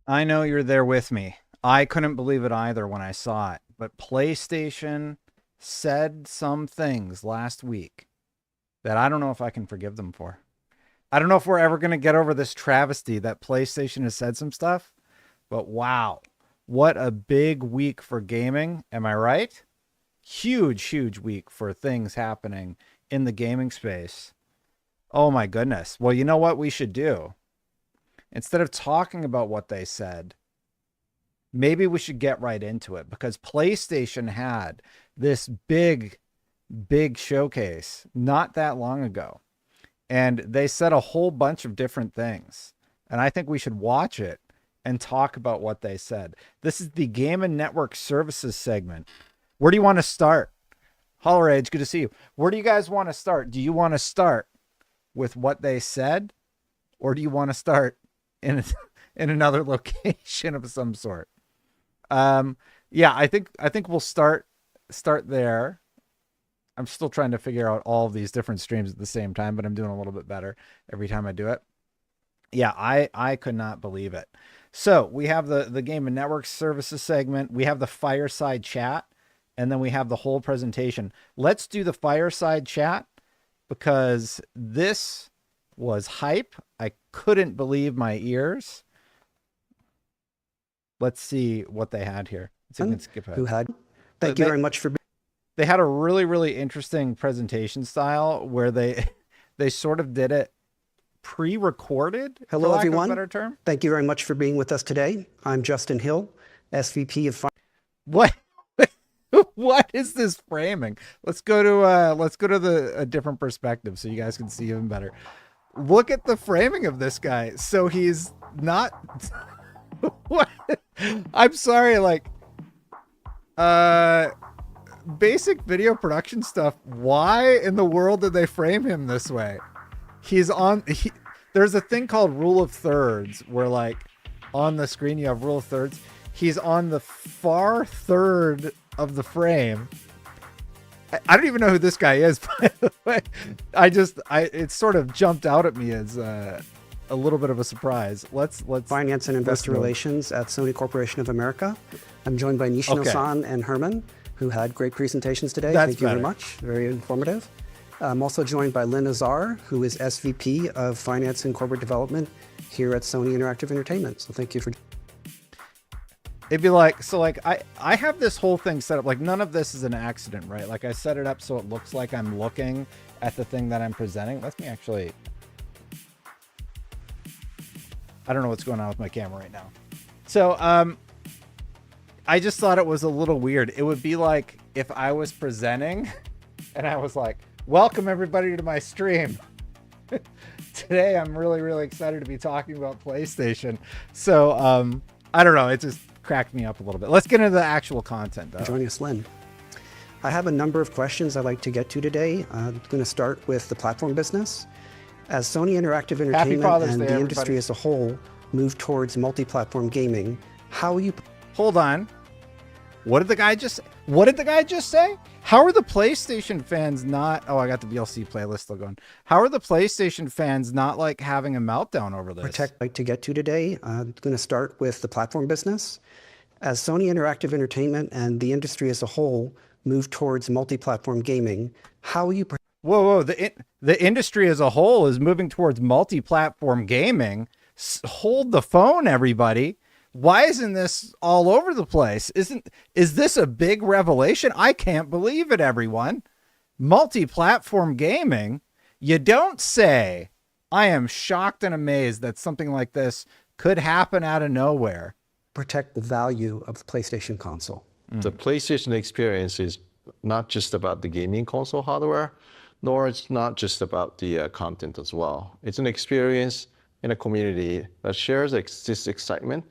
I know you're there with me. I couldn't believe it either when I saw it. But PlayStation said some things last week that I don't know if I can forgive them for. I don't know if we're ever going to get over this travesty that PlayStation has said some stuff, but wow, what a big week for gaming. Am I right? Huge, huge week for things happening in the gaming space. Oh my goodness. Well, you know what we should do? Instead of talking about what they said, maybe we should get right into it because PlayStation had this big, big showcase not that long ago. And they said a whole bunch of different things. And I think we should watch it and talk about what they said. This is the Game and Network Services segment. Where do you want to start? Holler Age, good to see you. Where do you guys want to start? Do you want to start with what they said? Or do you want to start in in another location of some sort? Yeah, I think we'll start there. I'm still trying to figure out all of these different streams at the same time, but I'm doing a little bit better every time I do it. Yeah, I could not believe it. So we have the Game and Network Services segment. We have the Fireside chat, and then we have the whole presentation. Let's do the Fireside chat because this was hype. I couldn't believe my ears. Let's see what they had here. Let's see if we can skip ahead. Who had? Thank you very much for. They had a really, really interesting presentation style where they sort of did it pre-recorded. Hello, for lack everyone. Of a better term. Thank you very much for being with us today. I'm Justin Hill, SVP of. What? What is this framing? Let's go to a different perspective so you guys can see even better. Look at the framing of this guy. So he's not. What? I'm sorry. Like, basic video production stuff. Why in the world did they frame him this way? There's a thing called rule of thirds where, like, on the screen you have rule of thirds. He's on the far third of the frame. I don't even know who this guy is, by the way. It sort of jumped out at me as a little bit of a surprise. Let's Finance and Investor Relations at Sony Corporation of America. I'm joined by Nishino-san and Herman, who had great presentations today. Thank you very much. Very informative. I'm also joined by Lynn Azar, who is SVP of Finance and Corporate Development here at Sony Interactive Entertainment. So thank you for. It'd be like, so like I have this whole thing set up, like none of this is an accident, right? Like I set it up so it looks like I'm looking at the thing that I'm presenting. Let me actually, I don't know what's going on with my camera right now. So, I just thought it was a little weird. It would be like if I was presenting and I was like, welcome everybody to my stream. Today, I'm really, really excited to be talking about PlayStation. So, I don't know. It just cracked me up a little bit. Let's get into the actual content, though. Joining us, Lynn. I have a number of questions I'd like to get to today. I'm going to start with the platform business. As Sony Interactive Entertainment and the industry as a whole move towards multi-platform gaming, how will you... Hold on. What did the guy just say? How are the PlayStation fans not... Oh, I got the DLC playlist still going. How are the PlayStation fans not, like, having a meltdown over this? I'd like to get to today. I'm going to start with the platform business. As Sony Interactive Entertainment and the industry as a whole move towards multi-platform gaming, how will you... Whoa. The industry as a whole is moving towards multi-platform gaming. Hold the phone, everybody. Why isn't this all over the place? Is this a big revelation? I can't believe it, everyone. Multi-platform gaming? You don't say. I am shocked and amazed that something like this could happen out of nowhere. Protect the value of the PlayStation console. The PlayStation experience is not just about the gaming console hardware, nor it's not just about the content as well. It's an experience in a community that shares this excitement.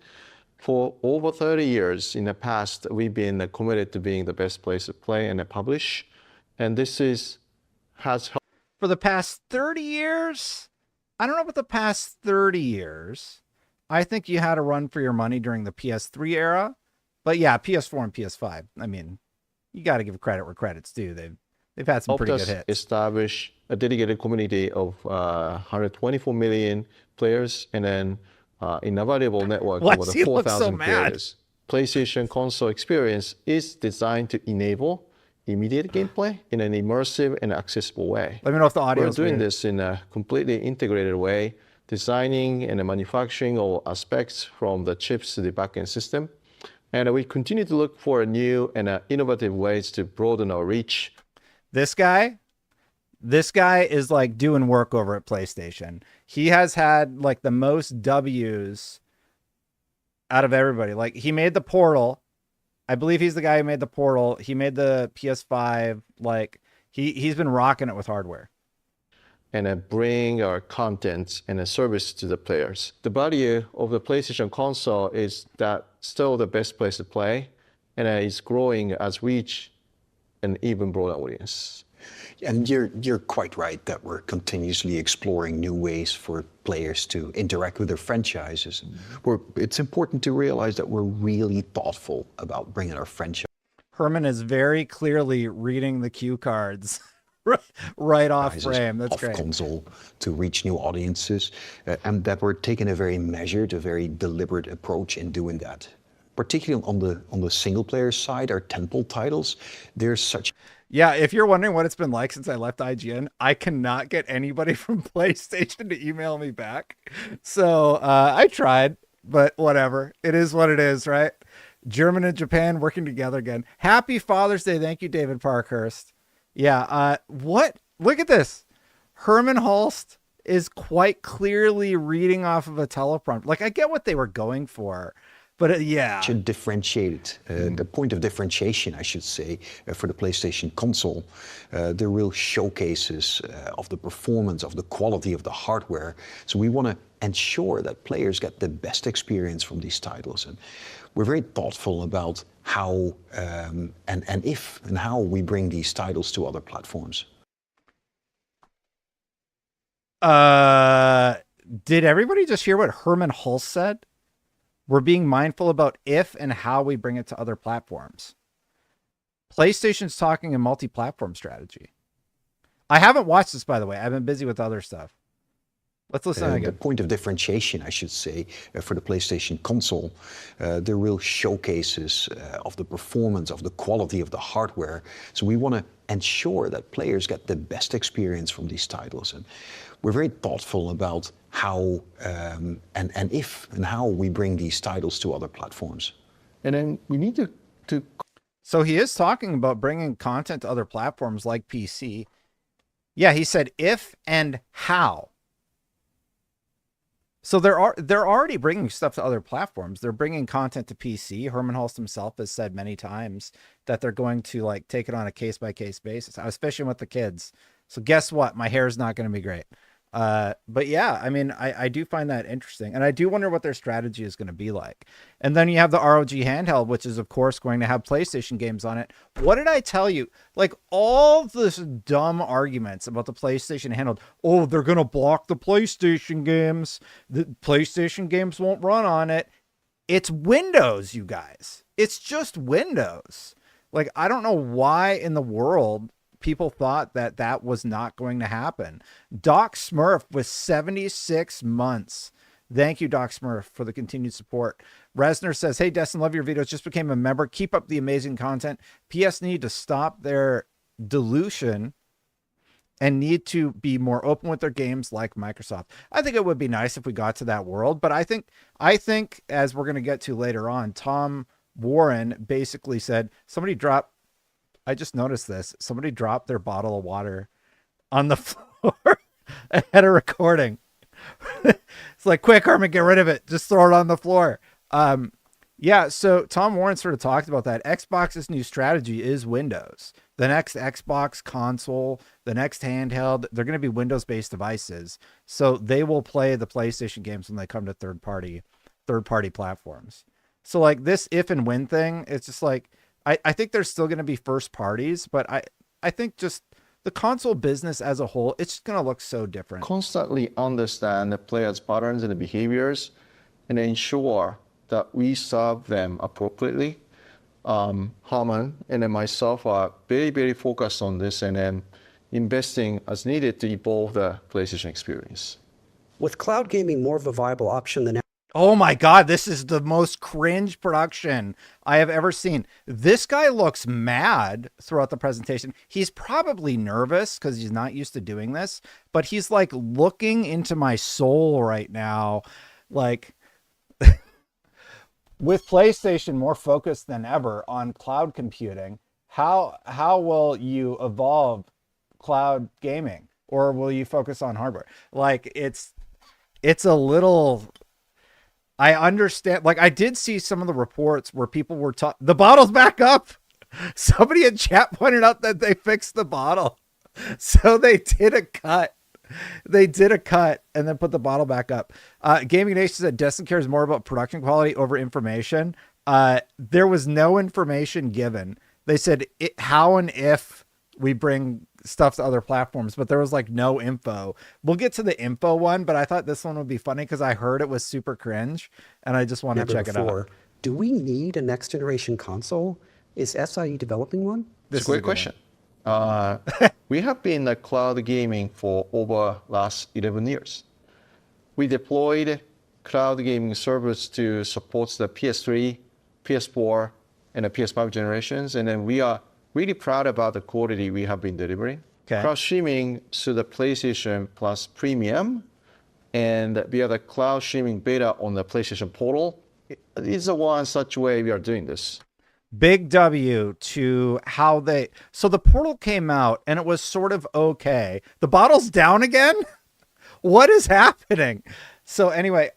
For over 30 years in the past, we've been committed to being the best place to play and to publish. And this has helped. For the past 30 years? I don't know about the past 30 years. I think you had a run for your money during the PS3 era. But yeah, PS4 and PS5. I mean, you got to give credit where credit's due. They've had some pretty good hits. Establish a dedicated community of 124 million players, and then invaluable network Why of over does he look so 4,000 mad? creators. PlayStation console experience is designed to enable immediate gameplay in an immersive and accessible way. Let me know if the audio We're is doing weird. this in a completely integrated way, designing and manufacturing all aspects from the chips to the backend system. And we continue to look for new and innovative ways to broaden our reach. This guy is like doing work over at PlayStation. He has had like the most W's out of everybody. Like he made the Portal. I believe he's the guy who made the Portal. He made the PS5. Like he's been rocking it with hardware. And bring our content and a service to the players. The value of the PlayStation console is that still the best place to play, and it's growing as we reach an even broader audience. And you're quite right that we're continuously exploring new ways for players to interact with their franchises. It's important to realize that we're really thoughtful about bringing our franchise. Herman is very clearly reading the cue cards right off frame. That's great. Console to reach new audiences, and that we're taking a very measured, a very deliberate approach in doing that. Particularly on the single player side, our tentpole titles, there's such. Yeah, if you're wondering what it's been like since I left IGN, I cannot get anybody from PlayStation to email me back. So I tried, but whatever. It is what it is, right? German and Japan working together again. Happy Father's Day. Thank you, David Parkhurst. Yeah, what? Look at this. Herman Hulst is quite clearly reading off of a teleprompter. Like, I get what they were going for. But yeah. Should differentiate it. The point of differentiation, I should say, for the PlayStation console, the real showcases of the performance, of the quality of the hardware. So we want to ensure that players get the best experience from these titles. And we're very thoughtful about how and if and how we bring these titles to other platforms. Did everybody just hear what Herman Hulst said? We're being mindful about if and how we bring it to other platforms. PlayStation's talking a multi-platform strategy. I haven't watched this, by the way. I've been busy with other stuff. Let's listen again. The point of differentiation, I should say, for the PlayStation console, the real showcases of the performance, of the quality of the hardware. So we want to ensure that players get the best experience from these titles. And we're very thoughtful about how and if and how we bring these titles to other platforms. And then we need to. So he is talking about bringing content to other platforms like PC. Yeah, he said if and how. So they're already bringing stuff to other platforms. They're bringing content to PC. Herman Hulst himself has said many times that they're going to like take it on a case by case basis. I was fishing with the kids. So guess what? My hair is not going to be great. But yeah, I mean, I do find that interesting, and I do wonder what their strategy is going to be like. And then you have the ROG handheld, which is of course going to have PlayStation games on it. What did I tell you? Like all this dumb arguments about the PlayStation handheld. Oh, they're going to block the PlayStation games. The PlayStation games won't run on it. It's Windows, you guys. It's just Windows. Like, I don't know why in the world people thought that that was not going to happen. Doc Smurf with 76 months. Thank you, Doc Smurf, for the continued support. Resner says, hey, Destin, love your videos. Just became a member. Keep up the amazing content. PS need to stop their dilution and need to be more open with their games like Microsoft. I think it would be nice if we got to that world, but I think as we're going to get to later on, Tom Warren basically said, I just noticed this. Somebody dropped their bottle of water on the floor ahead of recording. It's like, quick, Herman, get rid of it. Just throw it on the floor. Yeah, so Tom Warren sort of talked about that. Xbox's new strategy is Windows. The next Xbox console, the next handheld, they're going to be Windows-based devices. So they will play the PlayStation games when they come to third-party platforms. So like this if and when thing, it's just like, I think there's still going to be first parties, but I think just the console business as a whole, it's just going to look so different. Constantly understand the players' patterns and the behaviors and ensure that we serve them appropriately. Herman and then myself are very, very focused on this and then investing as needed to evolve the PlayStation experience. With cloud gaming more of a viable option than Oh my God, this is the most cringe production I have ever seen. This guy looks mad throughout the presentation. He's probably nervous because he's not used to doing this, but he's like looking into my soul right now. Like, with PlayStation more focused than ever on cloud computing, how will you evolve cloud gaming? Or will you focus on hardware? Like, it's a little... I understand. Like, I did see some of the reports where people were the bottle's back up. Somebody in chat pointed out that they fixed the bottle. So they did a cut. They did a cut and then put the bottle back up. Gaming Nation said Destin cares more about production quality over information. There was no information given. They said how and if we bring stuff to other platforms, but there was like no info. We'll get to the info one, but I thought this one would be funny because I heard it was super cringe and I just want to check it out. Do we need a next generation console? Is SIE developing one? This is a great question. We have been cloud gaming for over last 11 years. We deployed cloud gaming servers to support the PS3, PS4, and the PS5 generations, and then we are really proud about the quality we have been delivering. Okay. Cloud streaming to the PlayStation Plus Premium, and via the cloud streaming beta on the PlayStation Portal. Is the one such way we are doing this. Big W to how they... So the Portal came out and it was sort of okay. The bottle's down again? What is happening? So anyway,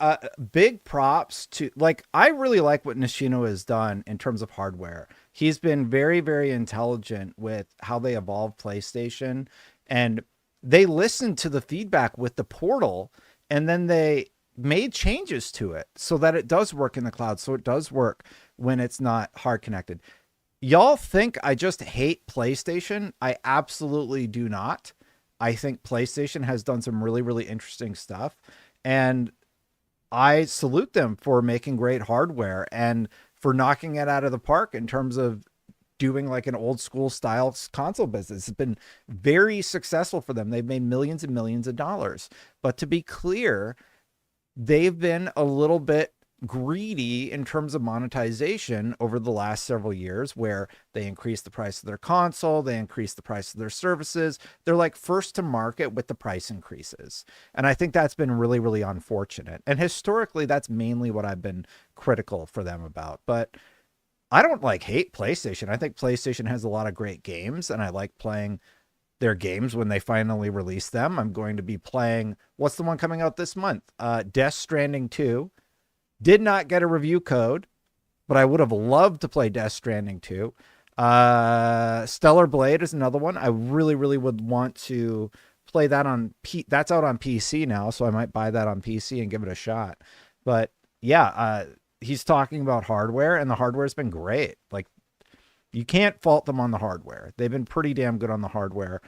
big props to... Like, I really like what Nishino has done in terms of hardware. He's been very, very intelligent with how they evolve PlayStation, and they listened to the feedback with the Portal, and then they made changes to it so that it does work in the cloud. So it does work when it's not hard connected. Y'all think I just hate PlayStation? I absolutely do not. I think PlayStation has done some really, really interesting stuff, and I salute them for making great hardware and for knocking it out of the park in terms of doing like an old school style console business. It's been very successful for them. They've made millions and millions of dollars. But to be clear, they've been a little bit greedy in terms of monetization over the last several years, where they increased the price of their console, they increased the price of their services. They're like first to market with the price increases. And I think that's been really, really unfortunate. And historically, that's mainly what I've been critical for them about. But I don't like hate PlayStation. I think PlayStation has a lot of great games, and I like playing their games when they finally release them. I'm going to be playing, what's the one coming out this month? Death Stranding 2. Did not get a review code, but I would have loved to play Death Stranding 2. Stellar Blade is another one. I really, really would want to play that on that's out on PC now, so I might buy that on PC and give it a shot. But yeah, he's talking about hardware, and the hardware's been great. Like, you can't fault them on the hardware. They've been pretty damn good on the hardware.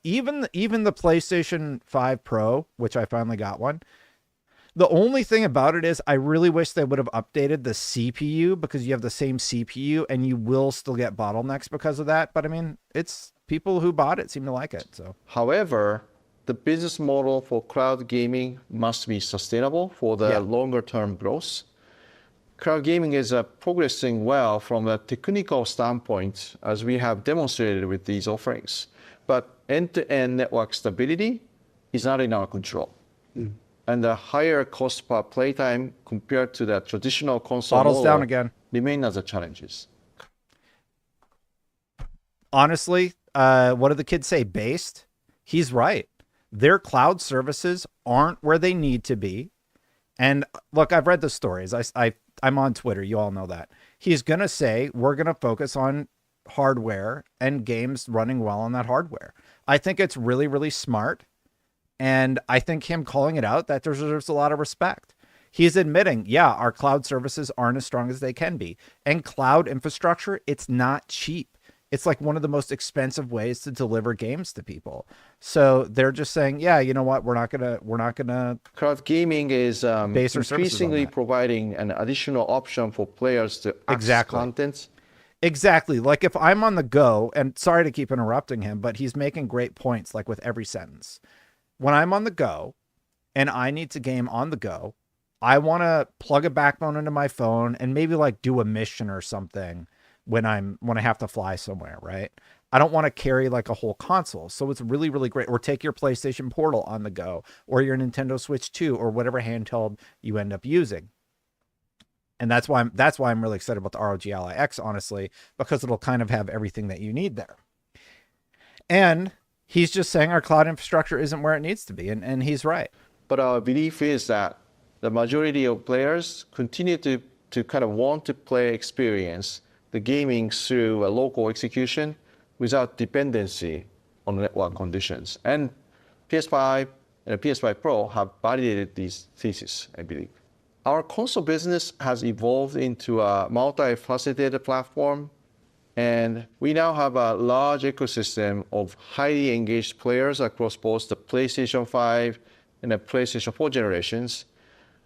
Even the PlayStation 5 Pro, which I finally got one. The only thing about it is I really wish they would have updated the CPU, because you have the same CPU and you will still get bottlenecks because of that. But I mean, it's people who bought it seem to like it. So, however, the business model for cloud gaming must be sustainable for the longer term growth. Cloud gaming is progressing well from a technical standpoint, as we have demonstrated with these offerings. But end-to-end network stability is not in our control. And the higher cost per playtime compared to the traditional console bottles model down again remain as a challenges. Honestly, what did the kids say? Based? He's right. Their cloud services aren't where they need to be. And look, I've read the stories. I'm on Twitter. You all know that. He's going to say, we're going to focus on hardware and games running well on that hardware. I think it's really, really smart. And I think him calling it out, that deserves a lot of respect. He's admitting, yeah, our cloud services aren't as strong as they can be. And cloud infrastructure, it's not cheap. It's like one of the most expensive ways to deliver games to people. So they're just saying, yeah, you know what? We're not gonna. Cloud gaming is increasingly providing an additional option for players to access content. Exactly. Like if I'm on the go, and sorry to keep interrupting him, but he's making great points, like with every sentence. When I'm on the go and I need to game on the go, I want to plug a backbone into my phone and maybe like do a mission or something when I have to fly somewhere, right? I don't want to carry like a whole console. So it's really, really great. Or take your PlayStation Portal on the go, or your Nintendo Switch 2, or whatever handheld you end up using. And that's why I'm really excited about the ROG Ally X, honestly, because it'll kind of have everything that you need there. And he's just saying our cloud infrastructure isn't where it needs to be, and he's right. But our belief is that the majority of players continue to kind of want to play experience the gaming through a local execution without dependency on network conditions. And PS5 and the PS5 Pro have validated these theses, I believe. Our console business has evolved into a multifaceted platform, and we now have a large ecosystem of highly engaged players across both the PlayStation 5 and the PlayStation 4 generations.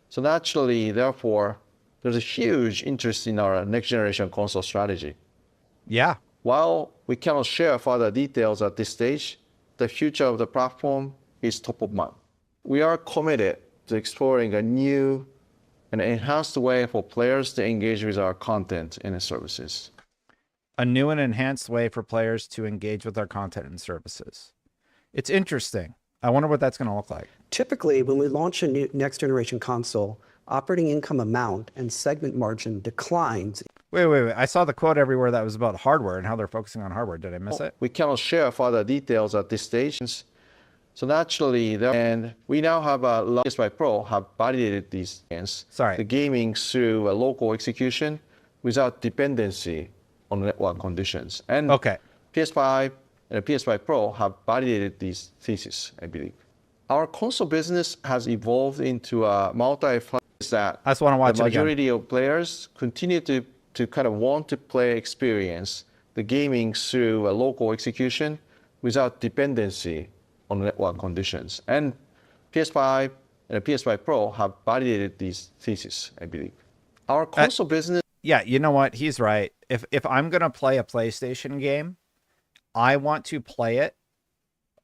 So naturally, therefore, there's a huge interest in our next generation console strategy. Yeah. While we cannot share further details at this stage, the future of the platform is top of mind. We are committed to exploring a new and enhanced way for players to engage with our content and services. A new and enhanced way for players to engage with our content and services. It's interesting. I wonder what that's going to look like. Typically, when we launch a new next generation console, operating income amount and segment margin declines. Wait. I saw the quote everywhere that was about hardware and how they're focusing on hardware. Did I miss it? We cannot share further details at this stage. So naturally, and we now have a PS5 Pro have validated these things. The gaming through a local execution without dependency on network conditions. And PS5 and the PS5 Pro have validated these theses, I believe. Our console business has evolved into a multi-faceted that I just want to watch the majority of players continue to kind of want to play experience the gaming through a local execution without dependency on network conditions. And PS5 and the PS5 Pro have validated these theses, I believe. Our console business... Yeah, you know what? He's right. If I'm going to play a PlayStation game, I want to play it.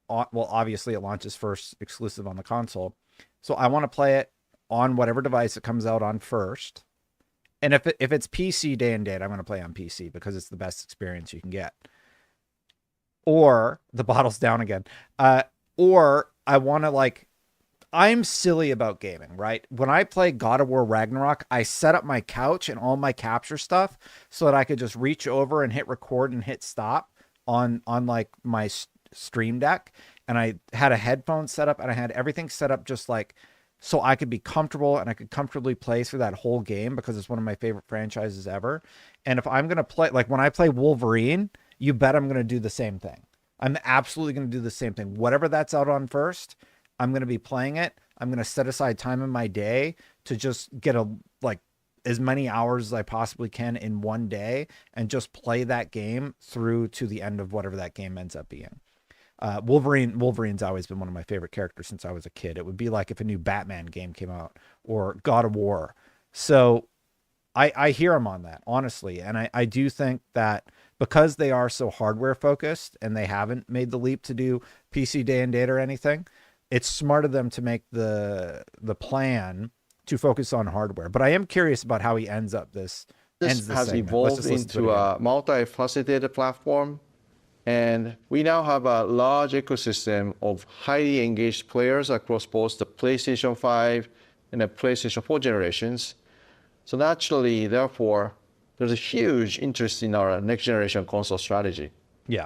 Well, obviously it launches first exclusive on the console. So I want to play it on whatever device it comes out on first. And if it's PC day and date, I'm going to play on PC because it's the best experience you can get. Or the bottle's down again. Or I want to like, I'm silly about gaming, right? When I play God of War Ragnarok, I set up my couch and all my capture stuff so that I could just reach over and hit record and hit stop on like my Stream Deck. And I had a headphone set up and I had everything set up just like so I could be comfortable and I could comfortably play through that whole game because it's one of my favorite franchises ever. And if I'm going to play, like when I play Wolverine, you bet I'm going to do the same thing. I'm absolutely going to do the same thing. Whatever that's out on first, I'm going to be playing it. I'm going to set aside time in my day to just get as many hours as I possibly can in one day and just play that game through to the end of whatever that game ends up being. Wolverine's always been one of my favorite characters since I was a kid. It would be like if a new Batman game came out or God of War. So I hear him on that, honestly. And I do think that because they are so hardware focused and they haven't made the leap to do PC day and date or anything, it's smart of them to make the plan to focus on hardware. But I am curious about how he ends up this. This has evolved into a multifaceted platform. And we now have a large ecosystem of highly engaged players across both the PlayStation 5 and the PlayStation 4 generations. So naturally, therefore, there's a huge interest in our next generation console strategy. Yeah.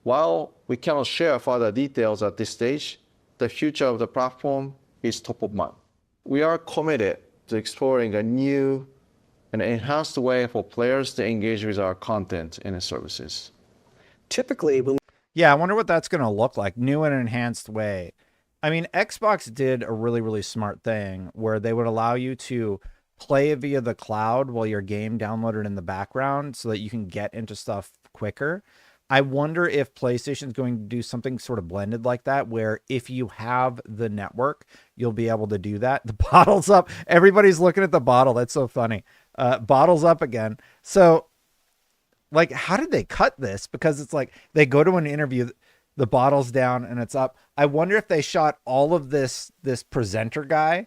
While we cannot share further details at this stage, the future of the platform is top of mind. We are committed to exploring a new and enhanced way for players to engage with our content and services. Typically, I wonder what that's going to look like. New and enhanced way. I mean, Xbox did a really, really smart thing where they would allow you to play via the cloud while your game downloaded in the background so that you can get into stuff quicker. I wonder if PlayStation's going to do something sort of blended like that, where if you have the network, you'll be able to do that. The bottle's up. Everybody's looking at the bottle. That's so funny. Bottle's up again. So, like, how did they cut this? Because it's like they go to an interview, the bottle's down and it's up. I wonder if they shot all of this presenter guy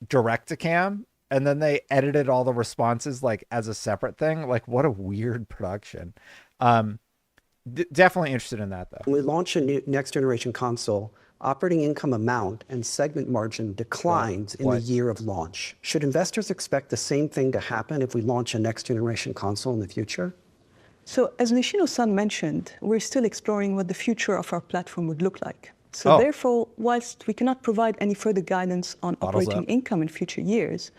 direct to cam, and then they edited all the responses like as a separate thing. Like, what a weird production. Definitely interested in that though. When we launch a new next generation console, operating income amount and segment margin declines in the year of launch. Should investors expect the same thing to happen if we launch a next generation console in the future? So as Nishino-san mentioned, we're still exploring what the future of our platform would look like. So therefore, whilst we cannot provide any further guidance on operating income in future years,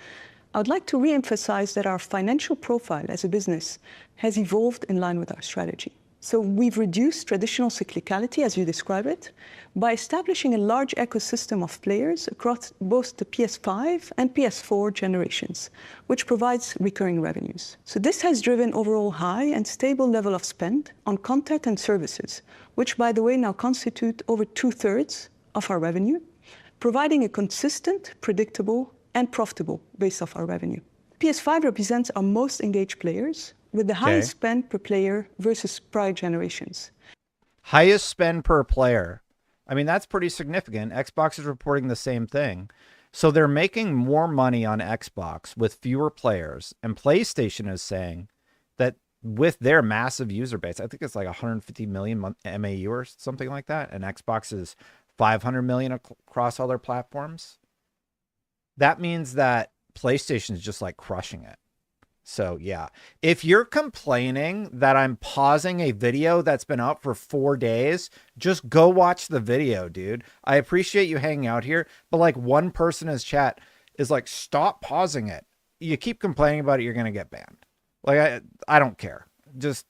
I would like to re-emphasize that our financial profile as a business has evolved in line with our strategy. So we've reduced traditional cyclicality, as you describe it, by establishing a large ecosystem of players across both the PS5 and PS4 generations, which provides recurring revenues. So this has driven overall high and stable level of spend on content and services, which, by the way, now constitute over 2/3 of our revenue, providing a consistent, predictable, and profitable base of our revenue. PS5 represents our most engaged players, with the highest spend per player versus prior generations. Highest spend per player. I mean, that's pretty significant. Xbox is reporting the same thing. So they're making more money on Xbox with fewer players. And PlayStation is saying that with their massive user base, I think it's like 150 million MAU or something like that. And Xbox is 500 million across all their platforms. That means that PlayStation is just like crushing it. So yeah, if you're complaining that I'm pausing a video that's been up for 4 days, just go watch the video, dude. I appreciate you hanging out here, but like one person in his chat is like, stop pausing it. You keep complaining about it, you're going to get banned. Like, I don't care. Just,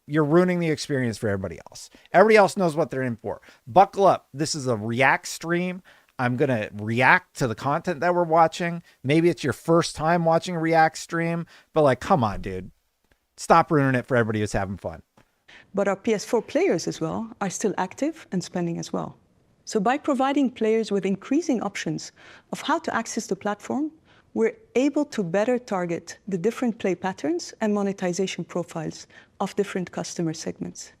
you're ruining the experience for everybody else. Everybody else knows what they're in for. Buckle up. This is a React stream. I'm going to react to the content that we're watching. Maybe it's your first time watching a React stream, but like, come on, dude. Stop ruining it for everybody who's having fun. But our PS4 players as well are still active and spending as well. So by providing players with increasing options of how to access the platform, we're able to better target the different play patterns and monetization profiles of different customer segments.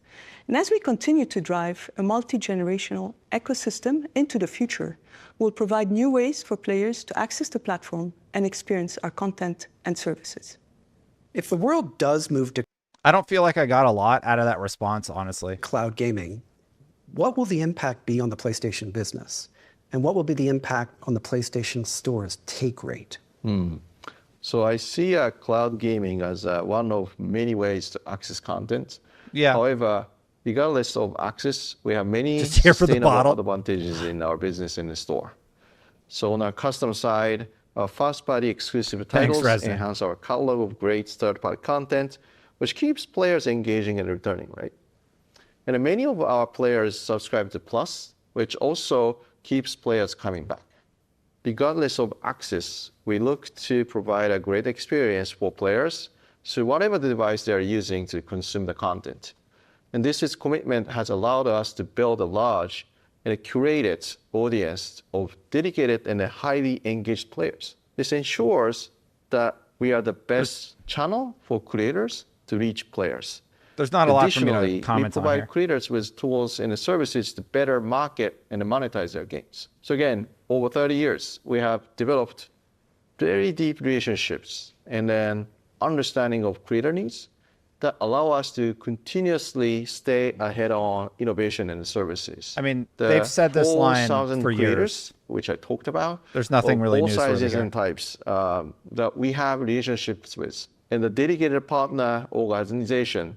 And as we continue to drive a multi-generational ecosystem into the future, we'll provide new ways for players to access the platform and experience our content and services. If the world does move to I don't feel like I got a lot out of that response, honestly. Cloud gaming, what will the impact be on the PlayStation business? And what will be the impact on the PlayStation Store's take rate? So I see cloud gaming as one of many ways to access content. Yeah. However, regardless of access, we have many Just here for the sustainable bottle. advantages in our business in the store. So on our customer side, our first-party exclusive titles enhance our catalog of great third-party content, which keeps players engaging and returning, right? And many of our players subscribe to Plus, which also keeps players coming back. Regardless of access, we look to provide a great experience for players through whatever device they're using to consume the content. And this commitment has allowed us to build a large and a curated audience of dedicated and highly engaged players. This ensures that we are the best channel for creators to reach players. There's not a lot for me to comment on we provide here. creators with tools and services to better market and monetize their games. So again, over 30 years, we have developed very deep relationships and then understanding of creator needs that allow us to continuously stay ahead on innovation and services. I mean, they've said this line for years, which I talked about. There's nothing really all newsworthy sizes here. and types that we have relationships with, and the dedicated partner organization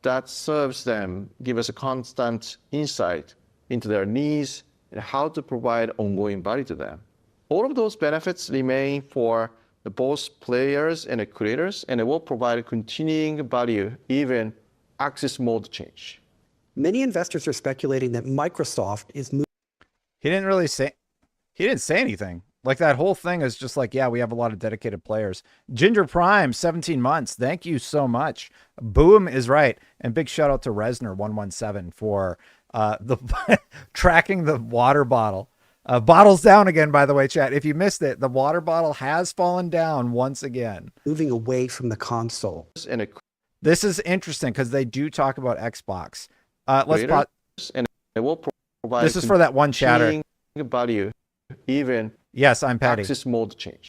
that serves them, give us a constant insight into their needs and how to provide ongoing value to them. All of those benefits remain for both players and the creators, and it will provide continuing value even access mode change. Many investors are speculating that Microsoft is moving. He didn't say anything. Like, that whole thing is just like, yeah, we have a lot of dedicated players. Ginger Prime, 17 months. Thank you so much. Boom is right. And big shout out to Resner117 for the tracking the water bottle. Bottle's down again, by the way, chat. If you missed it, the water bottle has fallen down once again. Moving away from the console. This is interesting because they do talk about Xbox. Let's pause. And it will provide This is for that one chatter. value even Yes, I'm Patty. Access mode change.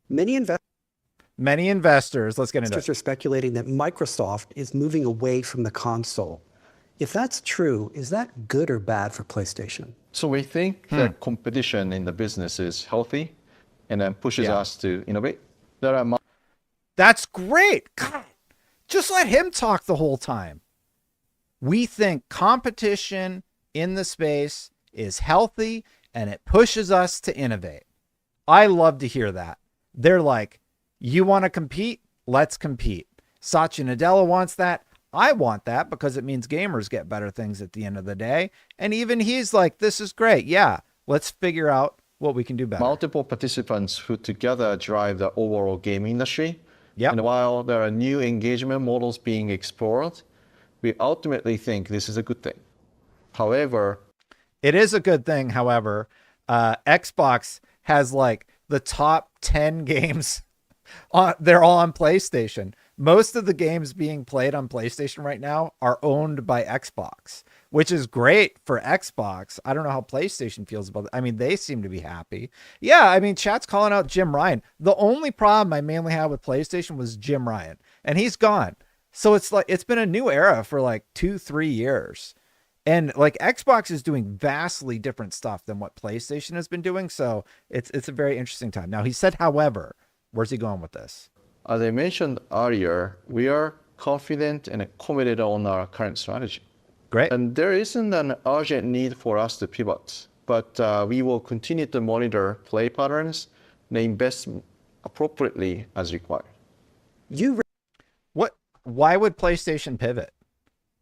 Many investors, let's get into it. Investors are speculating that Microsoft is moving away from the console. If that's true, is that good or bad for PlayStation? So we think that competition in the business is healthy and then pushes us to innovate. That's great. God, just let him talk the whole time. We think competition in the space is healthy and it pushes us to innovate. I love to hear that. They're like, you want to compete? Let's compete. Satya Nadella wants that. I want that because it means gamers get better things at the end of the day. And even he's like, this is great. Yeah, let's figure out what we can do better. Multiple participants who together drive the overall game industry. Yep. And while there are new engagement models being explored, we ultimately think this is a good thing. However, it is a good thing. However, Xbox has like the top 10 games. They're all on PlayStation. Most of the games being played on PlayStation right now are owned by Xbox, which is great for Xbox. I don't know how PlayStation feels about it. I mean, they seem to be happy. Yeah, I mean, chat's calling out Jim Ryan. The only problem I mainly had with PlayStation was Jim Ryan, and he's gone. So it's like it's been a new era for like 2-3 years. And like Xbox is doing vastly different stuff than what PlayStation has been doing. So it's a very interesting time. Now, he said, however, where's he going with this? As I mentioned earlier, we are confident and committed on our current strategy. Great. And there isn't an urgent need for us to pivot, but we will continue to monitor play patterns and invest appropriately as required. Why would PlayStation pivot?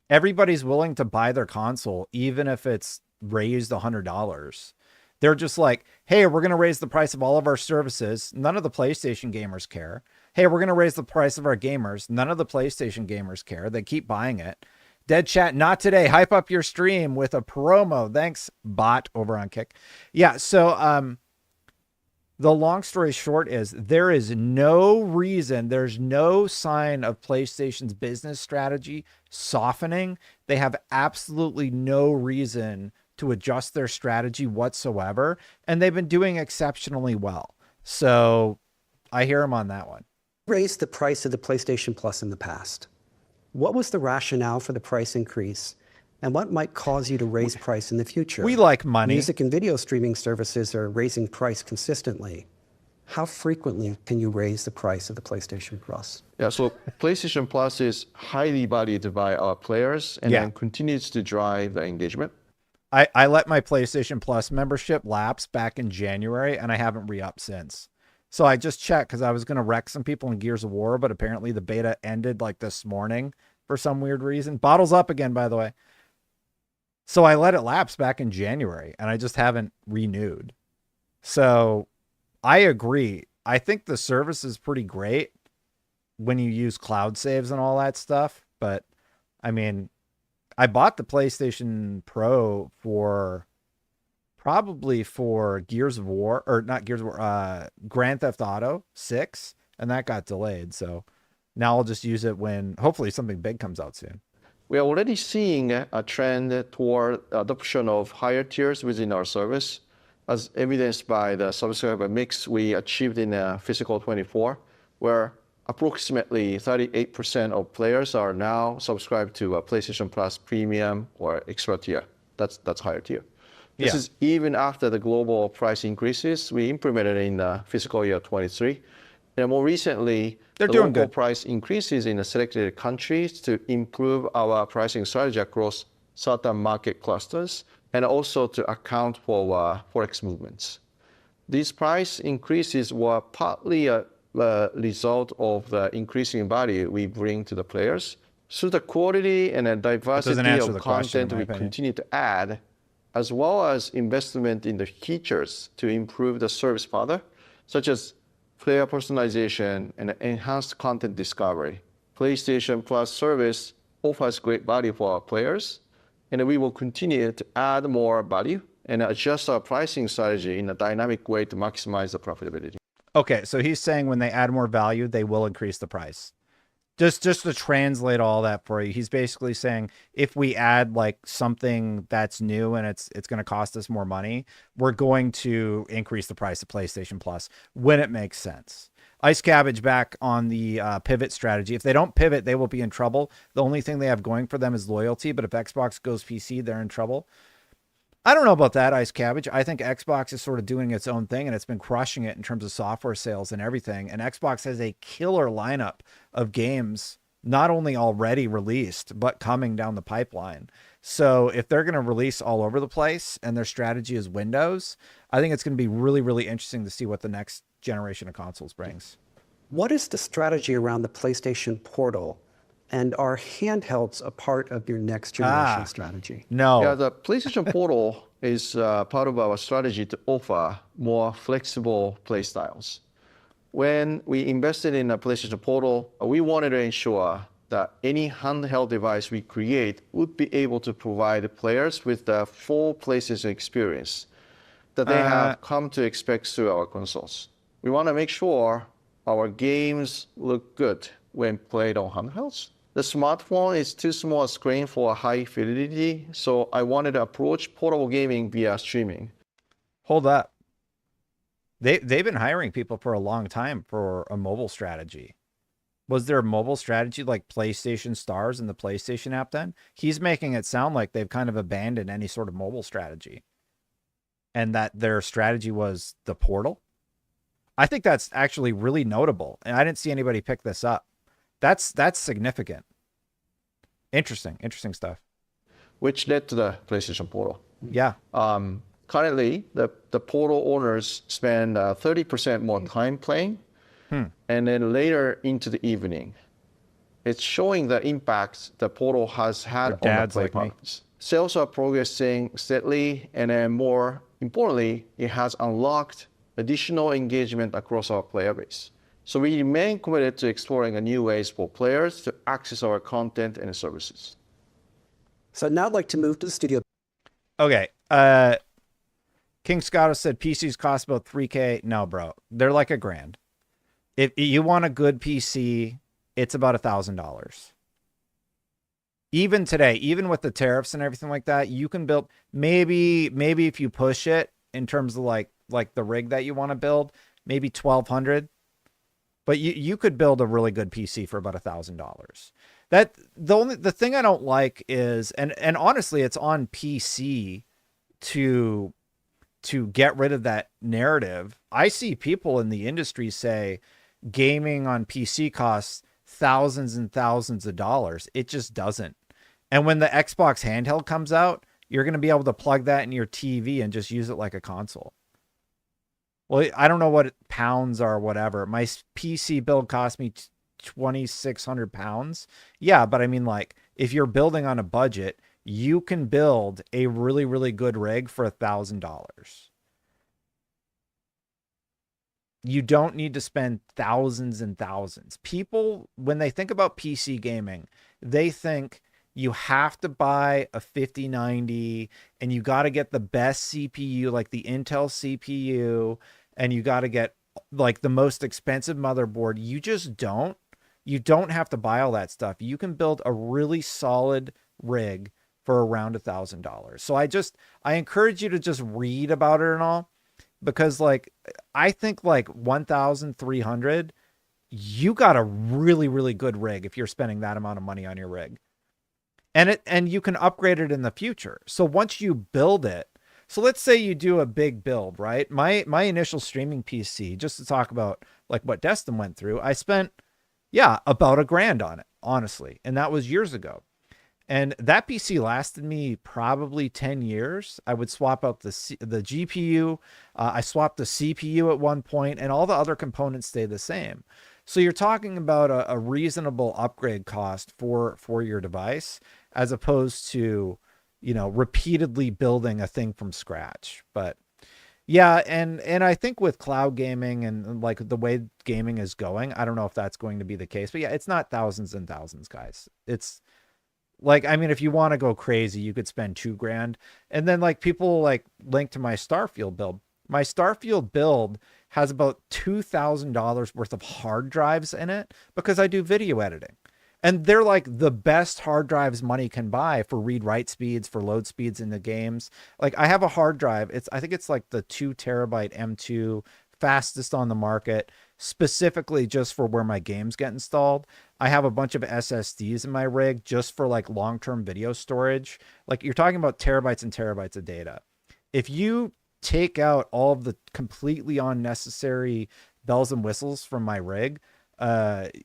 Everybody's willing to buy their console, even if it's raised $100. They're just like, hey, we're going to raise the price of all of our services. None of the PlayStation gamers care. Hey, we're going to raise the price of our gamers. None of the PlayStation gamers care. They keep buying it. Dead chat, not today. Hype up your stream with a promo. Thanks, bot over on Kick. Yeah, so the long story short is there is no reason, there's no sign of PlayStation's business strategy softening. They have absolutely no reason to adjust their strategy whatsoever, and they've been doing exceptionally well. So I hear him on that one. Raised the price of the PlayStation Plus in the past. What was the rationale for the price increase, and what might cause you to raise price in the future? We like money. Music and video streaming services are raising price consistently. How frequently can you raise the price of the PlayStation Plus? Yeah, so PlayStation Plus is highly valued by our players and then continues to drive the engagement. I let my PlayStation Plus membership lapse back in January, and I haven't re-upped since. So I just checked because I was going to wreck some people in Gears of War, but apparently the beta ended like this morning for some weird reason. Bottles up again, by the way. So I let it lapse back in January, and I just haven't renewed. So I agree. I think the service is pretty great when you use cloud saves and all that stuff. But I mean, I bought the PlayStation Pro probably for Gears of War, or not Gears of War, Grand Theft Auto 6, and that got delayed. So now I'll just use it when hopefully something big comes out soon. We are already seeing a trend toward adoption of higher tiers within our service, as evidenced by the subscriber mix we achieved in fiscal 24, where approximately 38% of players are now subscribed to a PlayStation Plus Premium or Extra tier. That's higher tier. This is even after the global price increases we implemented in fiscal year 23. And more recently, they're the doing local good price increases in the selected countries to improve our pricing strategy across certain market clusters and also to account for forex movements. These price increases were partly a result of the increasing value we bring to the players. So the quality and the diversity of content we continue to add, as well as investment in the features to improve the service further, such as player personalization and enhanced content discovery. PlayStation Plus service offers great value for our players, and we will continue to add more value and adjust our pricing strategy in a dynamic way to maximize the profitability. Okay, so he's saying when they add more value, they will increase the price. Just to translate all that for you, he's basically saying if we add like something that's new and it's going to cost us more money, we're going to increase the price of PlayStation Plus when it makes sense. Ice Cabbage back on the pivot strategy. If they don't pivot, they will be in trouble. The only thing they have going for them is loyalty, but if Xbox goes PC, they're in trouble. I don't know about that, Ice Cabbage. I think Xbox is sort of doing its own thing, and it's been crushing it in terms of software sales and everything. And Xbox has a killer lineup of games, not only already released, but coming down the pipeline. So if they're going to release all over the place and their strategy is Windows, I think it's going to be really, really interesting to see what the next generation of consoles brings. What is the strategy around the PlayStation Portal? And are handhelds a part of your next generation strategy? No. Yeah, the PlayStation Portal is part of our strategy to offer more flexible play styles. When we invested in a PlayStation Portal, we wanted to ensure that any handheld device we create would be able to provide the players with the full PlayStation experience that they have come to expect through our consoles. We want to make sure our games look good when played on handhelds. The smartphone is too small a screen for high fidelity, so I wanted to approach portable gaming via streaming. Hold up. They've been hiring people for a long time for a mobile strategy. Was there a mobile strategy like PlayStation Stars in the PlayStation app then? He's making it sound like they've kind of abandoned any sort of mobile strategy and that their strategy was the portal. I think that's actually really notable, and I didn't see anybody pick this up. That's significant. Interesting stuff. Which led to the PlayStation Portal. Yeah. Currently, the Portal owners spend 30% more time playing, and then later into the evening. It's showing the impact the Portal has had on the play patterns. Sales are progressing steadily, and then more importantly, it has unlocked additional engagement across our player base. So we remain committed to exploring new ways for players to access our content and services. So now I'd like to move to the studio. Okay. King Scotto said PCs cost about $3K. No, bro. They're like $1,000. If you want a good PC, it's about $1,000. Even today, even with the tariffs and everything like that, you can build maybe if you push it in terms of like the rig that you want to build, maybe $1,200. But you could build a really good PC for about $1,000. That the thing I don't like is, and honestly, it's on PC to get rid of that narrative. I see people in the industry say gaming on PC costs thousands and thousands of dollars. It just doesn't. And when the Xbox handheld comes out, you're going to be able to plug that in your TV and just use it like a console. Well, I don't know what pounds are or whatever. My PC build cost me 2,600 pounds. Yeah, but I mean, like, if you're building on a budget, you can build a really, really good rig for $1,000. You don't need to spend thousands and thousands. People, when they think about PC gaming, they think you have to buy a 5090 and you got to get the best CPU, like the Intel CPU, and you got to get like the most expensive motherboard. You just don't. You don't have to buy all that stuff. You can build a really solid rig for around $1,000. So I encourage you to just read about it and all, because like, I think like 1,300, you got a really, really good rig if you're spending that amount of money on your rig. And you can upgrade it in the future. So once you build it, so let's say you do a big build, right? My initial streaming PC, just to talk about like what Destin went through, I spent, about $1,000 on it, honestly. And that was years ago. And that PC lasted me probably 10 years. I would swap out the GPU. I swapped the CPU at one point, and all the other components stay the same. So you're talking about a reasonable upgrade cost for your device, as opposed to, repeatedly building a thing from scratch. But yeah, and I think with cloud gaming and like the way gaming is going, I don't know if that's going to be the case. But yeah, it's not thousands and thousands, guys. It's like, I mean, if you want to go crazy, you could spend $2,000. And then like people like link to my Starfield build. My Starfield build has about $2,000 worth of hard drives in it because I do video editing. And they're like the best hard drives money can buy for read-write speeds, for load speeds in the games. Like I have a hard drive. I think it's like the 2 terabyte M2, fastest on the market, specifically just for where my games get installed. I have a bunch of SSDs in my rig just for like long-term video storage. Like you're talking about terabytes and terabytes of data. If you take out all of the completely unnecessary bells and whistles from my rig,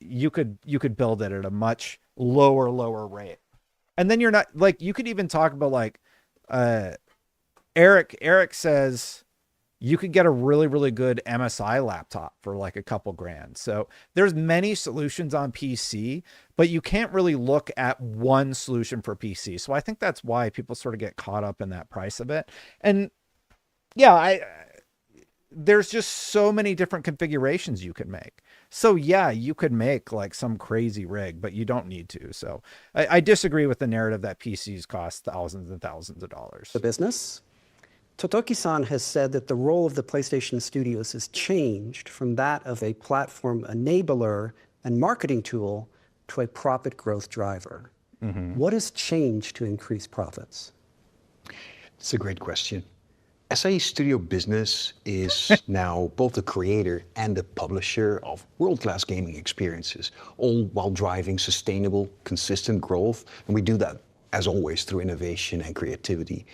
you could build it at a much lower rate. And then you're not like, you could even talk about like, Eric says you could get a really good MSI laptop for like a couple grand. So there's many solutions on PC, but you can't really look at one solution for PC. So I think that's why people sort of get caught up in that price of it. And yeah, there's just so many different configurations you can make. So yeah, you could make like some crazy rig, but you don't need to. So I disagree with the narrative that PCs cost thousands and thousands of dollars. The business. Totoki-san has said that the role of the PlayStation Studios has changed from that of a platform enabler and marketing tool to a profit growth driver. What has changed to increase profits? It's a great question. SIE Studio Business is now both the creator and the publisher of world-class gaming experiences, all while driving sustainable, consistent growth. And we do that, as always, through innovation and creativity.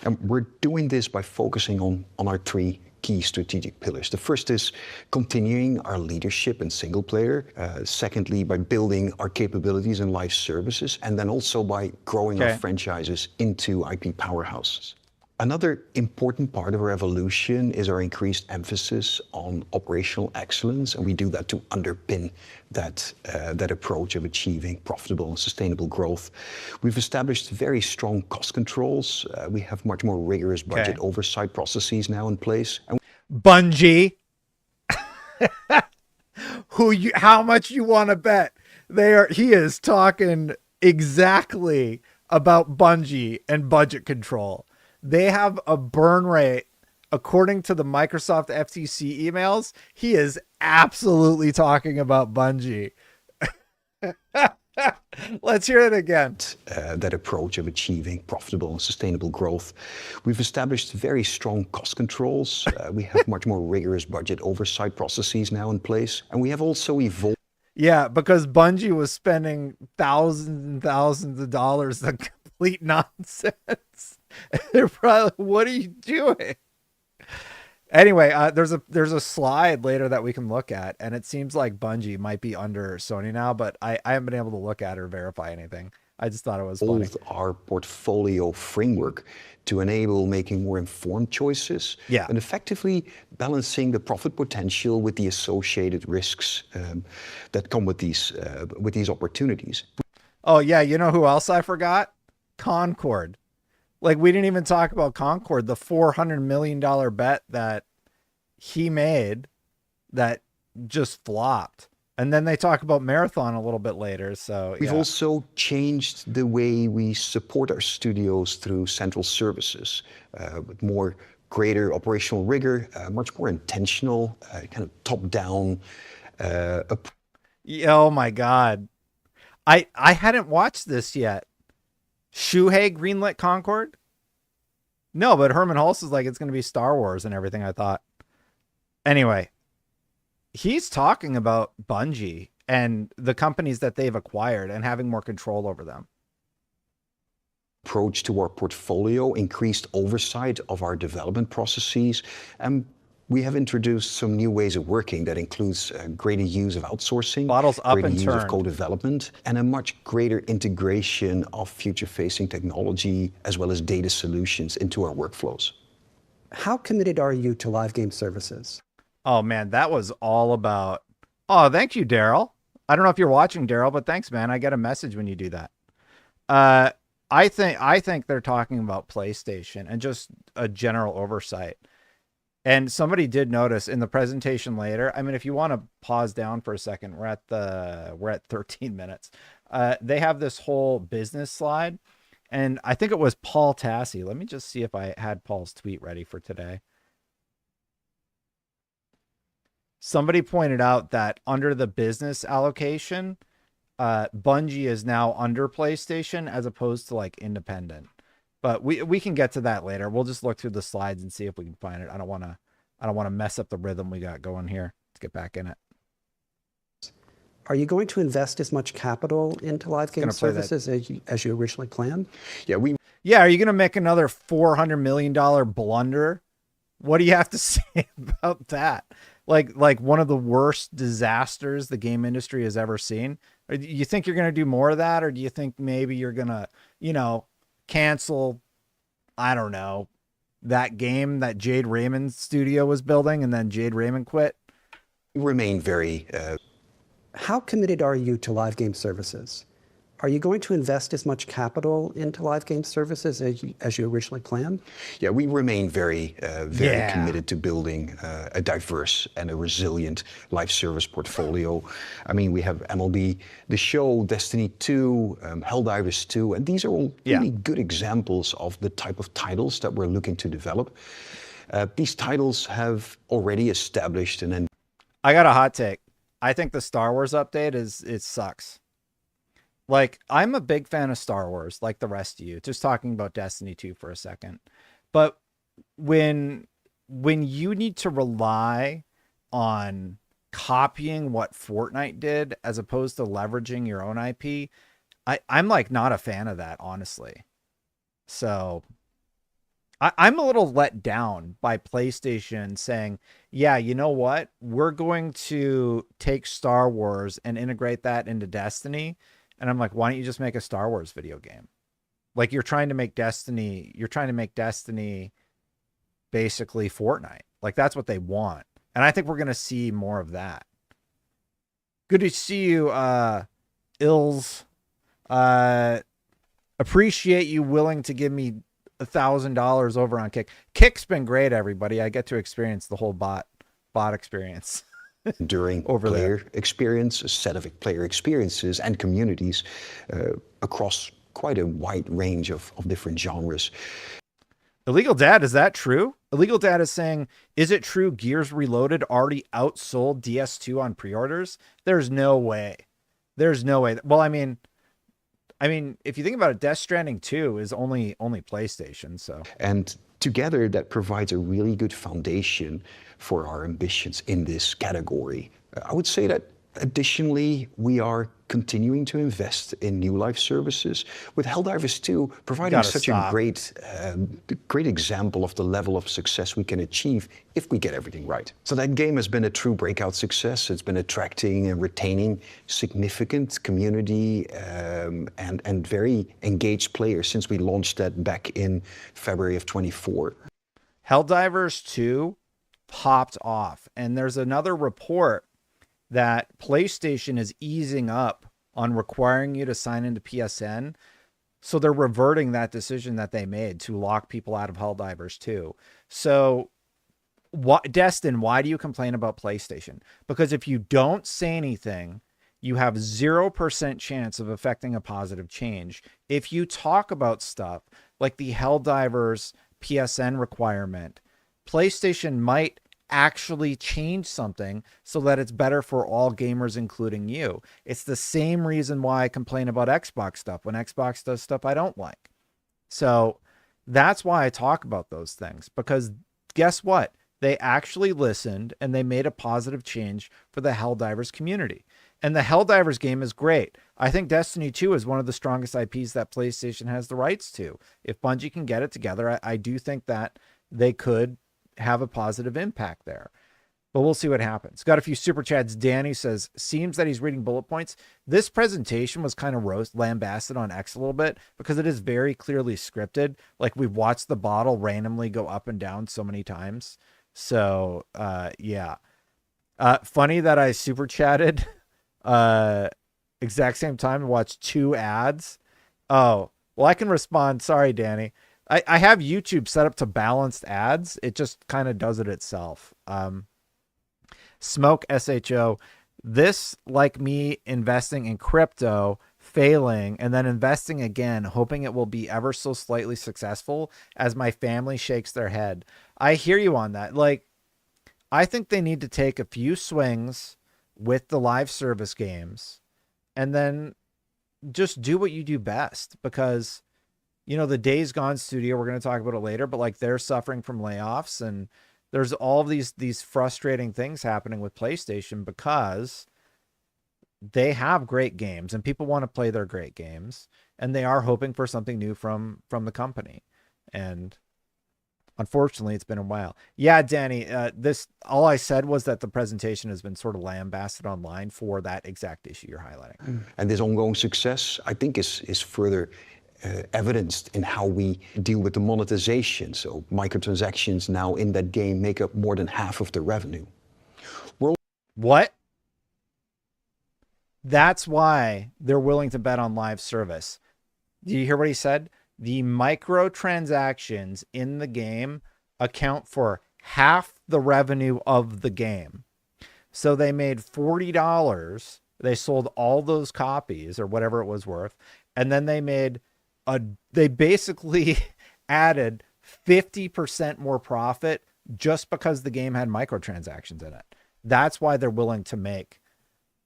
And we're doing this by focusing on our 3 key strategic pillars. The first is continuing our leadership in single player. Secondly, by building our capabilities in live services. And then also by growing our franchises into IP powerhouses. Another important part of our evolution is our increased emphasis on operational excellence, and we do that to underpin that approach of achieving profitable and sustainable growth. We've established very strong cost controls. We have much more rigorous budget oversight processes now in place. And Bungie, how much you want to bet? He is talking exactly about Bungie and budget control. They have a burn rate, according to the Microsoft FTC emails. He is absolutely talking about Bungie. Let's hear it again. That approach of achieving profitable and sustainable growth. We've established very strong cost controls. We have much more rigorous budget oversight processes now in place. And we have also evolved. Yeah, because Bungie was spending thousands and thousands of dollars on complete nonsense. They're probably like, what are you doing? Anyway, there's a slide later that we can look at, and it seems like Bungie might be under Sony now, but I haven't been able to look at or verify anything. I just thought it was funny. Our portfolio framework to enable making more informed choices, and effectively balancing the profit potential with the associated risks that come with these opportunities. Oh yeah, you know who else I forgot? Concord. Like, we didn't even talk about Concord, the $400 million bet that he made that just flopped. And then they talk about Marathon a little bit later. So we've also changed the way we support our studios through central services, with more greater operational rigor, much more intentional, kind of top-down. Oh my God. I hadn't watched this yet. Shuhei greenlit Concord? No, but Herman Hulse is like, it's going to be Star Wars and everything, I thought. Anyway, he's talking about Bungie and the companies that they've acquired and having more control over them. Approach to our portfolio, increased oversight of our development processes, and we have introduced some new ways of working that includes greater use of outsourcing, greater use of co-development, and a much greater integration of future-facing technology as well as data solutions into our workflows. How committed are you to live game services? Oh man, that was all about... Oh, thank you, Daryl. I don't know if you're watching, Daryl, but thanks, man. I get a message when you do that. I think they're talking about PlayStation and just a general oversight. And somebody did notice in the presentation later, I mean, if you want to pause down for a second, we're at 13 minutes. They have this whole business slide, and I think it was Paul Tassi. Let me just see if I had Paul's tweet ready for today. Somebody pointed out that under the business allocation, Bungie is now under PlayStation as opposed to like independent. But we can get to that later. We'll just look through the slides and see if we can find it. I don't want to mess up the rhythm we got going here. Let's get back in it. Are you going to invest as much capital into live game services as you originally planned? Yeah, are you going to make another $400 million blunder? What do you have to say about that? Like one of the worst disasters the game industry has ever seen? Or do you think you're going to do more of that? Or do you think maybe you're going to, cancel, I don't know, that game that Jade Raymond's studio was building and then Jade Raymond quit? We remain very... How committed are you to live game services? Are you going to invest as much capital into live game services as you originally planned? Yeah, we remain very committed to building a diverse and a resilient live service portfolio. I mean, we have MLB The Show, Destiny 2, Helldivers 2, and these are all really good examples of the type of titles that we're looking to develop. These titles have already established an... I got a hot take. I think the Star Wars update it sucks. Like, I'm a big fan of Star Wars, like the rest of you. Just talking about Destiny 2 for a second. But when you need to rely on copying what Fortnite did as opposed to leveraging your own IP, I'm like not a fan of that, honestly. So I'm a little let down by PlayStation saying, yeah, you know what? We're going to take Star Wars and integrate that into Destiny. And I'm like, why don't you just make a Star Wars video game? Like you're trying to make Destiny basically Fortnite. Like that's what they want. And I think we're going to see more of that. Good to see you, Ills. Appreciate you willing to give me $1,000 over on Kick. Kick's been great, everybody. I get to experience the whole bot experience. During player experience, a set of player experiences and communities across quite a wide range of different genres. Illegal Dad, is that true? Illegal Dad is saying, is it true Gears Reloaded already outsold DS2 on pre-orders? There's no way. There's no way. Well, I mean, if you think about it, Death Stranding 2 is only PlayStation, so. And together that provides a really good foundation for our ambitions in this category. I would say that additionally, we are continuing to invest in new live services, with Helldivers 2 providing such a great example of the level of success we can achieve if we get everything right. So that game has been a true breakout success. It's been attracting and retaining significant community and very engaged players since we launched that back in February of 24. Helldivers 2 popped off, and there's another report that PlayStation is easing up on requiring you to sign into PSN. So they're reverting that decision that they made to lock people out of Helldivers 2. So Destin, why do you complain about PlayStation? Because if you don't say anything, you have 0% chance of affecting a positive change. If you talk about stuff like the Helldivers PSN requirement, PlayStation might actually change something so that it's better for all gamers, including you. It's the same reason why I complain about Xbox stuff when Xbox does stuff I don't like. So that's why I talk about those things, because guess what? They actually listened and they made a positive change for the Helldivers community. And the Helldivers game is great. I think Destiny 2 is one of the strongest IPs that PlayStation has the rights to. If Bungie can get it together, I do think that they could have a positive impact there. But we'll see what happens. Got a few super chats. Danny says, seems that he's reading bullet points. This presentation was kind of lambasted on X a little bit because it is very clearly scripted. Like we've watched the bottle randomly go up and down so many times. So yeah. Funny that I super chatted exact same time and watched 2 ads. Oh, well, I can respond. Sorry, Danny. I have YouTube set up to balanced ads. It just kind of does it itself. Smoke SHO. This, like me investing in crypto, failing, and then investing again, hoping it will be ever so slightly successful as my family shakes their head. I hear you on that. Like, I think they need to take a few swings with the live service games and then just do what you do best, because, you know, the Days Gone studio, we're going to talk about it later, but like they're suffering from layoffs, and there's all these frustrating things happening with PlayStation because they have great games and people want to play their great games, and they are hoping for something new from the company. And unfortunately, it's been a while. Yeah, Danny, all I said was that the presentation has been sort of lambasted online for that exact issue you're highlighting. And this ongoing success, I think, is further evidenced in how we deal with the monetization. So microtransactions now in that game make up more than half of the revenue. What? That's why they're willing to bet on live service. Do you hear what he said? The microtransactions in the game account for half the revenue of the game. So they made $40. They sold all those copies or whatever it was worth. And then they basically added 50% more profit just because the game had microtransactions in it. That's why they're willing to make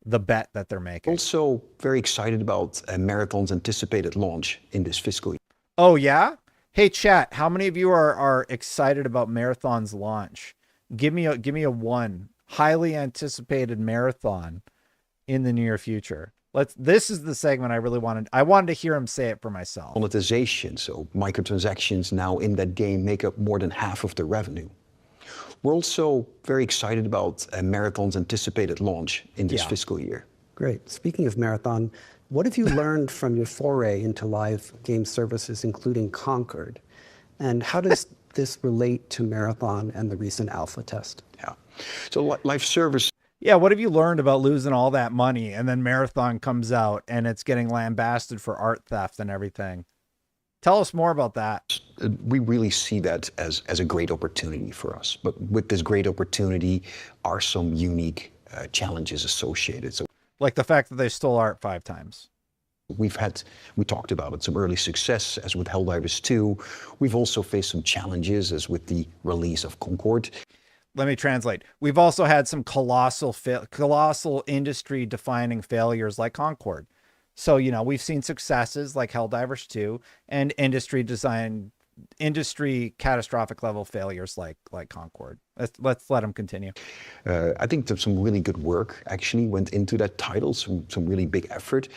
the bet that they're making. Also very excited about Marathon's anticipated launch in this fiscal year. Oh, yeah? Hey, chat, how many of you are excited about Marathon's launch? Give me a one. Highly anticipated Marathon in the near future. This is the segment I really wanted. I wanted to hear him say it for myself. Monetization, so microtransactions now in that game make up more than half of the revenue. We're also very excited about Marathon's anticipated launch in this fiscal year. Great. Speaking of Marathon, what have you learned from your foray into live game services, including Concord? And how does this relate to Marathon and the recent alpha test? Yeah. So live service. Yeah, what have you learned about losing all that money and then Marathon comes out and it's getting lambasted for art theft and everything? Tell us more about that. We really see that as a great opportunity for us. But with this great opportunity are some unique challenges associated. So, like the fact that they stole art 5 times. We talked about it, some early success, as with Helldivers 2. We've also faced some challenges, as with the release of Concord. Let me translate. We've also had some colossal industry-defining failures like Concord. So, you know, we've seen successes like Helldivers 2 and industry catastrophic level failures like Concord. Let's let them continue. I think there's some really good work actually went into that title, some really big effort.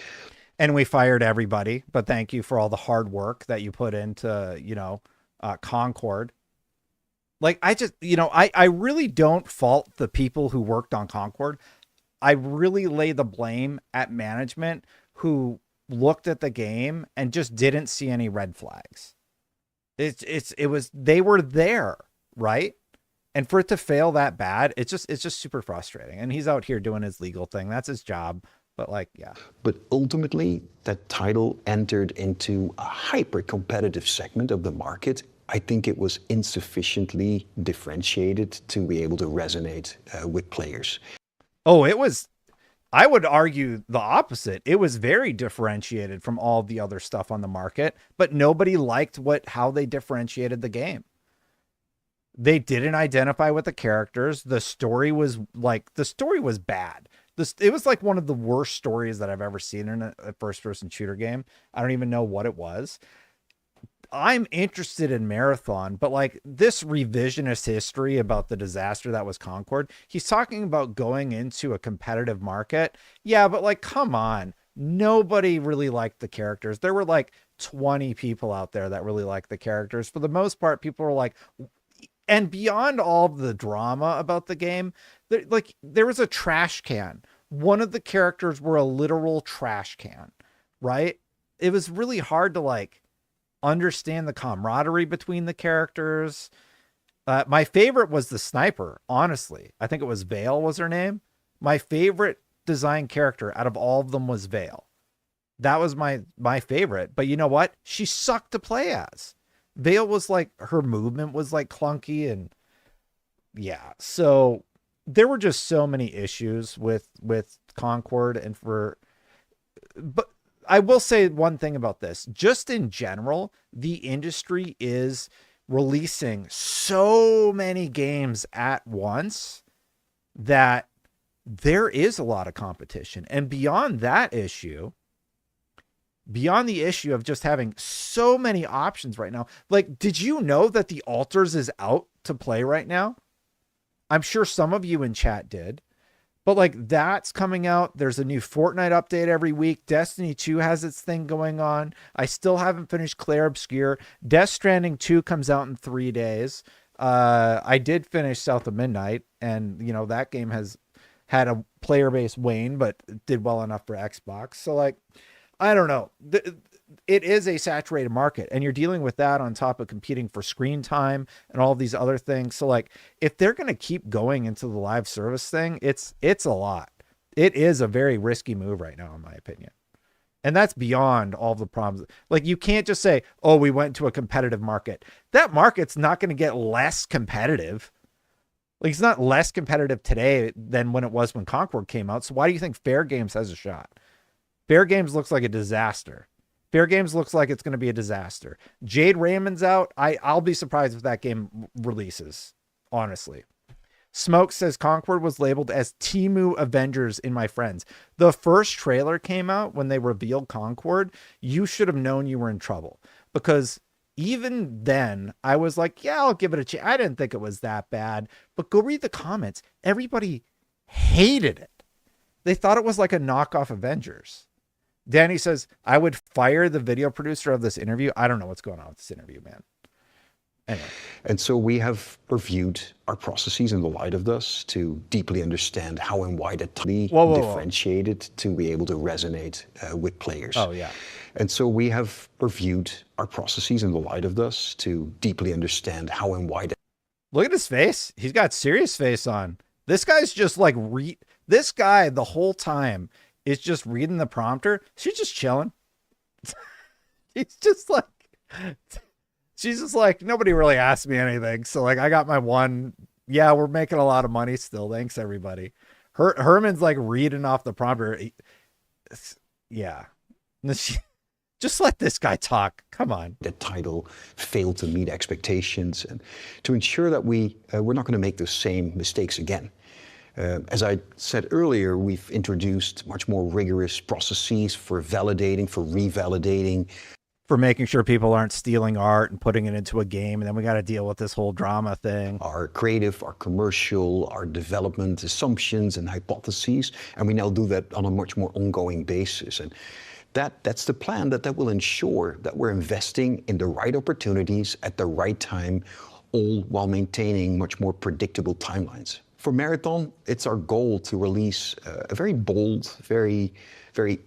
And we fired everybody, but thank you for all the hard work that you put into, you know, Concord. Like, I really don't fault the people who worked on Concord. I really lay the blame at management who looked at the game and just didn't see any red flags. They were there, right? And for it to fail that bad, it's just super frustrating. And he's out here doing his legal thing. That's his job. But like, yeah. But ultimately, that title entered into a hyper-competitive segment of the market. I think it was insufficiently differentiated to be able to resonate with players. Oh, I would argue the opposite. It was very differentiated from all the other stuff on the market, but nobody liked how they differentiated the game. They didn't identify with the characters. The story was bad. It was like one of the worst stories that I've ever seen in a first-person shooter game. I don't even know what it was. I'm interested in Marathon, but like this revisionist history about the disaster that was Concord, he's talking about going into a competitive market. Yeah, but like, come on. Nobody really liked the characters. There were like 20 people out there that really liked the characters. For the most part, people were like, and beyond all of the drama about the game, there was a trash can. One of the characters were a literal trash can, right? It was really hard to like understand the camaraderie between the characters. My favorite was the sniper, honestly. I think it was Vale was her name. My favorite design character out of all of them was Vale. That was my favorite. But you know what? She sucked to play as. Vale was like, her movement was like clunky, and yeah. So there were just so many issues with Concord, but I will say one thing about this. Just in general, the industry is releasing so many games at once that there is a lot of competition. And beyond that issue, beyond the issue of just having so many options right now, like, did you know that the Alters is out to play right now? I'm sure some of you in chat did. But like, that's coming out. There's a new Fortnite update every week. Destiny 2 has its thing going on. I still haven't finished Clair Obscure. Death Stranding 2 comes out in 3 days. I did finish South of Midnight, and you know, that game has had a player base wane, but did well enough for Xbox. So like, I don't know. It is a saturated market, and you're dealing with that on top of competing for screen time and all these other things. So like, if they're going to keep going into the live service thing, it's a lot. It is a very risky move right now, in my opinion. And that's beyond all the problems. Like, you can't just say, oh, we went to a competitive market. That market's not going to get less competitive. Like, it's not less competitive today than when it was when Concord came out. So why do you think Fair Games has a shot? Fair Games looks like a disaster. Fair Games looks like it's going to be a disaster. Jade Raymond's out. I'll be surprised if that game releases, honestly. Smoke says Concord was labeled as Temu Avengers in my friends. The first trailer came out when they revealed Concord. You should have known you were in trouble, because even then I was like, yeah, I'll give it a chance. I didn't think it was that bad, but go read the comments. Everybody hated it. They thought it was like a knockoff Avengers. Danny says, I would fire the video producer of this interview. I don't know what's going on with this interview, man. Anyway. And so we have reviewed our processes in the light of this to deeply understand how and why that differentiated to be able to resonate with players. Oh, yeah. And so we have reviewed our processes in the light of this to deeply understand how and why that. Look at his face. He's got serious face on. This guy's just like, this guy the whole time is just reading the prompter. She's just chilling. She's just like, nobody really asked me anything. So like, I got my one. Yeah, we're making a lot of money still. Thanks everybody. Herman's like reading off the prompter. Yeah. Just let this guy talk. Come on. The title failed to meet expectations, and to ensure that we're not going to make the same mistakes again. As I said earlier, we've introduced much more rigorous processes for validating, for revalidating. For making sure people aren't stealing art and putting it into a game, and then we got to deal with this whole drama thing. Our creative, our commercial, our development assumptions and hypotheses, and we now do that on a much more ongoing basis. And that's the plan that will ensure that we're investing in the right opportunities at the right time, all while maintaining much more predictable timelines. For Marathon, it's our goal to release a very bold, very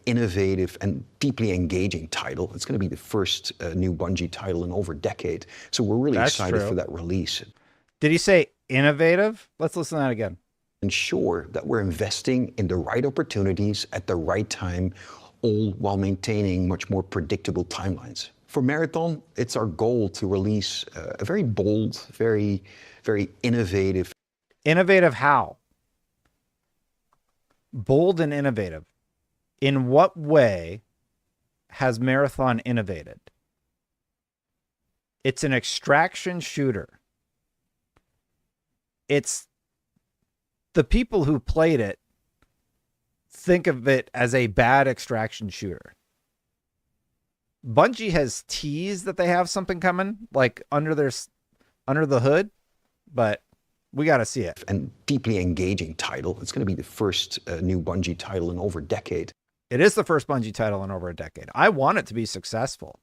innovative and deeply engaging title. It's going to be the first new Bungie title in over a decade. So we're really excited for that release. Did he say innovative? Let's listen to that again. Ensure that we're investing in the right opportunities at the right time, all while maintaining much more predictable timelines. For Marathon, it's our goal to release a very bold, very innovative. Innovative how? Bold and innovative. In what way has Marathon innovated? It's an extraction shooter. It's the people who played it think of it as a bad extraction shooter. Bungie has teased that they have something coming, like under the hood, but we got to see it. And deeply engaging title. It's going to be the first new Bungie title in over a decade. It is the first Bungie title in over a decade. I want it to be successful,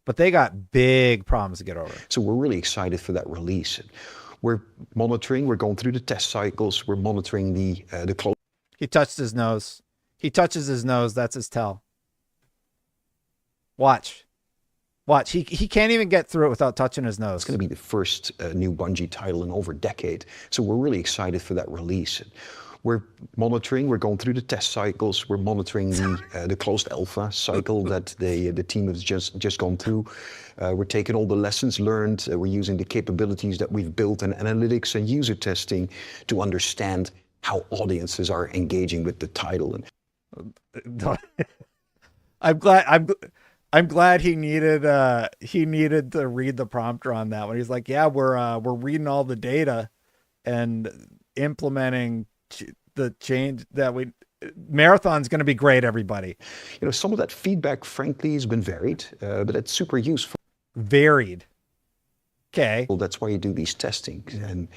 but they got big problems to get over. So we're really excited for that release. We're monitoring. We're going through the test cycles. We're monitoring the close. He touched his nose. He touches his nose. That's his tell. Watch. He can't even get through it without touching his nose. It's going to be the first new Bungie title in over a decade. So we're really excited for that release. We're monitoring. We're going through the test cycles. We're monitoring the closed alpha cycle that the team has just gone through. We're taking all the lessons learned. We're using the capabilities that we've built in analytics and user testing to understand how audiences are engaging with the title. I'm glad he needed to read the prompter on that one. He's like, yeah, we're reading all the data and implementing the change that Marathon's going to be great, everybody. Some of that feedback, frankly, has been varied, but it's super useful. Varied. Okay. Well, that's why you do these testings. And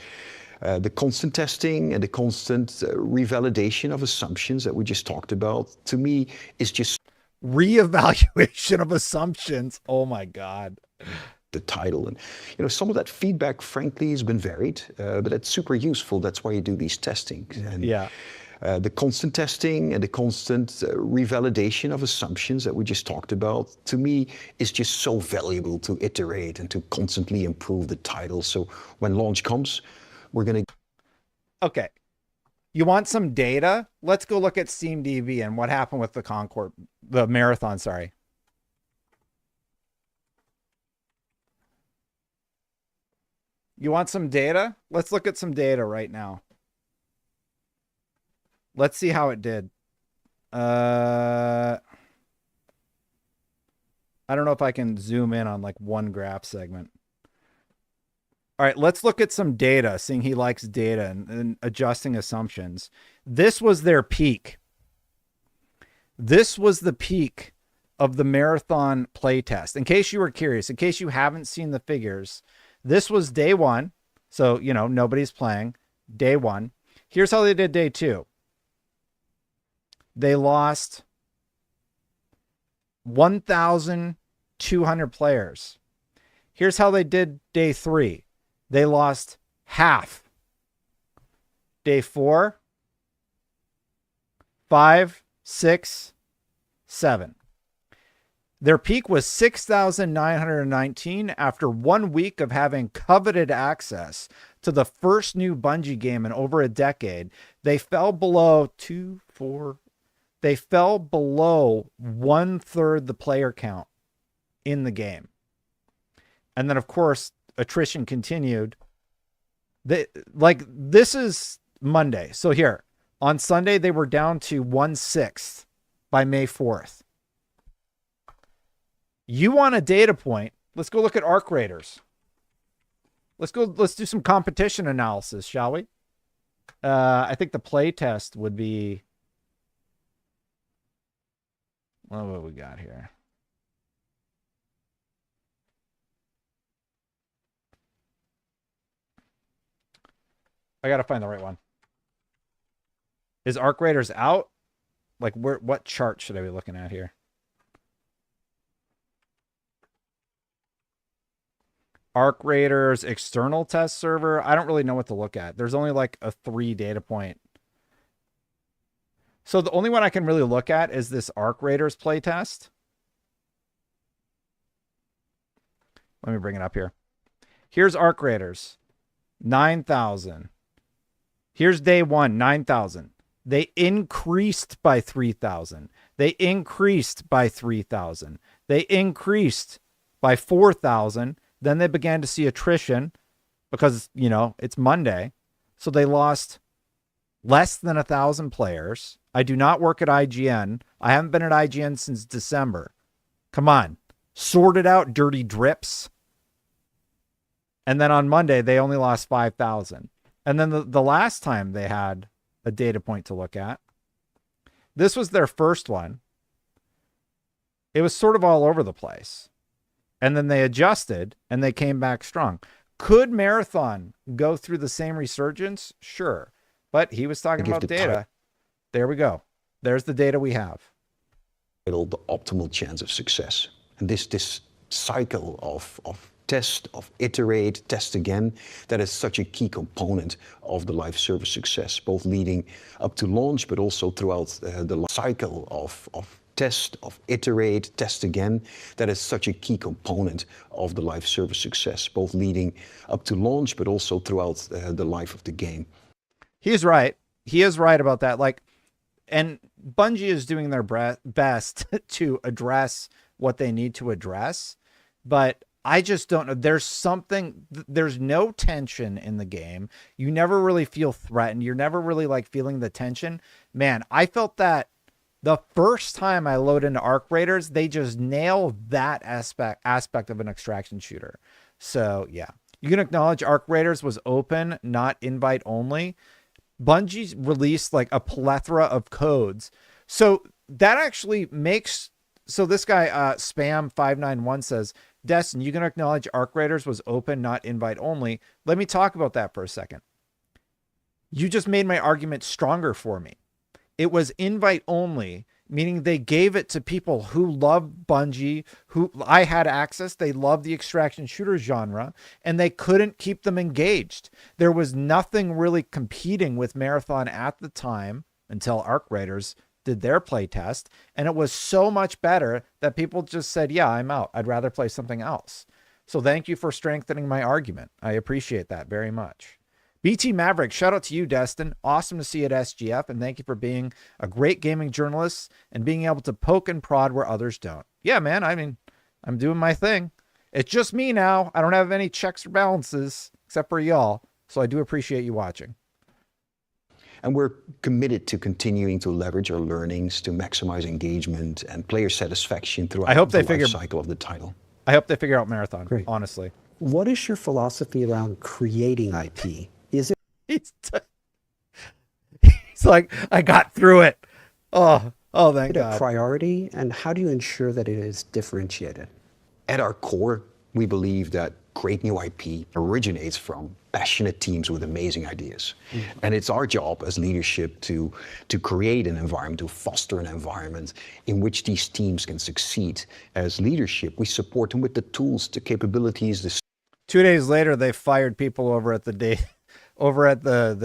the constant testing and the constant revalidation of assumptions that we just talked about, to me, is just reevaluation of assumptions. Oh my God. The title. And some of that feedback, frankly, has been varied, but it's super useful. That's why you do these testings. And yeah. The constant testing and the constant revalidation of assumptions that we just talked about, to me, is just so valuable to iterate and to constantly improve the title. So when launch comes, we're going to... Okay. You want some data? Let's go look at SteamDB and what happened with the Concord, the Marathon, sorry. You want some data? Let's look at some data right now. Let's see how it did. I don't know if I can zoom in on like one graph segment. All right, let's look at some data, seeing he likes data and adjusting assumptions. This was their peak. This was the peak of the Marathon playtest. In case you were curious, in case you haven't seen the figures, this was day one. So, nobody's playing. Day one. Here's how they did day two. They lost 1,200 players. Here's how they did day three. They lost half. Day 4, 5, 6, 7. Their peak was 6,919 after 1 week of having coveted access to the first new Bungie game in over a decade. They fell below they fell below 1/3 the player count in the game. And then, of course, attrition continued. This is Monday. So here, on Sunday, they were down to 1/6 by May 4th. You want a data point? Let's go look at Arc Raiders. Let's do some competition analysis, shall we? I think the play test would be... What have we got here? I got to find the right one. Is Arc Raiders out? Like, what chart should I be looking at here? Arc Raiders external test server. I don't really know what to look at. There's only like a 3 data point. So the only one I can really look at is this Arc Raiders playtest. Let me bring it up here. Here's Arc Raiders. 9,000. Here's day 1, 9,000. They increased by 3,000. They increased by 3,000. They increased by 4,000. Then they began to see attrition because, it's Monday. So they lost less than 1,000 players. I do not work at IGN. I haven't been at IGN since December. Come on. Sort it out, dirty drips. And then on Monday, they only lost 5,000. And then the last time they had a data point to look at, this was their first one. It was sort of all over the place. And then they adjusted and they came back strong. Could Marathon go through the same resurgence? Sure. But he was talking about data. There we go. There's the data we have. The optimal chance of success. And this cycle of test, of iterate, test again, that is such a key component of the live service success, both leading up to launch, but also throughout the cycle of test, of iterate, test again, that is such a key component of the live service success, both leading up to launch, but also throughout the life of the game. He's right. He is right about that. And Bungie is doing their best to address what they need to address, but I just don't know. There's no tension in the game. You never really feel threatened. You're never really feeling the tension. Man, I felt that the first time I load into Arc Raiders, they just nail that aspect of an extraction shooter. So yeah, you can acknowledge Arc Raiders was open, not invite only. Bungie released like a plethora of codes. So that actually makes, so this guy, Spam591 says, Destin, you can acknowledge Arc Raiders was open, not invite only. Let me talk about that for a second. You just made my argument stronger for me. It was invite only, meaning they gave it to people who love Bungie, who I had access. They love the extraction shooter genre, and they couldn't keep them engaged. There was nothing really competing with Marathon at the time until Arc Raiders did their play test, and it was so much better that people just said, yeah, I'm out. I'd rather play something else. So thank you for strengthening my argument. I appreciate that very much. BT Maverick, shout out to you, Destin. Awesome to see you at SGF, and thank you for being a great gaming journalist and being able to poke and prod where others don't. Yeah, man, I mean, I'm doing my thing. It's just me now. I don't have any checks or balances except for y'all, so I do appreciate you watching. And we're committed to continuing to leverage our learnings to maximize engagement and player satisfaction throughout the life cycle of the title. I hope they figure out Marathon, honestly. What is your philosophy around creating IP? Is it? He's like, I got through it. Oh, thank God. A priority, and how do you ensure that it is differentiated? At our core, we believe that great new IP originates from passionate teams with amazing ideas. And it's our job as leadership to create an environment, to foster an environment in which these teams can succeed. As leadership, we support them with the tools, the capabilities. 2 days later, they fired people over at the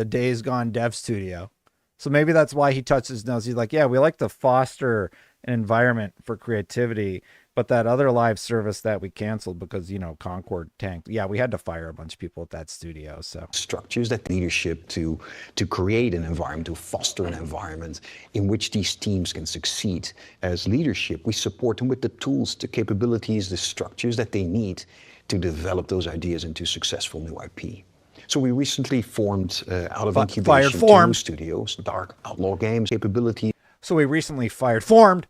Days Gone dev studio. So maybe that's why he touched his nose. He's like, yeah, we like to foster an environment for creativity, but that other live service that we canceled because, you know, Concord tanked. Yeah, we had to fire a bunch of people at that studio. So structures that leadership to create an environment, to foster an environment in which these teams can succeed. As leadership, we support them with the tools, the capabilities, the structures that they need to develop those ideas into successful new IP. So we recently formed out of incubation 2 new studios, Dark Outlaw Games capability. So we recently formed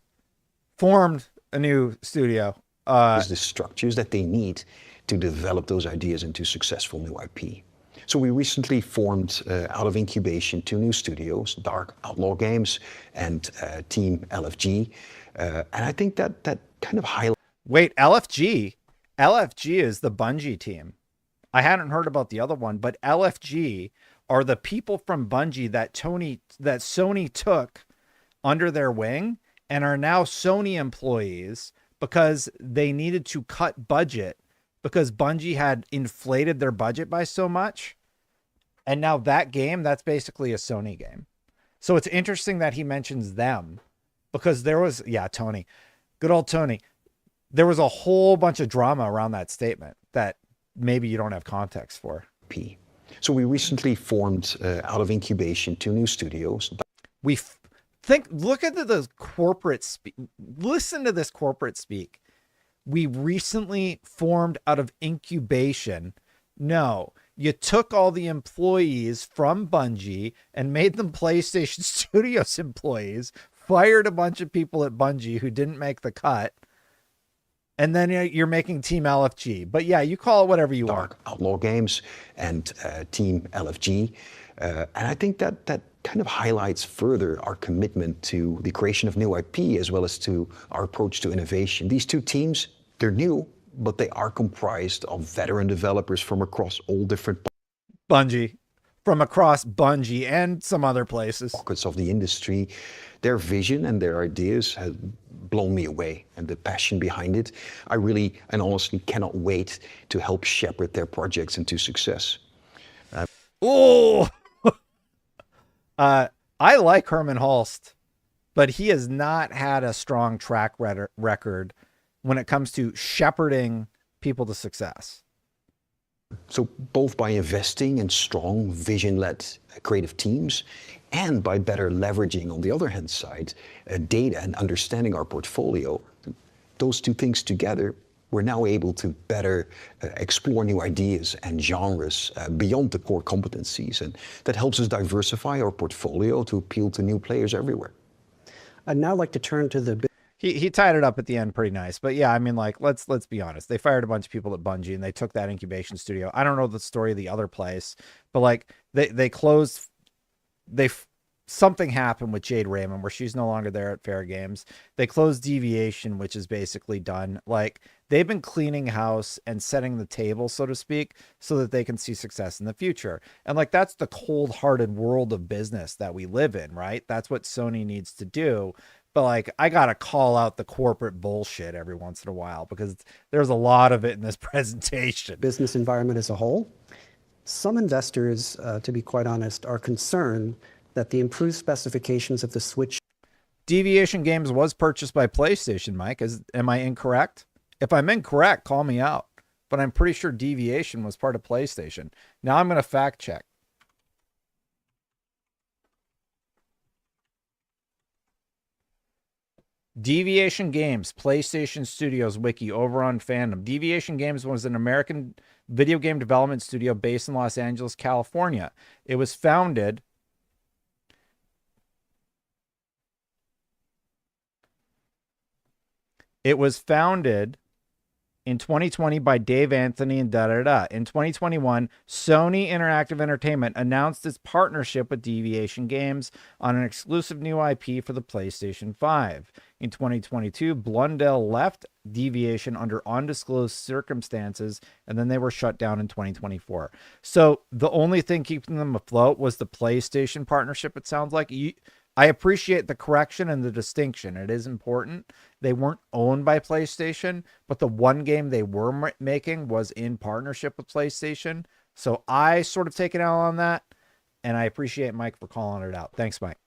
a new studio. Is the structures that they need to develop those ideas into successful new IP. So we recently formed out of incubation 2 new studios, Dark Outlaw Games and Team LFG. And I think that kind of highlights. Wait, LFG? LFG is the Bungie team. I hadn't heard about the other one, but LFG are the people from Bungie that Sony took under their wing and are now Sony employees because they needed to cut budget because Bungie had inflated their budget by so much. And now that game, that's basically a Sony game. So it's interesting that he mentions them because there was, Tony, good old Tony. There was a whole bunch of drama around that statement that maybe you don't have context for. So we recently formed out of incubation 2 new studios. Look at the corporate speak. Listen to this corporate speak. We recently formed out of incubation. No, you took all the employees from Bungie and made them PlayStation Studios employees, fired a bunch of people at Bungie who didn't make the cut. And then you're making Team LFG. But yeah, you call it whatever you want. Dark Outlaw Games and Team LFG. And I think that kind of highlights further our commitment to the creation of new IP as well as to our approach to innovation. These 2 teams, they're new, but they are comprised of veteran developers from across all different Bungie. From across Bungie and some other places. Pockets of the industry. Their vision and their ideas have blown me away, and the passion behind it. I really and honestly cannot wait to help shepherd their projects into success. I like Herman Hulst, but he has not had a strong track record when it comes to shepherding people to success. So both by investing in strong vision-led creative teams and by better leveraging, on the other hand side, data and understanding our portfolio, those 2 things together, we're now able to better explore new ideas and genres beyond the core competencies. And that helps us diversify our portfolio to appeal to new players everywhere. I'd now like to turn to the... He tied it up at the end pretty nice. But yeah, I mean, like, let's be honest. They fired a bunch of people at Bungie and they took that incubation studio. I don't know the story of the other place, but like they closed something happened with Jade Raymond where she's no longer there at Fair Games. They closed Deviation, which is basically done. Like, they've been cleaning house and setting the table, so to speak, so that they can see success in the future. And like, that's the cold-hearted world of business that we live in, right? That's what Sony needs to do. But like, I got to call out the corporate bullshit every once in a while because there's a lot of it in this presentation. Business environment as a whole. Some investors, to be quite honest, are concerned that the improved specifications of the Switch. Deviation Games was purchased by PlayStation, Mike. Am I incorrect? If I'm incorrect, call me out. But I'm pretty sure Deviation was part of PlayStation. Now I'm going to fact check. Deviation Games, PlayStation Studios wiki over on Fandom. Deviation Games was an American video game development studio based in Los Angeles, California. It was founded in 2020 by Dave Anthony and da-da-da. In 2021, Sony Interactive Entertainment announced its partnership with Deviation Games on an exclusive new IP for the PlayStation 5. In 2022, Blundell left Deviation under undisclosed circumstances, and then they were shut down in 2024. So the only thing keeping them afloat was the PlayStation partnership, it sounds like. I appreciate the correction and the distinction. It is important. They weren't owned by PlayStation, but the one game they were making was in partnership with PlayStation. So I sort of take it out on that, and I appreciate Mike for calling it out. Thanks, Mike.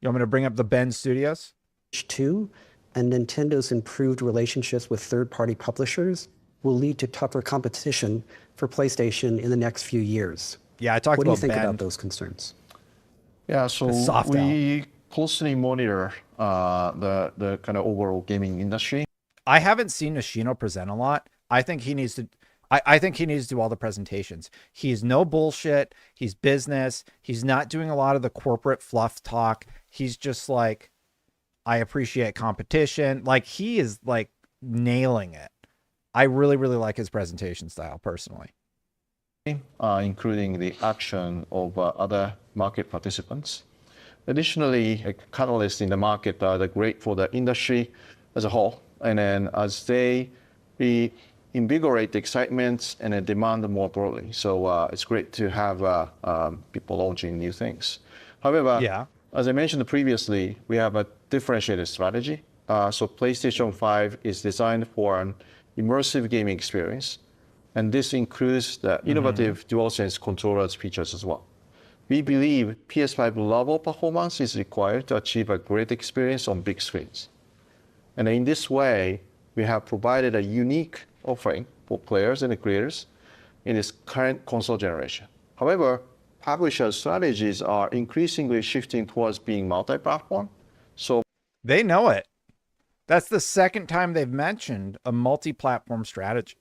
You want me to bring up the Ben Studios? 2 and Nintendo's improved relationships with third-party publishers will lead to tougher competition for PlayStation in the next few years. Yeah, I talked about Ben. What do you think about those concerns? Yeah, so we closely monitor the kind of overall gaming industry. I haven't seen Nishino present a lot. I think he needs to. I think he needs to do all the presentations. He's no bullshit. He's business. He's not doing a lot of the corporate fluff talk. He's just like, I appreciate competition. Like, he is like nailing it. I really, really like his presentation style personally. Including the action of other market participants. Additionally, a catalyst in the market are great for the industry as a whole. And then as they invigorate the excitement and the demand more broadly. So it's great to have people launching new things. However, as I mentioned previously, we have a differentiated strategy. So PlayStation 5 is designed for an immersive gaming experience. And this includes the innovative DualSense controllers features as well. We believe PS5 level performance is required to achieve a great experience on big screens. And in this way, we have provided a unique offering for players and creators in this current console generation. However, publisher strategies are increasingly shifting towards being multi-platform. So they know it. That's the second time they've mentioned a multi-platform strategy.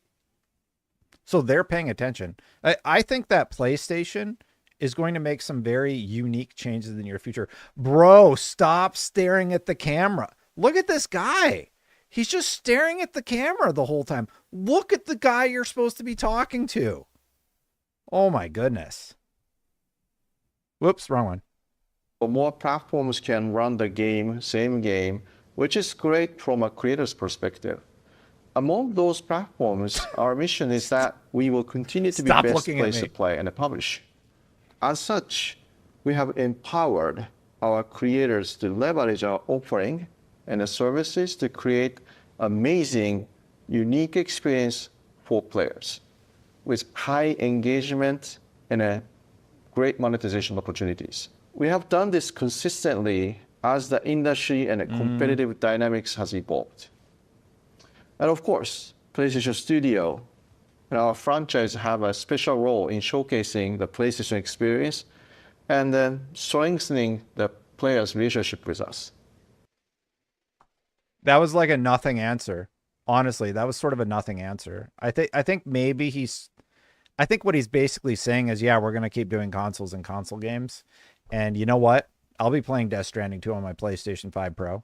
So they're paying attention. I think that PlayStation is going to make some very unique changes in the near future. Bro, stop staring at the camera. Look at this guy. He's just staring at the camera the whole time. Look at the guy you're supposed to be talking to. Oh my goodness. Whoops, wrong one. More platforms can run the game, same game, which is great from a creator's perspective. Among those platforms, our mission is that we will continue to be the best place to play and publish. As such, we have empowered our creators to leverage our offering and the services to create amazing, unique experience for players with high engagement and great monetization opportunities. We have done this consistently as the industry and the competitive dynamics has evolved. And of course, PlayStation Studio and our franchise have a special role in showcasing the PlayStation experience and then strengthening the player's relationship with us. That was like a nothing answer. Honestly, that was sort of a nothing answer. I think maybe I think what he's basically saying is, yeah, we're going to keep doing consoles and console games. And you know what? I'll be playing Death Stranding 2 on my PlayStation 5 Pro.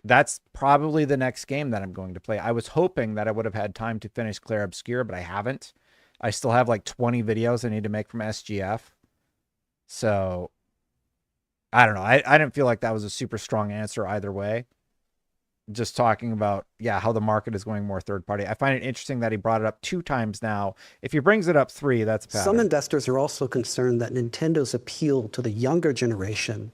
That's probably the next game that I'm going to play. I was hoping that I would have had time to finish Clair Obscur, but I haven't. I still have like 20 videos I need to make from SGF. So I don't know. I didn't feel like that was a super strong answer either way. Just talking about, yeah, how the market is going more third party. I find it interesting that he brought it up 2 times now. If he brings it up 3, that's a pattern. Some investors are also concerned that Nintendo's appeal to the younger generation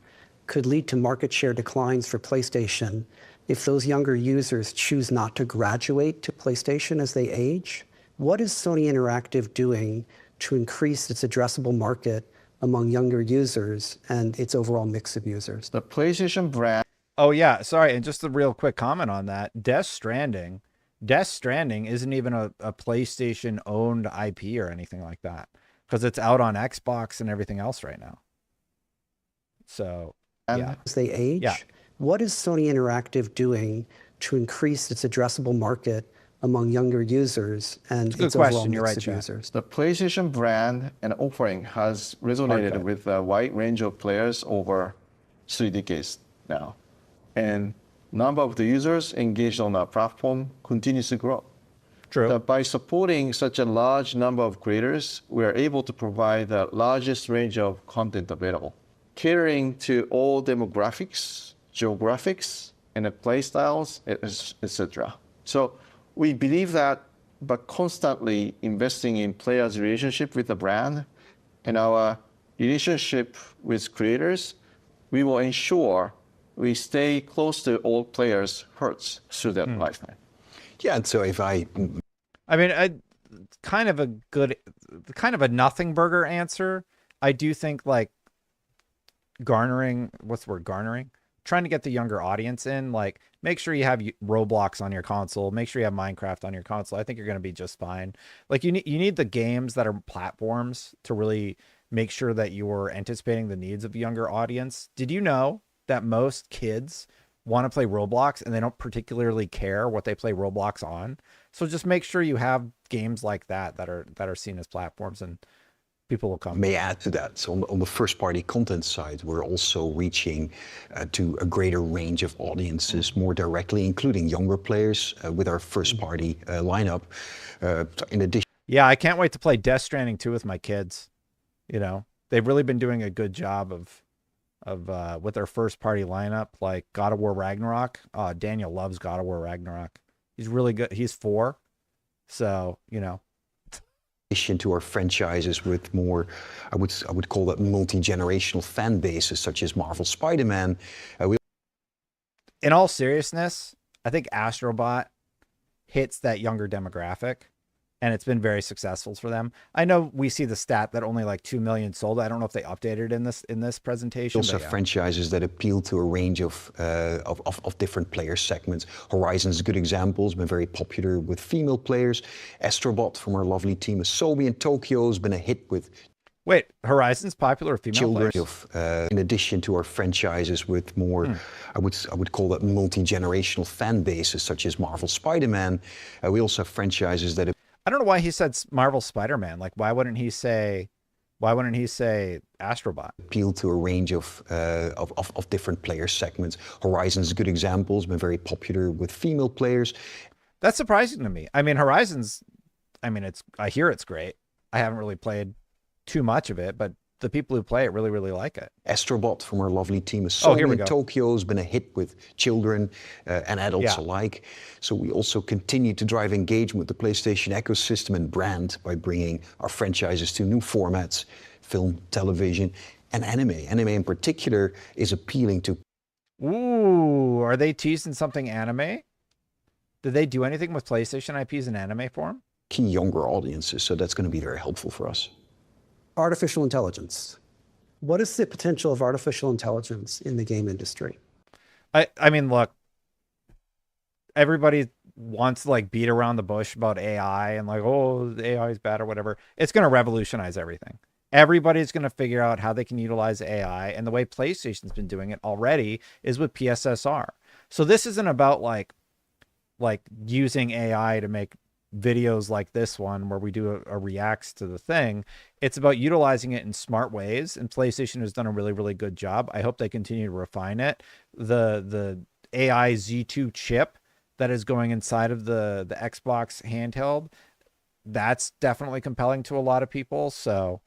could lead to market share declines for PlayStation if those younger users choose not to graduate to PlayStation as they age. What is Sony Interactive doing to increase its addressable market among younger users and its overall mix of users? The PlayStation brand. Oh, yeah. Sorry. And just a real quick comment on that. Death Stranding isn't even a PlayStation owned IP or anything like that, because it's out on Xbox and everything else right now. So, yeah. As they age, yeah. What is Sony Interactive doing to increase its addressable market among younger users and its overall mix of users? The PlayStation brand and offering has resonated with a wide range of players over 3 decades now. And number of the users engaged on our platform continues to grow. True. So by supporting such a large number of creators, we are able to provide the largest range of content available, catering to all demographics, geographics, and play styles, etc. So we believe that by constantly investing in players' relationship with the brand and our relationship with creators, we will ensure we stay close to all players' hearts through their lifetime. Yeah, and so if I mean, kind of a nothing burger answer. I do think like garnering, what's the word, garnering? Trying to get the younger audience in, like make sure you have Roblox on your console, make sure you have Minecraft on your console. I think you're going to be just fine. Like you need the games that are platforms to really make sure that you're anticipating the needs of a younger audience. Did you know that most kids want to play Roblox and they don't particularly care what they play Roblox on? So just make sure you have games like that are seen as platforms, and people will come. May add to that. So on the first-party content side, we're also reaching to a greater range of audiences more directly, including younger players with our first-party lineup. In addition, yeah, I can't wait to play Death Stranding 2 with my kids. You know, they've really been doing a good job of with their first-party lineup, like God of War Ragnarok. Daniel loves God of War Ragnarok. He's really good. He's 4, so you know. To our franchises with more, I would call that multi-generational fan bases, such as Marvel Spider-Man. In all seriousness, I think Astrobot hits that younger demographic, and it's been very successful for them. I know we see the stat that only like 2 million sold. I don't know if they updated in this presentation. Also yeah. Franchises that appeal to a range of different player segments. Horizon's a good example. It's been very popular with female players. Astrobot from our lovely team Asobi in Tokyo has been a hit with. Wait, Horizon's popular with female children players? In addition to our franchises with more, I would call that multi-generational fan bases, such as Marvel Spider-Man. We also have franchises that. I don't know why he said Marvel Spider-Man. Like, why wouldn't he say Astrobot? Appeal to a range of different player segments. Horizon's a good example. It's been very popular with female players. That's surprising to me. I mean, Horizon's, I hear it's great. I haven't really played too much of it, but the people who play it really, really like it. Astrobot from our lovely team Sony in Tokyo has been a hit with children and adults alike. So we also continue to drive engagement with the PlayStation ecosystem and brand by bringing our franchises to new formats, film, television, and anime. Anime in particular is appealing to. Ooh, are they teasing something anime? Did they do anything with PlayStation IPs in anime form? Key younger audiences, so that's going to be very helpful for us. Artificial intelligence. What is the potential of artificial intelligence in the game industry? I mean, look, everybody wants to like beat around the bush about AI and like, oh, the AI is bad or whatever. It's going to revolutionize everything. Everybody's going to figure out how they can utilize AI. And the way PlayStation's been doing it already is with PSSR. So this isn't about like using AI to make videos like this one where we do a reacts to the thing. It's about utilizing it in smart ways, and PlayStation has done a really, really good job. I hope they continue to refine it. The AI Z2 chip that is going inside of the Xbox handheld that's definitely compelling to a lot of people. So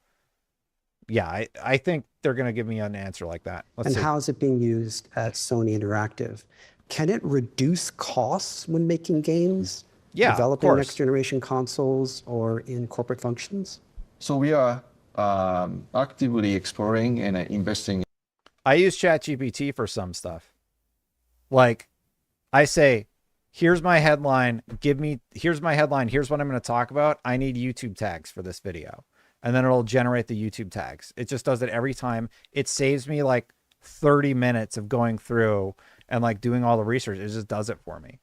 yeah, I think they're going to give me an answer like that. Let's see. How is it being used at Sony Interactive? Can it reduce costs when making games? Yeah, developing next generation consoles or in corporate functions? So we are actively exploring and investing. I use ChatGPT for some stuff. Like, I say, here's my headline, here's my headline, here's what I'm going to talk about. I need YouTube tags for this video. And then it'll generate the YouTube tags. It just does it every time. It saves me like 30 minutes of going through and like doing all the research. It just does it for me.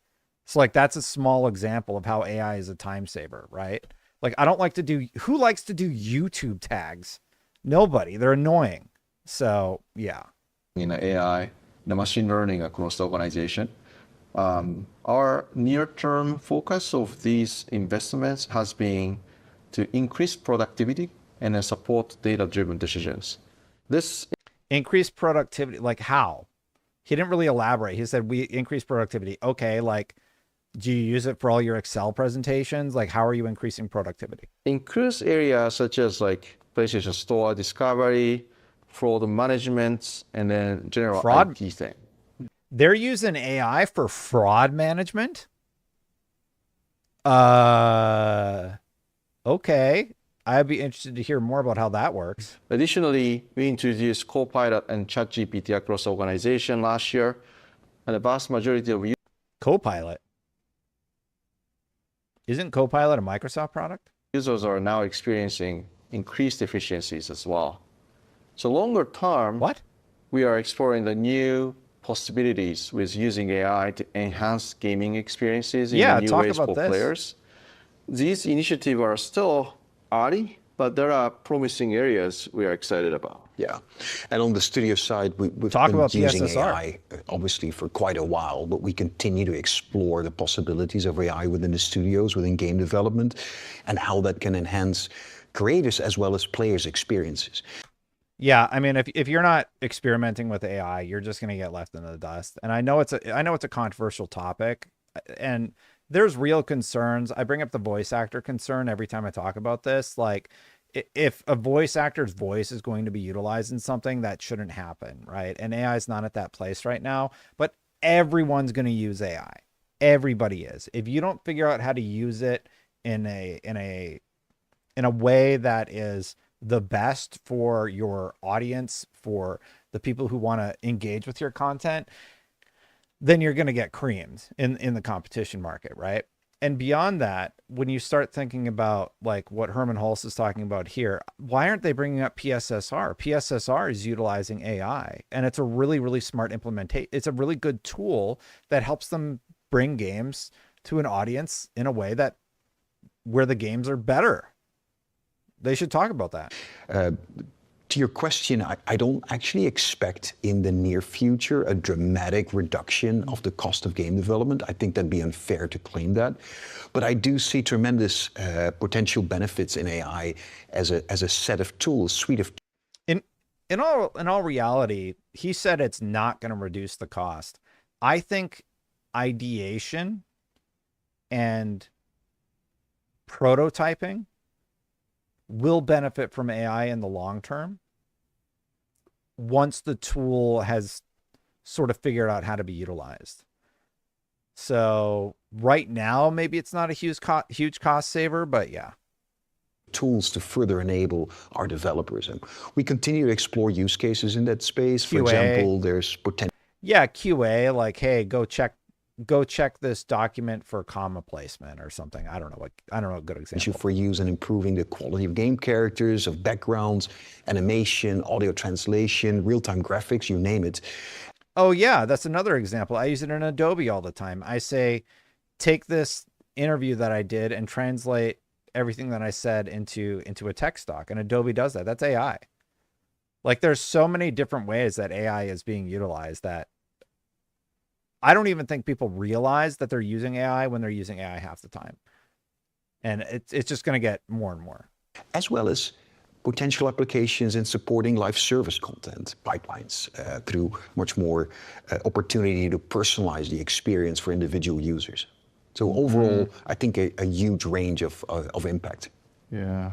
So like, that's a small example of how AI is a time saver, right? Like, I don't like to do, who likes to do YouTube tags? Nobody. They're annoying. So yeah. In AI, the machine learning across the organization. Our near-term focus of these investments has been to increase productivity and support data-driven decisions. This increase productivity, like how? He didn't really elaborate. He said we increase productivity. Okay, like, do you use it for all your Excel presentations? Like, how are you increasing productivity? Includes areas such as like PlayStation Store discovery, fraud management, and then general fraud IT thing. They're using AI for fraud management? Okay. I'd be interested to hear more about how that works. Additionally, we introduced Copilot and ChatGPT across the organization last year, and the vast majority of Copilot? Isn't Copilot a Microsoft product? Users are now experiencing increased efficiencies as well. So longer term, what? We are exploring the new possibilities with using AI to enhance gaming experiences in new ways for players. These initiatives are still early, but there are promising areas we are excited about. Yeah, and on the studio side, we've been using AI obviously for quite a while, but we continue to explore the possibilities of AI within the studios, within game development, and how that can enhance creators as well as players' experiences. Yeah, I mean, if you're not experimenting with AI, you're just going to get left in the dust. And I know it's a controversial topic, and there's real concerns. I bring up the voice actor concern every time I talk about this. Like, if a voice actor's voice is going to be utilized in something, that shouldn't happen, right? And AI is not at that place right now, but everyone's going to use AI. Everybody is. If you don't figure out how to use it in a way that is the best for your audience, for the people who want to engage with your content, then you're going to get creamed in the competition market, right? And beyond that, when you start thinking about like what Herman Hulst is talking about here, why aren't they bringing up PSSR? PSSR is utilizing AI, and it's a really, really smart implementation. It's a really good tool that helps them bring games to an audience in a way that where the games are better. They should talk about that. To your question, I don't actually expect in the near future a dramatic reduction of the cost of game development. I think that'd be unfair to claim that. But I do see tremendous potential benefits in AI as a set of tools, suite of tools. In all reality, he said it's not going to reduce the cost. I think ideation and prototyping will benefit from AI in the long term once the tool has sort of figured out how to be utilized. So right now, maybe it's not a huge cost saver, but yeah. Tools to further enable our developers. And we continue to explore use cases in that space. For example, there's potential. Yeah, QA, like, hey, go check this document for comma placement or something. I don't know a good example. For use in improving the quality of game characters, of backgrounds, animation, audio translation, real-time graphics, you name it. Oh yeah, that's another example. I use it in Adobe all the time. I say, take this interview that I did and translate everything that I said into a text doc, and Adobe does that. That's AI. Like, there's so many different ways that AI is being utilized that I don't even think people realize that they're using AI when they're using AI half the time. And it's just going to get more and more. As well as potential applications in supporting live service content pipelines through much more opportunity to personalize the experience for individual users. So overall, I think a huge range of impact. Yeah.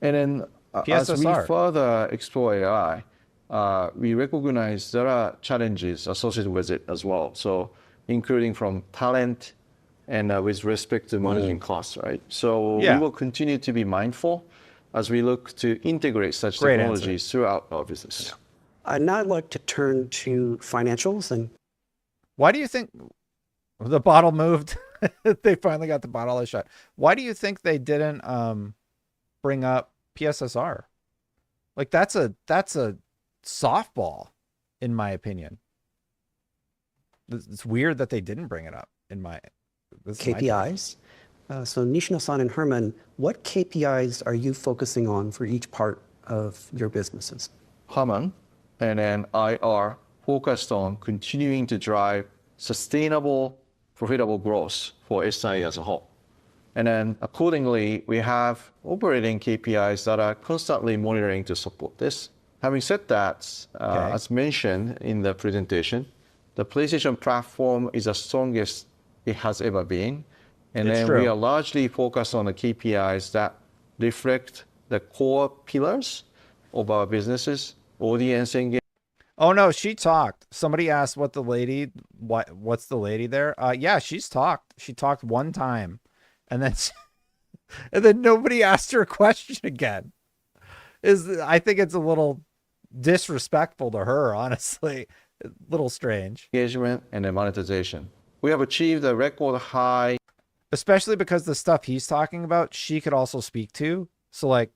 And then as we PSSR. further explore AI, we recognize there are challenges associated with it as well. So including from talent and with respect to managing costs, right? So we will continue to be mindful as we look to integrate such technologies throughout our business. I'd now like to turn to financials. And why do you think the bottle moved? They finally got the bottle shut. Why do you think they didn't bring up PSSR? Like that's a softball, in my opinion. It's weird that they didn't bring it up. KPIs. So Nishino-san and Herman, what KPIs are you focusing on for each part of your businesses? Herman and then I are focused on continuing to drive sustainable, profitable growth for SI as a whole. And then accordingly, we have operating KPIs that are constantly monitoring to support this. Having said that, as mentioned in the presentation, the PlayStation platform is the strongest it has ever been. And then we are largely focused on the KPIs that reflect the core pillars of our businesses, audience engagement. Oh no, she talked. Somebody asked what's the lady there? Yeah, she's talked. She talked one time. And then nobody asked her a question again. I think it's a little disrespectful to her, honestly. A little strange. Engagement and then monetization. We have achieved a record high. Especially because the stuff he's talking about, she could also speak to. So like,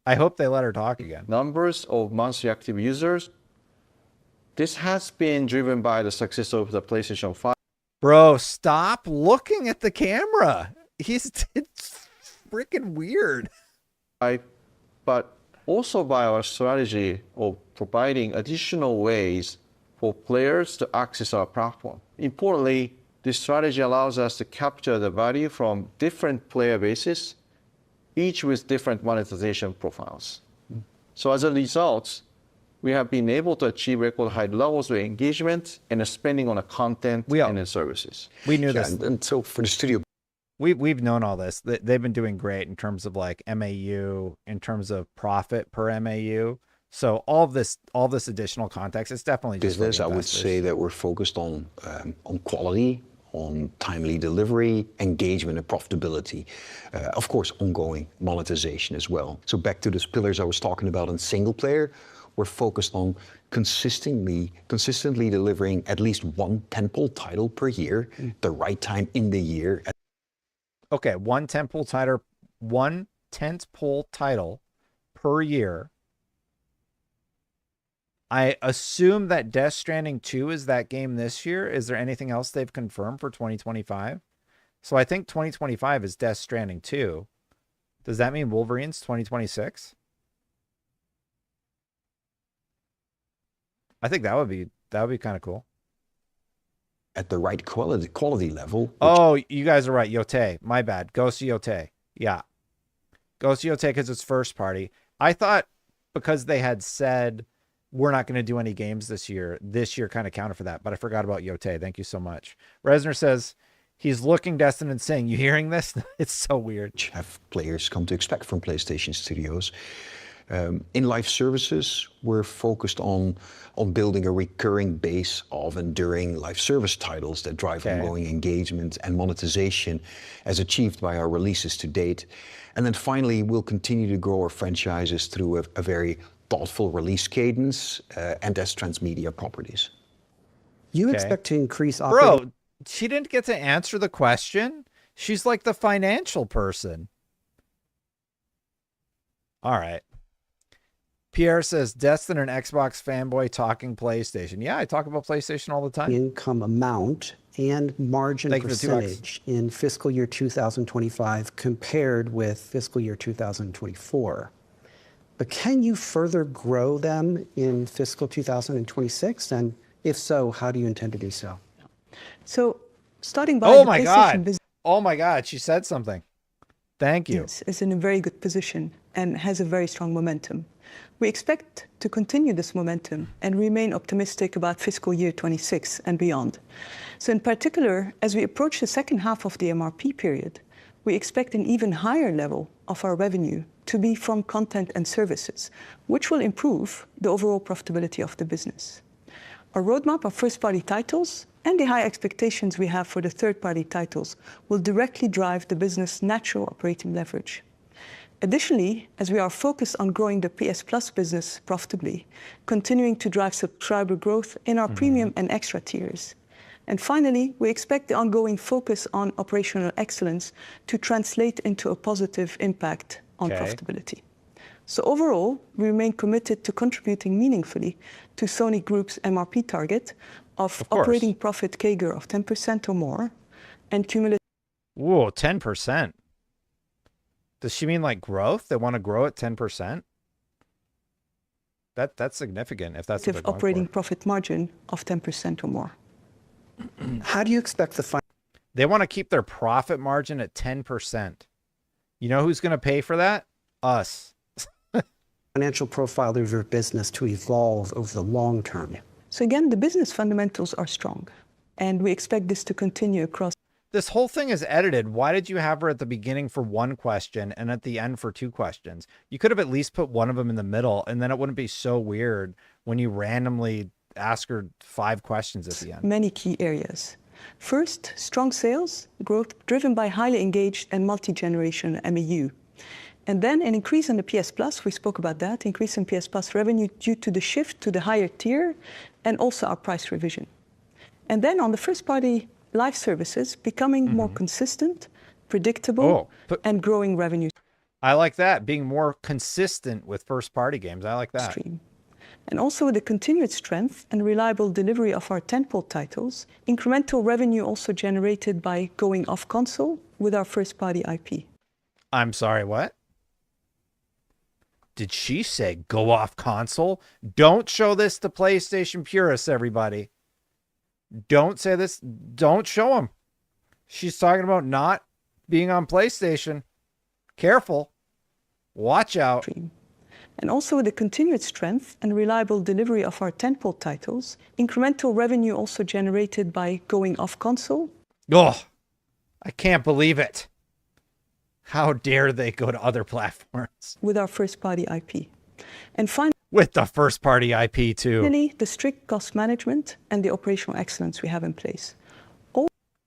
I hope they let her talk again. Numbers of monthly active users. This has been driven by the success of the PlayStation 5. Bro, stop looking at the camera. It's freaking weird. But also by our strategy of providing additional ways for players to access our platform. Importantly, this strategy allows us to capture the value from different player bases, each with different monetization profiles. So as a result, we have been able to achieve record high levels of engagement and spending on the content and services. We knew this. And so for the studio, we've known all this. They've been doing great in terms of like MAU, in terms of profit per MAU. So all this additional context, it's definitely just business. I would say that we're focused on quality, on timely delivery, engagement, and profitability. Of course, ongoing monetization as well. So back to those pillars I was talking about in single player, we're focused on consistently delivering at least one tentpole title per year, the right time in the year. Okay, one tentpole title per year. I assume that Death Stranding 2 is that game this year. Is there anything else they've confirmed for 2025? So I think 2025 is Death Stranding 2. Does that mean Wolverine's 2026? I think that would be kind of cool. At the right quality level. Oh, you guys are right. Yote. My bad. Ghost Yote. Yeah. Ghost Yote because it's first party. I thought because they had said we're not going to do any games this year kind of counted for that, but I forgot about Yote. Thank you so much. Resner says he's looking Destin and saying, you hearing this? It's so weird. Have players come to expect from PlayStation Studios. In live services, we're focused on building a recurring base of enduring live service titles that drive ongoing engagement and monetization as achieved by our releases to date. And then finally, we'll continue to grow our franchises through a very thoughtful release cadence and as Transmedia properties. You expect to increase operating... Bro, she didn't get to answer the question. She's like the financial person. All right. Pierre says, Destin, an Xbox fanboy talking PlayStation. Yeah, I talk about PlayStation all the time. Income amount and margin percentage in fiscal year 2025 compared with fiscal year 2024. But can you further grow them in fiscal 2026? And if so, how do you intend to do so? So starting by the PlayStation business. Oh my God, she said something. Thank you. Yes, it's in a very good position. and has a very strong momentum. We expect to continue this momentum and remain optimistic about fiscal year 26 and beyond. So in particular, as we approach the second half of the MRP period, we expect an even higher level of our revenue to be from content and services, which will improve the overall profitability of the business. Our roadmap of first-party titles and the high expectations we have for the third-party titles will directly drive the business' natural operating leverage. Additionally, as we are focused on growing the PS Plus business profitably, continuing to drive subscriber growth in our premium and extra tiers. And finally, we expect the ongoing focus on operational excellence to translate into a positive impact on profitability. So overall, we remain committed to contributing meaningfully to Sony Group's MRP target of operating profit CAGR of 10% or more and cumulative... Whoa, 10%? Does she mean like growth? They want to grow at 10%? That's significant if that's what they're going operating for. Profit margin of 10% or more. How do you expect the They want to keep their profit margin at 10%. You know who's going to pay for that? Us. financial profile of your business to evolve over the long term? So again, the business fundamentals are strong, and we expect this to continue across. This whole thing is edited. Why did you have her at the beginning for one question and at the end for two questions? You could have at least put one of them in the middle, and then it wouldn't be so weird when you randomly ask her 5 questions at the end. Many key areas. First, strong sales growth driven by highly engaged and multi-generation MAU. And then an increase in the PS Plus, we spoke about that, increase in PS Plus revenue due to the shift to the higher tier and also our price revision. And then on the first-party live services, becoming more consistent, predictable, and growing revenue. I like that, being more consistent with first-party games. I like that. Stream. And also with the continued strength and reliable delivery of our tentpole titles, incremental revenue also generated by going off console with our first-party IP. I'm sorry, what? Did she say go off console? Don't show this to PlayStation purists, everybody. Don't say this. Don't show them. She's talking about not being on PlayStation. Careful. Watch out. And also with the continued strength and reliable delivery of our tentpole titles, incremental revenue also generated by going off console. Oh, I can't believe it. How dare they go to other platforms? With our first-party IP. And finally, with the first-party IP too. Finally, the strict cost management and the operational excellence we have in place.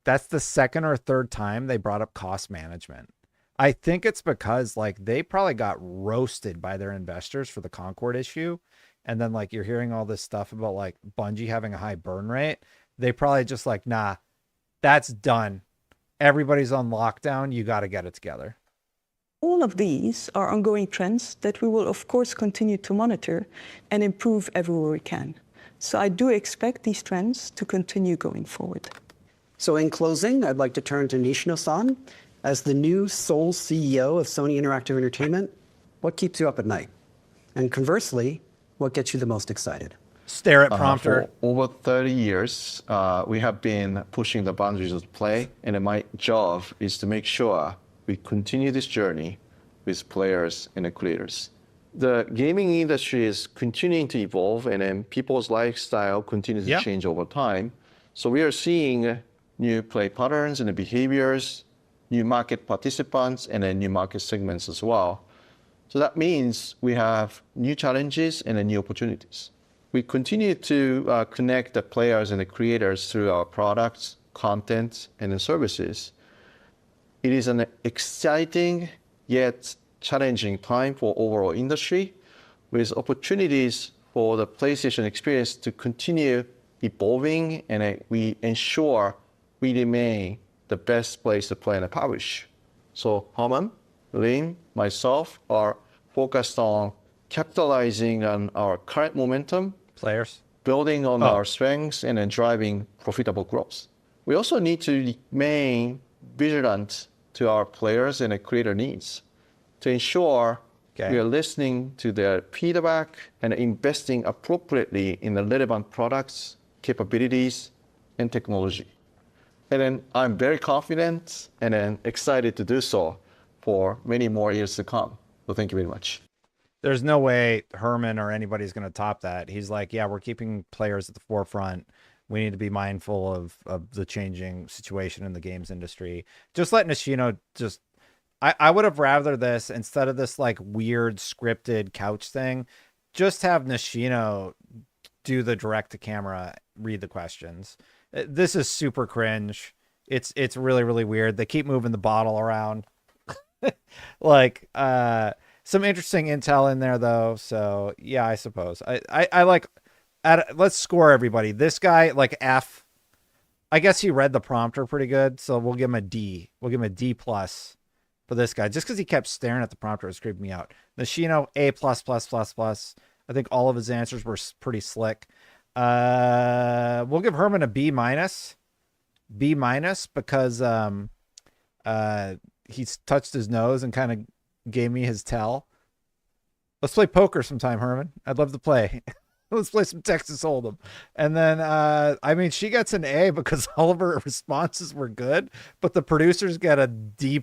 That's the second or third time they brought up cost management. I think it's because like they probably got roasted by their investors for the Concord issue. And then like you're hearing all this stuff about like Bungie having a high burn rate. They probably just like, nah, that's done. Everybody's on lockdown. You got to get it together. All of these are ongoing trends that we will, of course, continue to monitor and improve everywhere we can. So I do expect these trends to continue going forward. So in closing, I'd like to turn to Nishino-san. As the new sole CEO of Sony Interactive Entertainment, what keeps you up at night? And conversely, what gets you the most excited? Stare at prompter. For over 30 years, we have been pushing the boundaries of play, and my job is to make sure we continue this journey with players and the creators. The gaming industry is continuing to evolve, and then people's lifestyle continues to change over time. So we are seeing new play patterns and behaviors, new market participants, and then new market segments as well. So that means we have new challenges and then new opportunities. We continue to connect the players and the creators through our products, content, and the services. It is an exciting yet challenging time for overall industry, with opportunities for the PlayStation experience to continue evolving, and we ensure we remain the best place to play and publish. So Herman, Lynn, myself are focused on capitalizing on our current momentum, players, building on our strengths, and then driving profitable growth. We also need to remain vigilant to our players and the creator needs to ensure we are listening to their feedback and investing appropriately in the relevant products, capabilities, and technology. And then I'm very confident and then excited to do so for many more years to come. So thank you very much. There's no way Herman or anybody's going to top that. He's like, yeah, we're keeping players at the forefront. We need to be mindful of the changing situation in the games industry. Just let Nishino just, I would have rather this instead of this like weird scripted couch thing, just have Nishino do the direct to camera, read the questions. This is super cringe. It's really, really weird. They keep moving the bottle around. Like, some interesting intel in there though. So yeah, I suppose I like, let's score everybody. This guy, like F, I guess he read the prompter pretty good. So we'll give him a D. We'll give him a D+ for this guy. Just because he kept staring at the prompter, it creeped me out. Nishino, A+++++. I think all of his answers were pretty slick. We'll give Herman a B-, because he's touched his nose and kind of gave me his tell. Let's play poker sometime, Herman. I'd love to play. Let's play some Texas Hold'em. And then, I mean, she gets an A because all of her responses were good, but the producers get a D+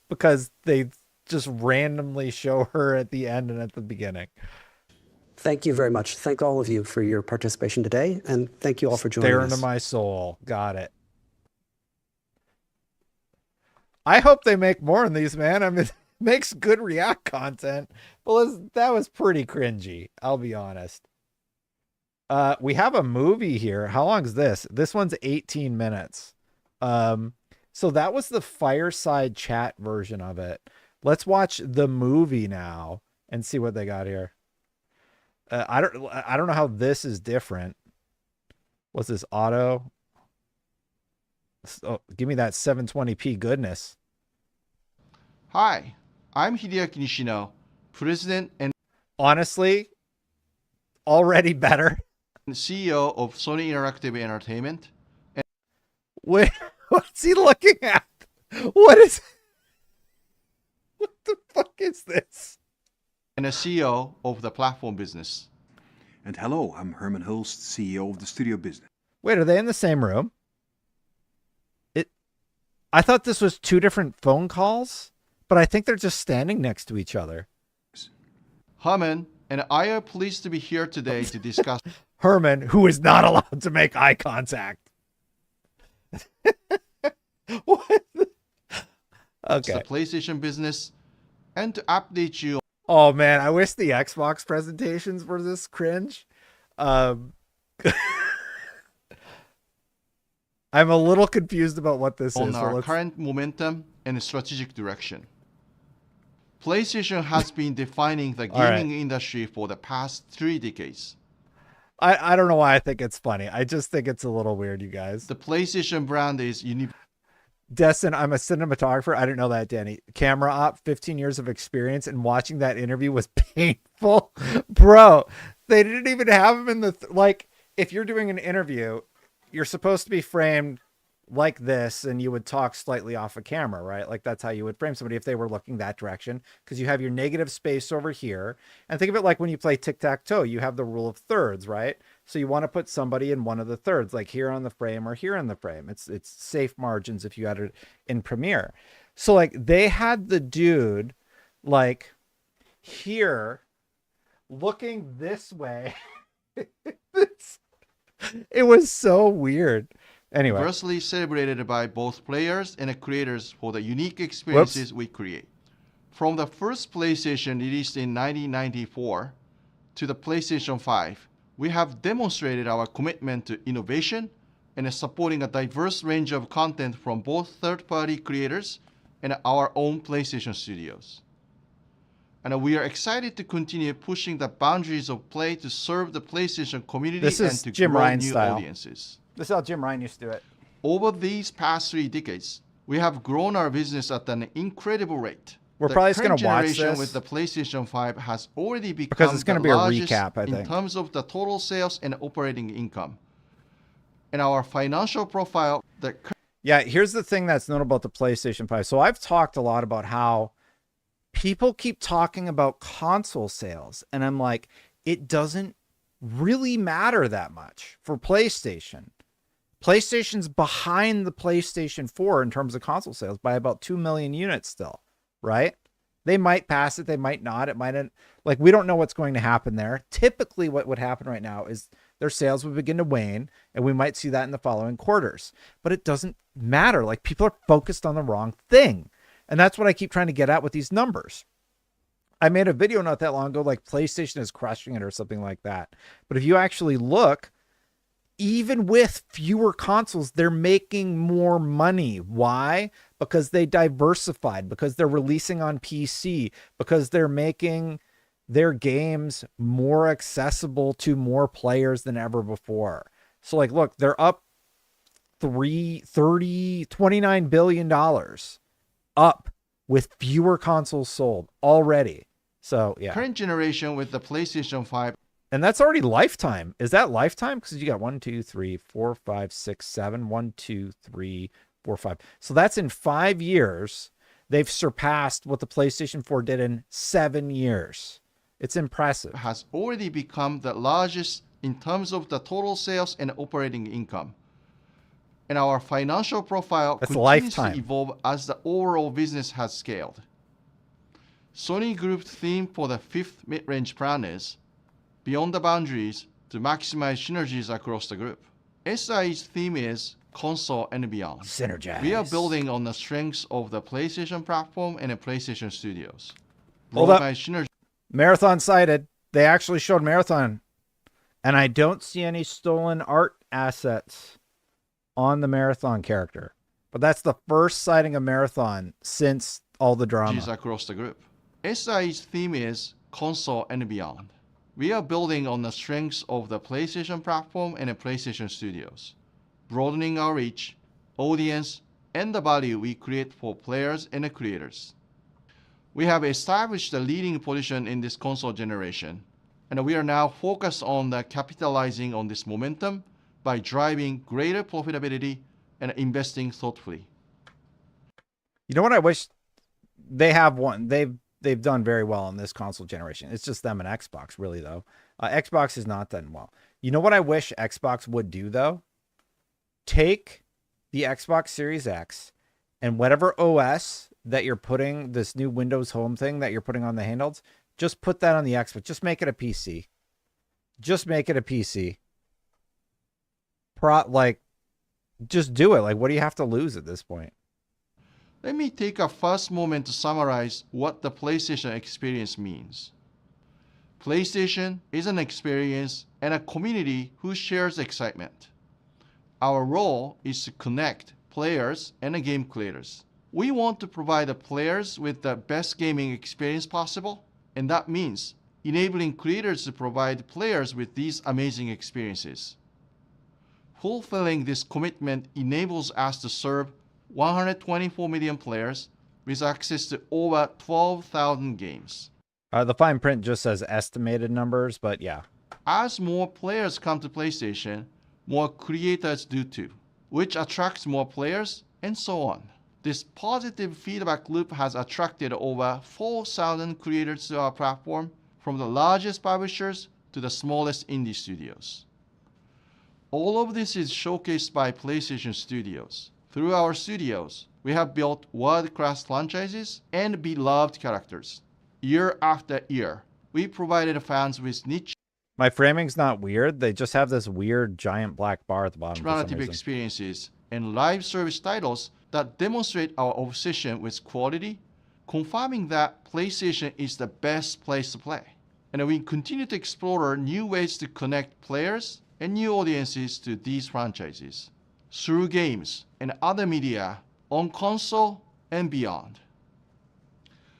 because they just randomly show her at the end and at the beginning. Thank you very much. Thank all of you for your participation today, and thank you all for joining us. Stare into my soul. Got it. I hope they make more of these, man. I mean, it makes good React content, but that was pretty cringy, I'll be honest. We have a movie here. How long is this? This one's 18 minutes. So that was the Fireside chat version of it. Let's watch the movie now and see what they got here. I don't know how this is different. What's this, auto? Oh, give me that 720p goodness. Hi, I'm Hideaki Nishino, president and honestly, already better. CEO of Sony Interactive Entertainment. Wait, what's he looking at? What the fuck is this? And a CEO of the platform business. And hello, I'm Herman Hulst, CEO of the studio business. Wait, are they in the same room? I thought this was two different phone calls, but I think they're just standing next to each other. Herman and I are pleased to be here today to discuss Herman, who is not allowed to make eye contact. What? Okay. The PlayStation business and to update you. Oh man, I wish the Xbox presentations were this cringe. I'm a little confused about what this on is. Our current momentum and strategic direction. PlayStation has been defining the gaming industry for the past 3 decades. I don't know why I think it's funny. I just think it's a little weird, you guys. The PlayStation brand is unique. Destin, I'm a cinematographer. I didn't know that, Danny. Camera op, 15 years of experience, and watching that interview was painful. Bro, they didn't even have him in the... like, if you're doing an interview, you're supposed to be framed like this, and you would talk slightly off a camera, right? Like, that's how you would frame somebody if they were looking that direction, because you have your negative space over here. And think of it like when you play tic-tac-toe, you have the rule of thirds, right? So you want to put somebody in one of the thirds, like here on the frame or here on the frame. It's safe margins if you had it in Premiere. So like they had the dude like here looking this way. It was so weird. Anyway. Universally celebrated by both players and creators for the unique experiences we create. From the first PlayStation released in 1994 to the PlayStation 5, we have demonstrated our commitment to innovation and supporting a diverse range of content from both third-party creators and our own PlayStation studios. And we are excited to continue pushing the boundaries of play to serve the PlayStation community and to Jim grow Ryan new style. audiences. This is how Jim Ryan used to do it. Over these past 3 decades, we have grown our business at an incredible rate. We're probably just going to watch this with the PlayStation 5 has already become because it's going to be a largest recap, I think, in terms of the total sales and operating income. And our financial profile. Yeah, here's the thing that's notable about the PlayStation 5. So I've talked a lot about how people keep talking about console sales, and I'm like, it doesn't really matter that much for PlayStation. PlayStation's behind the PlayStation 4 in terms of console sales by about 2 million units still, right? They might pass it. They might not. It might, like, we don't know what's going to happen there. Typically what would happen right now is their sales would begin to wane, and we might see that in the following quarters, but it doesn't matter. Like, people are focused on the wrong thing. And that's what I keep trying to get at with these numbers. I made a video not that long ago, like PlayStation is crushing it or something like that. But if you actually look, even with fewer consoles, they're making more money. Why? Because they diversified, because they're releasing on PC, because they're making their games more accessible to more players than ever before. So, like, look, they're up $29 billion up with fewer consoles sold already. So, yeah. Current generation with the PlayStation 5. And that's already lifetime. Is that lifetime? Because you got 1, 2, 3, 4, 5, 6, 7. 1, 2, 3, 4, 5. So that's in 5 years. They've surpassed what the PlayStation 4 did in 7 years. It's impressive. Has already become the largest in terms of the total sales and operating income. And our financial profile continues to evolve as the overall business has scaled. Sony Group's theme for the 5th mid-range plan is beyond the boundaries to maximize synergies across the group. SI's theme is console and beyond. Synergize. We are building on the strengths of the PlayStation platform and the PlayStation Studios. Hold up. Marathon cited. They actually showed Marathon. And I don't see any stolen art assets on the Marathon character. But that's the first sighting of Marathon since all the drama. Across the group. SI's theme is console and beyond. We are building on the strengths of the PlayStation platform and the PlayStation Studios, broadening our reach, audience, and the value we create for players and the creators. We have established a leading position in this console generation, and we are now focused on capitalizing on this momentum by driving greater profitability and investing thoughtfully. You know what I wish they have one? They've done very well in this console generation. It's just them and Xbox, really, though. Xbox has not done well. You know what I wish Xbox would do, though? Take the Xbox Series X and whatever OS that you're putting, this new Windows Home thing that you're putting on the handhelds, just put that on the Xbox. Just make it a PC. Just make it a PC. Just do it. Like, what do you have to lose at this point? Let me take a first moment to summarize what the PlayStation experience means. PlayStation is an experience and a community who shares excitement. Our role is to connect players and game creators. We want to provide the players with the best gaming experience possible, and that means enabling creators to provide players with these amazing experiences. Fulfilling this commitment enables us to serve 124 million players with access to over 12,000 games. The fine print just says estimated numbers, but yeah. As more players come to PlayStation, more creators do too, which attracts more players, and so on. This positive feedback loop has attracted over 4,000 creators to our platform, from the largest publishers to the smallest indie studios. All of this is showcased by PlayStation Studios. Through our studios, we have built world-class franchises and beloved characters. Year after year, we provided fans with niche My framing's not weird. They just have this weird giant black bar at the bottom. narrative experiences and live service titles that demonstrate our obsession with quality, confirming that PlayStation is the best place to play. And we continue to explore new ways to connect players and new audiences to these franchises through games and other media on console and beyond.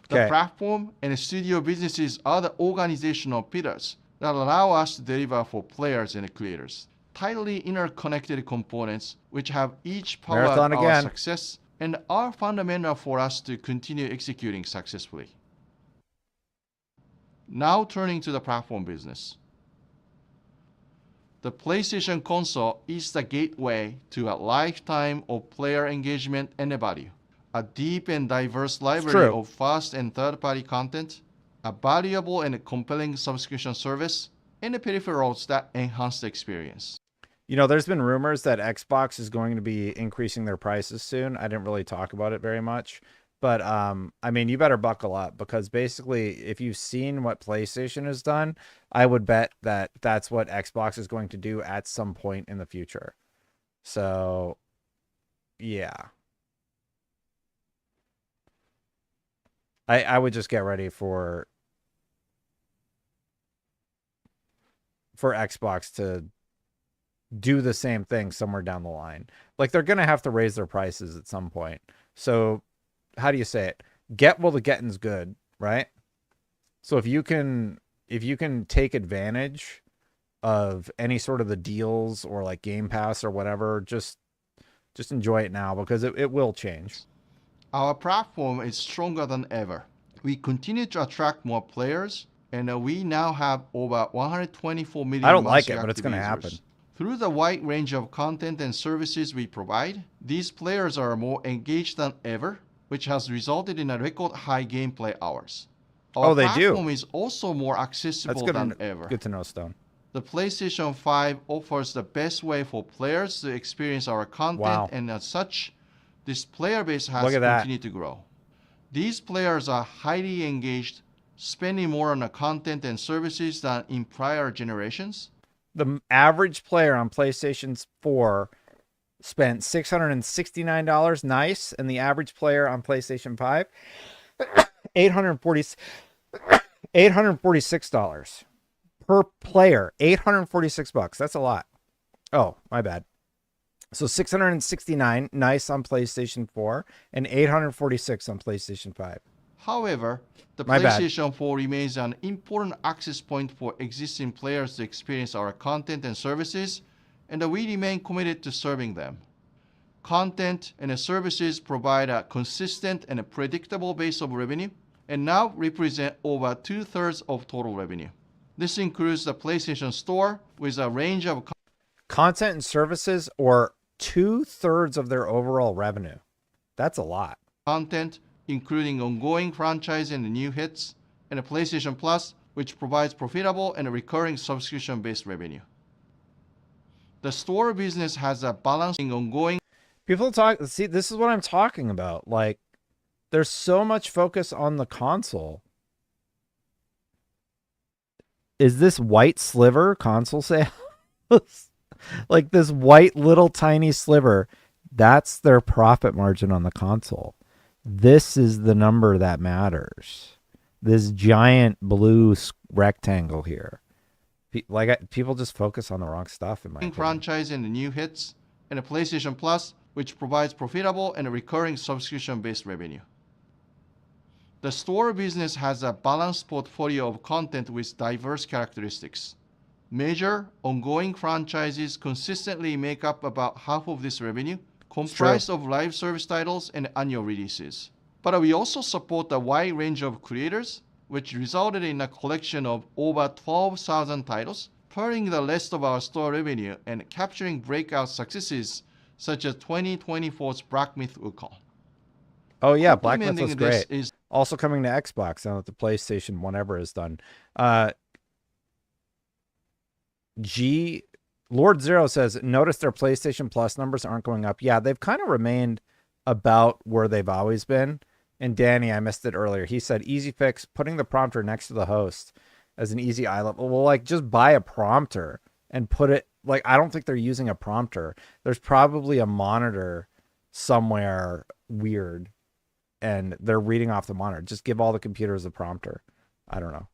The platform and studio businesses are the organizational pillars that allow us to deliver for players and creators. Tightly interconnected components which have each powered our success and are fundamental for us to continue executing successfully. Now turning to the platform business. The PlayStation console is the gateway to a lifetime of player engagement and value. A deep and diverse library of first and third-party content, a valuable and compelling subscription service, and the peripherals that enhance the experience. You know, there's been rumors that Xbox is going to be increasing their prices soon. I didn't really talk about it very much, But I mean, you better buckle up, because basically, if you've seen what PlayStation has done, I would bet that that's what Xbox is going to do at some point in the future. So, yeah. I would just get ready for Xbox to do the same thing somewhere down the line. Like, they're going to have to raise their prices at some point. So, how do you say it? Get while the getting's good, right? So if you can take advantage of any sort of the deals or like Game Pass or whatever, just enjoy it now, because it will change. Our platform is stronger than ever. We continue to attract more players, and we now have over 124 million. I don't like it, but it's going to happen. Through the wide range of content and services we provide, these players are more engaged than ever, which has resulted in a record high gameplay hours. Our platform is also more accessible than ever. Good to know, Stone. The PlayStation 5 offers the best way for players to experience our content, and as such, this player base has continued to grow. These players are highly engaged, spending more on the content and services than in prior generations. The average player on PlayStation 4 spent $669, nice, and the average player on PlayStation 5 $846 per player. $846. That's a lot. Oh, my bad. So 669, nice, on PlayStation 4, and 846 on PlayStation 5. However, the PlayStation 4 remains an important access point for existing players to experience our content and services, and we remain committed to serving them. Content and services provide a consistent and a predictable base of revenue, and now represent over 2/3 of total revenue. This includes the PlayStation Store with a range of content and services, or 2/3 of their overall revenue. That's a lot. Content, including ongoing franchise and new hits, and a PlayStation Plus, which provides profitable and recurring subscription-based revenue. The store business has a balance in ongoing. People see, this is what I'm talking about. Like, there's so much focus on the console. Is this white sliver console sales? Like, this white little tiny sliver, that's their profit margin on the console. This is the number that matters. This giant blue rectangle here. People just focus on the wrong stuff, in my opinion. Franchise and new hits, and a PlayStation Plus, which provides profitable and recurring subscription-based revenue. The store business has a balanced portfolio of content with diverse characteristics. Major ongoing franchises consistently make up about half of this revenue, comprised of live service titles and annual releases. But we also support a wide range of creators, which resulted in a collection of over 12,000 titles, pairing the rest of our store revenue and capturing breakout successes such as 2024's Black Myth Wukong. Oh yeah, Black Myth was great. Also coming to Xbox now that the PlayStation whatever is done. Lord Zero says, notice their PlayStation Plus numbers aren't going up. Yeah, they've kind of remained about where they've always been. And Danny, I missed it earlier. He said, easy fix, putting the prompter next to the host as an easy eye level. Well, like, just buy a prompter and put it, like, I don't think they're using a prompter. There's probably a monitor somewhere weird, and they're reading off the monitor. Just give all the computers a prompter. I don't know.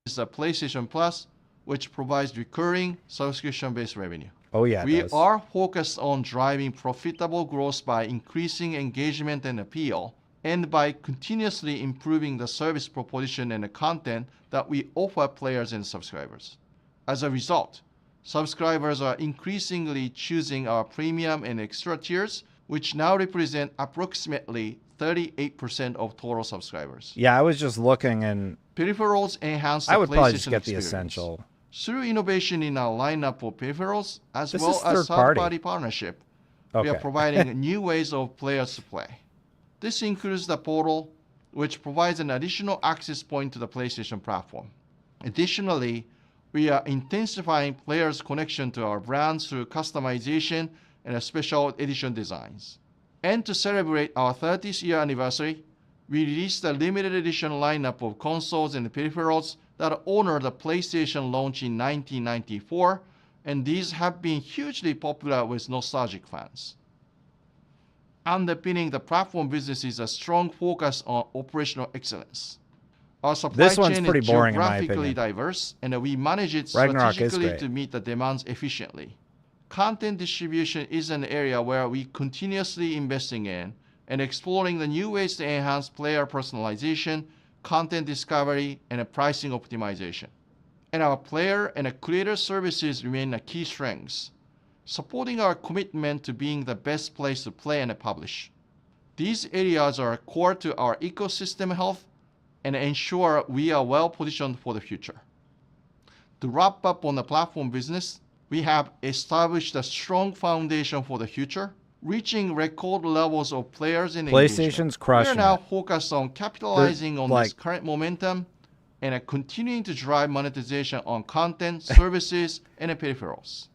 It's a PlayStation Plus, which provides recurring subscription-based revenue. Oh yeah, we are focused on driving profitable growth by increasing engagement and appeal, and by continuously improving the service proposition and the content that we offer players and subscribers. As a result, subscribers are increasingly choosing our premium and extra tiers, which now represent approximately 38% of total subscribers. Yeah, I was just looking, and peripherals enhance the I would probably just PlayStation get the experience. essential. Through innovation in our lineup of peripherals, as This well is as third-party. third-party partnership, we are providing new ways of players to play. This includes the portal, which provides an additional access point to the PlayStation platform. Additionally, we are intensifying players' connection to our brands through customization and special edition designs. And to celebrate our 30th year anniversary, we released a limited edition lineup of consoles and peripherals that honor the PlayStation launch in 1994, and these have been hugely popular with nostalgic fans. Underpinning the platform business is a strong focus on operational excellence. Our supply chain is geographically diverse, and we manage it strategically to meet the demands efficiently. Content distribution is an area where we continuously investing in and exploring the new ways to enhance player personalization, content discovery, and pricing optimization. And our player and creator services remain a key strengths, supporting our commitment to being the best place to play and publish. These areas are core to our ecosystem health and ensure we are well positioned for the future. To wrap up on the platform business, we have established a strong foundation for the future, reaching record levels of players and PlayStation's crushing it. We are now focused on capitalizing on this current momentum and continuing to drive monetization on content, services, and peripherals.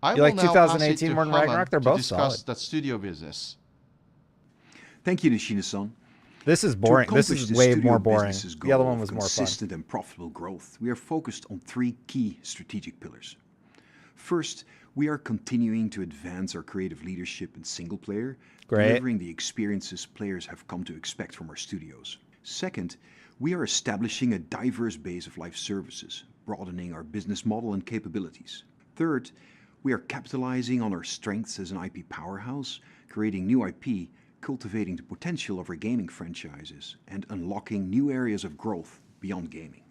I will now pass it to Herman to discuss the studio business. Thank you, Nishino-san. This is boring. This is way more boring. The other one was more fun. Consistent and profitable growth. We are focused on 3 key strategic pillars. First, we are continuing to advance our creative leadership in single player, delivering the experiences players have come to expect from our studios. Second, we are establishing a diverse base of live services, broadening our business model and capabilities. Third, we are capitalizing on our strengths as an IP powerhouse, creating new IP, cultivating the potential of our gaming franchises, and unlocking new areas of growth beyond gaming.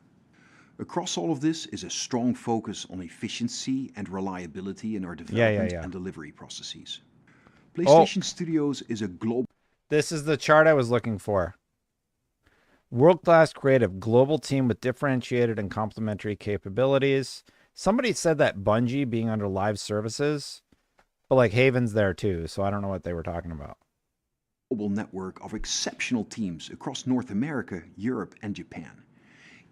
Across all of this is a strong focus on efficiency and reliability in our development and delivery processes. PlayStation Studios is a global... This is the chart I was looking for. World-class creative, global team with differentiated and complementary capabilities. Somebody said that Bungie being under live services, but like Haven's there too, so I don't know what they were talking about. Global network of exceptional teams across North America, Europe, and Japan.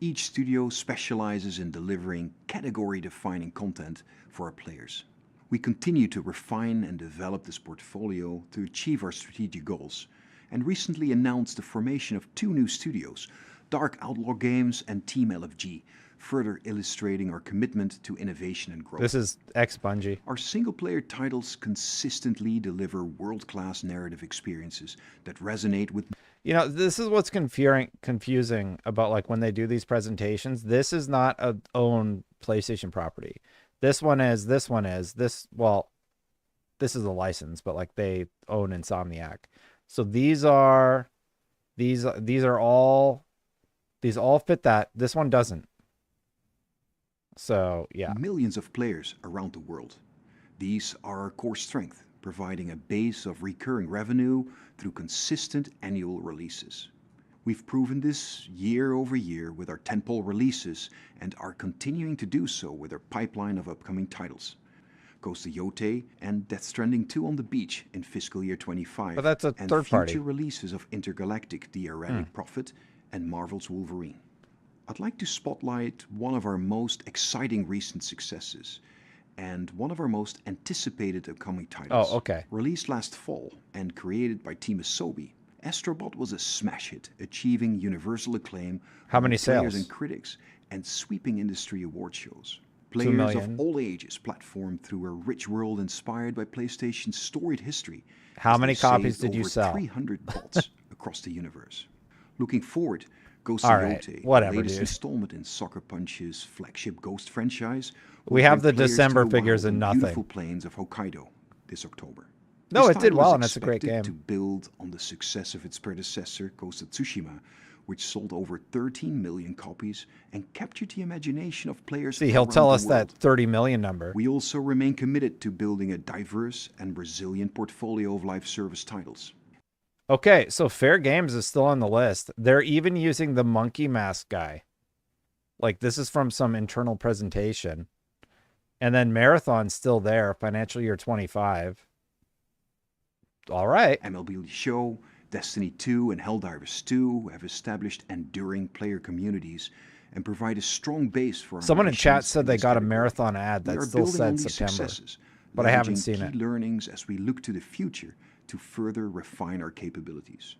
Each studio specializes in delivering category-defining content for our players. We continue to refine and develop this portfolio to achieve our strategic goals, and recently announced the formation of 2 new studios, Dark Outlaw Games and Team LFG, further illustrating our commitment to innovation and growth. This is ex-Bungie. Our single-player titles consistently deliver world-class narrative experiences that resonate with... You know, this is what's confusing about like when they do these presentations. This is not a own PlayStation property. This one is, well, this is a license, but like they own Insomniac. So these all fit that. This one doesn't. So, yeah. Millions of players around the world. These are our core strength, providing a base of recurring revenue through consistent annual releases. We've proven this year over year with our tentpole releases and are continuing to do so with our pipeline of upcoming titles. Ghost of Yotei and Death Stranding 2 on the Beach in fiscal year 25. But that's a third party. And future releases of Intergalactic: The Erratic Prophet and Marvel's Wolverine. I'd like to spotlight one of our most exciting recent successes and one of our most anticipated upcoming titles. Oh, okay. Released last fall and created by Team Asobi, Astrobot was a smash hit, achieving universal acclaim How many players sales? and critics and sweeping industry award shows. Players of all ages platformed through a rich world inspired by PlayStation's storied history. How many copies did you sell? 300 bots across the universe. Looking forward, Ghost of Yotei, the latest installment in Sucker Punch's flagship Ghost franchise. We have the December figures and nothing. Beautiful plains of Hokkaido this October. No, it did well, and it's a great game. To build on the success of its predecessor, Ghost of Tsushima, which sold over 13 million copies and captured the imagination of players. See, he'll tell us that 30 million number. We also remain committed to building a diverse and resilient portfolio of live service titles. Okay, so Fair Games is still on the list. They're even using the monkey mask guy. Like, this is from some internal presentation. And then Marathon's still there, financial year 25. All right. MLB The Show, Destiny 2, and Helldivers 2 have established enduring player communities and provide a strong base for our Someone in chat said they got a Marathon ad that still said September. but I haven't seen key it. learnings as we look to the future to further refine our capabilities.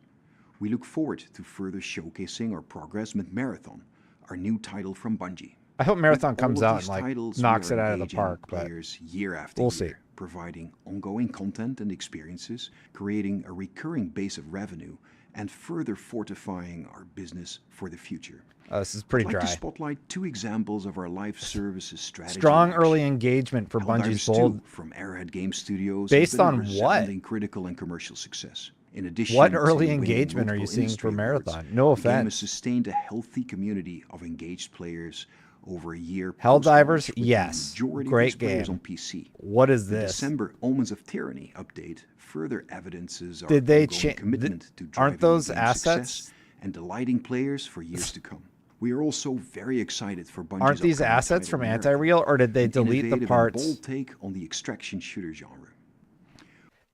We look forward to further showcasing our progress with Marathon, our new title from Bungie. I hope Marathon comes out and like knocks it out of the park, but year after we'll year, see. providing ongoing content and experiences, creating a recurring base of revenue, and further fortifying our business for the future. This is pretty I'd like dry. to spotlight 2 examples of our live services strategy. Strong early engagement for Bungie's Bold. From Arrowhead Game Studios based on what? Critical and commercial success. In addition, what early engagement are you seeing for Marathon? No offense. The game has sustained a healthy community of engaged players over a year. Helldivers, yes, great game. On PC. What is the this? December Omens of Tyranny update further evidences our Did they commitment to driving aren't those assets success and delighting players for years to come. We are also very excited for Bungie's Aren't these assets from Anti-Real, or did they delete the parts? Bold take on the extraction shooter genre.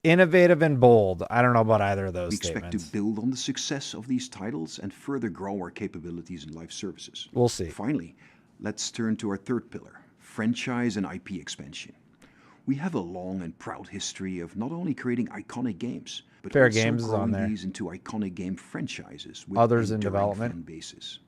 Innovative and bold. I don't know about either of those statements. We expect to build on the success of these titles and further grow our capabilities in live services. We'll see. Finally, let's turn to our third pillar, franchise and IP expansion. We have a long and proud history of not only creating iconic games, but Fair also Games is on growing there. these into iconic game franchises with Others in enduring development. fan bases.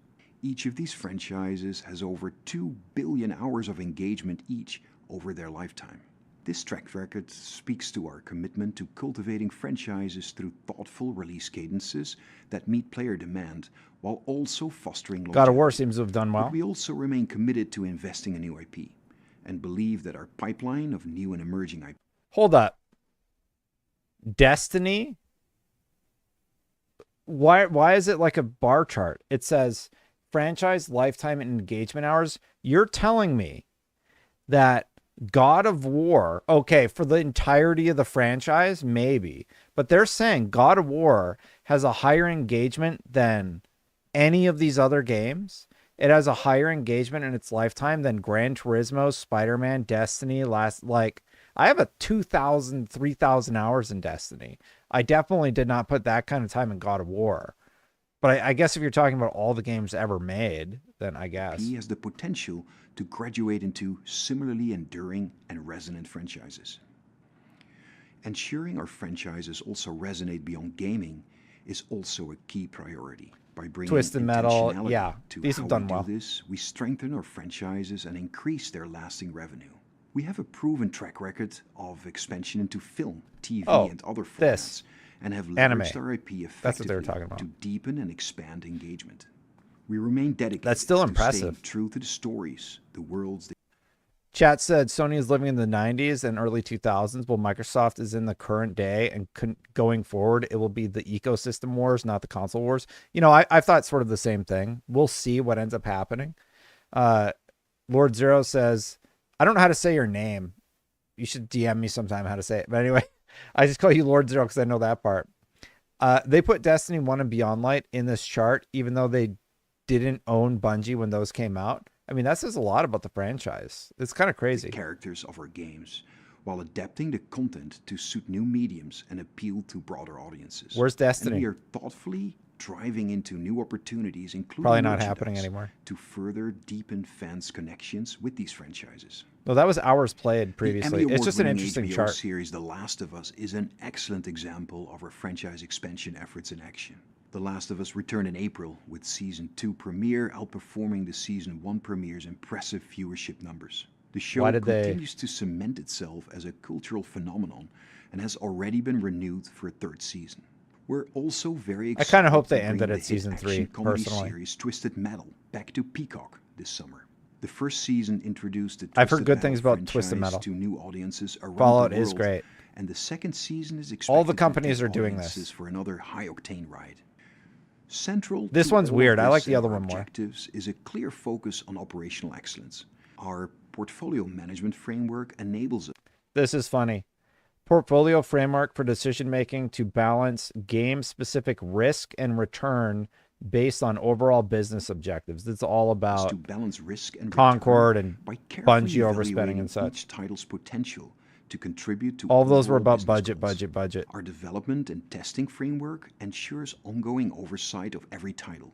Each of these franchises has over 2 billion hours of engagement each over their lifetime. This track record speaks to our commitment to cultivating franchises through thoughtful release cadences that meet player demand while also fostering longevity. God of War seems to have done well. But we also remain committed to investing in new IP and believe that our pipeline of new and emerging IP. Hold up. Destiny? Why is it like a bar chart? It says franchise lifetime and engagement hours. You're telling me that God of War, okay, for the entirety of the franchise, maybe, but they're saying God of War has a higher engagement than any of these other games. It has a higher engagement in its lifetime than Gran Turismo, Spider-Man, Destiny. I have a 2,000, 3,000 hours in Destiny. I definitely did not put that kind of time in God of War. But I guess if you're talking about all the games ever made, then I guess. He has the potential to graduate into similarly enduring and resonant franchises. Ensuring our franchises also resonate beyond gaming is also a key priority. By bringing Twisted Metal, intentionality yeah, to these how have done we well. do this, we strengthen our franchises and increase their lasting revenue. We have a proven track record of expansion into film, TV, and other formats, and have leveraged our IP effectively That's what they were talking about. to deepen and expand engagement. We remain dedicated That's still to impressive. staying true to the stories, the worlds. Chat said Sony is living in the 90s and early 2000s, while Microsoft is in the current day, and going forward, it will be the ecosystem wars, not the console wars. You know, I thought sort of the same thing. We'll see what ends up happening. Lord Zero says, I don't know how to say your name. You should DM me sometime how to say it. But anyway, I just call you Lord Zero because I know that part. They put Destiny 1 and Beyond Light in this chart, even though they didn't own Bungie when those came out. I mean, that says a lot about the franchise. It's kind of crazy. The characters of our games, while adapting the content to suit new mediums and appeal to broader audiences. Where's Destiny? And we are thoughtfully driving into new opportunities, including probably not happening anymore, to further deepen fans' connections with these franchises. No, that was hours played previously. It's just an interesting HBO chart. Series The Last of Us is an excellent example of our franchise expansion efforts in action. The Last of Us returned in April with Season 2 premiere outperforming the Season 1 premiere's impressive viewership numbers. The show continues to cement itself as a cultural phenomenon and has already been renewed for a third season. We're also very excited. I kind of hope they ended at Season 3, personally. Series Twisted Metal back to Peacock this summer. The first season introduced the I've heard good things about Twisted Metal. To new audiences around Fallout the world, is great. And the second season is expected all the companies to are doing this for another high-octane ride. Central this to one's all weird. of I like this the other and our one more. Objectives is a clear focus on operational excellence. Our portfolio management framework enables it. This is funny. Portfolio framework for decision making to balance game-specific risk and return based on overall business objectives. It's all about to balance risk and Concord and by carefully Bungie overspending and evaluating such. Each title's potential to contribute to all of those were overall about business budget, goals. budget. Our development and testing framework ensures ongoing oversight of every title,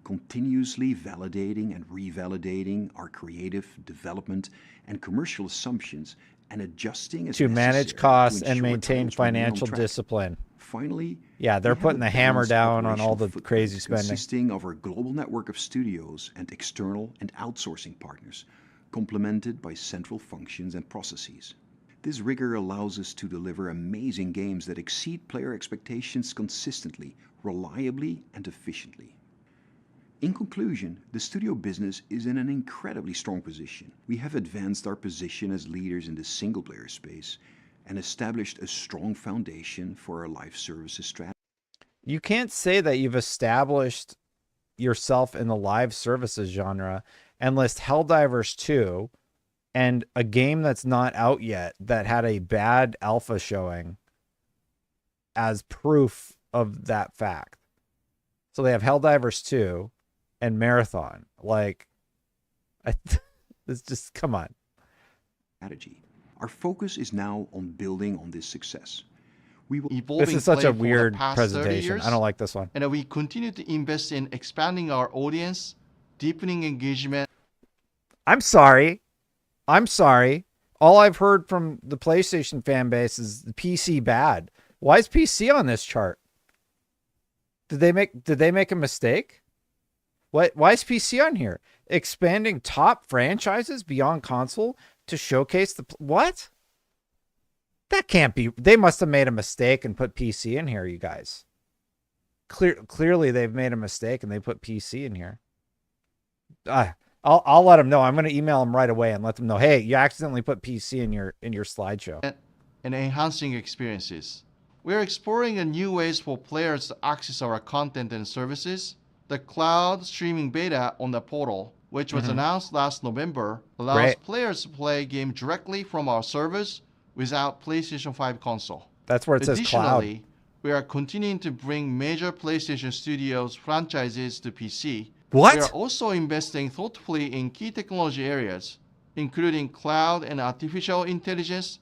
continuously validating and revalidating our creative, development, and commercial assumptions and adjusting as to manage costs and maintain financial financial discipline. Finally, yeah, they're putting the hammer down on all the crazy spending. Consisting of our global network of studios and external and outsourcing partners, complemented by central functions and processes. This rigor allows us to deliver amazing games that exceed player expectations consistently, reliably, and efficiently. In conclusion, the studio business is in an incredibly strong position. We have advanced our position as leaders in the single-player space and established a strong foundation for our live services strategy. You can't say that you've established yourself in the live services genre and list Helldivers 2 and a game that's not out yet that had a bad alpha showing as proof of that fact. So they have Helldivers 2 and Marathon. Like, it's just, come on. Strategy. Our focus is now on building on this success. We will This is such a weird presentation. I don't like this one. And we continue to invest in expanding our audience, deepening engagement. I'm sorry. All I've heard from the PlayStation fan base is the PC bad. Why is PC on this chart? Did they make a mistake? Why is PC on here? Expanding top franchises beyond console to showcase the what? That can't be. They must have made a mistake and put PC in here, you guys. Clearly they've made a mistake and they put PC in here. I'll let them know. I'm going to email them right away and let them know, hey, you accidentally put PC in your slideshow. And enhancing experiences. We're exploring new ways for players to access our content and services. The cloud streaming beta on the portal, which was announced last November, allows players to play games directly from our servers without PlayStation 5 console. That's where it says cloud. Additionally, we are continuing to bring major PlayStation Studios franchises to PC. What? We are also investing thoughtfully in key technology areas, including cloud and artificial intelligence,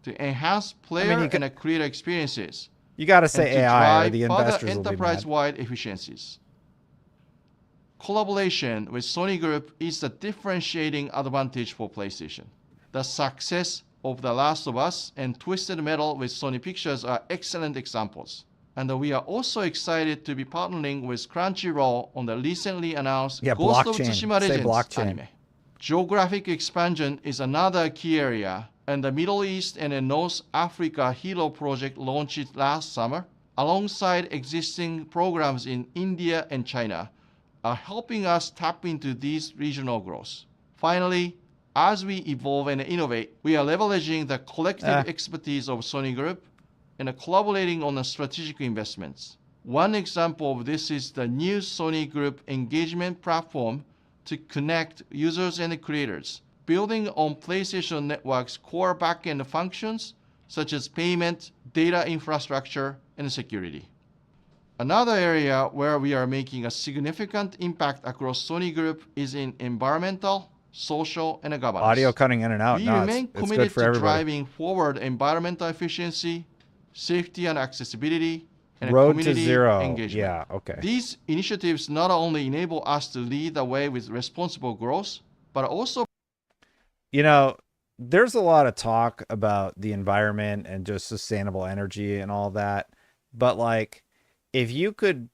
to enhance player and creator experiences. You got to say AI or the investors will be mad. Enterprise-wide efficiencies. Collaboration with Sony Group is the differentiating advantage for PlayStation. The success of The Last of Us and Twisted Metal with Sony Pictures are excellent examples. And we are also excited to be partnering with Crunchyroll on the recently announced Ghost of Tsushima Legends anime. Geographic expansion is another key area, and the Middle East and North Africa Hero project launched last summer, alongside existing programs in India and China, are helping us tap into these regional growth. Finally, as we evolve and innovate, we are leveraging the collective expertise of Sony Group and collaborating on the strategic investments. One example of this is the new Sony Group engagement platform to connect users and creators, building on PlayStation Network's core backend functions such as payment, data infrastructure, and security. Another area where we are making a significant impact across Sony Group is in environmental, social, and governance. Audio cutting in and out. We remain committed to driving forward environmental efficiency, safety and accessibility, and community engagement. Yeah, okay. These initiatives not only enable us to lead the way with responsible growth, but also... You know, there's a lot of talk about the environment and just sustainable energy and all that, but like, if you could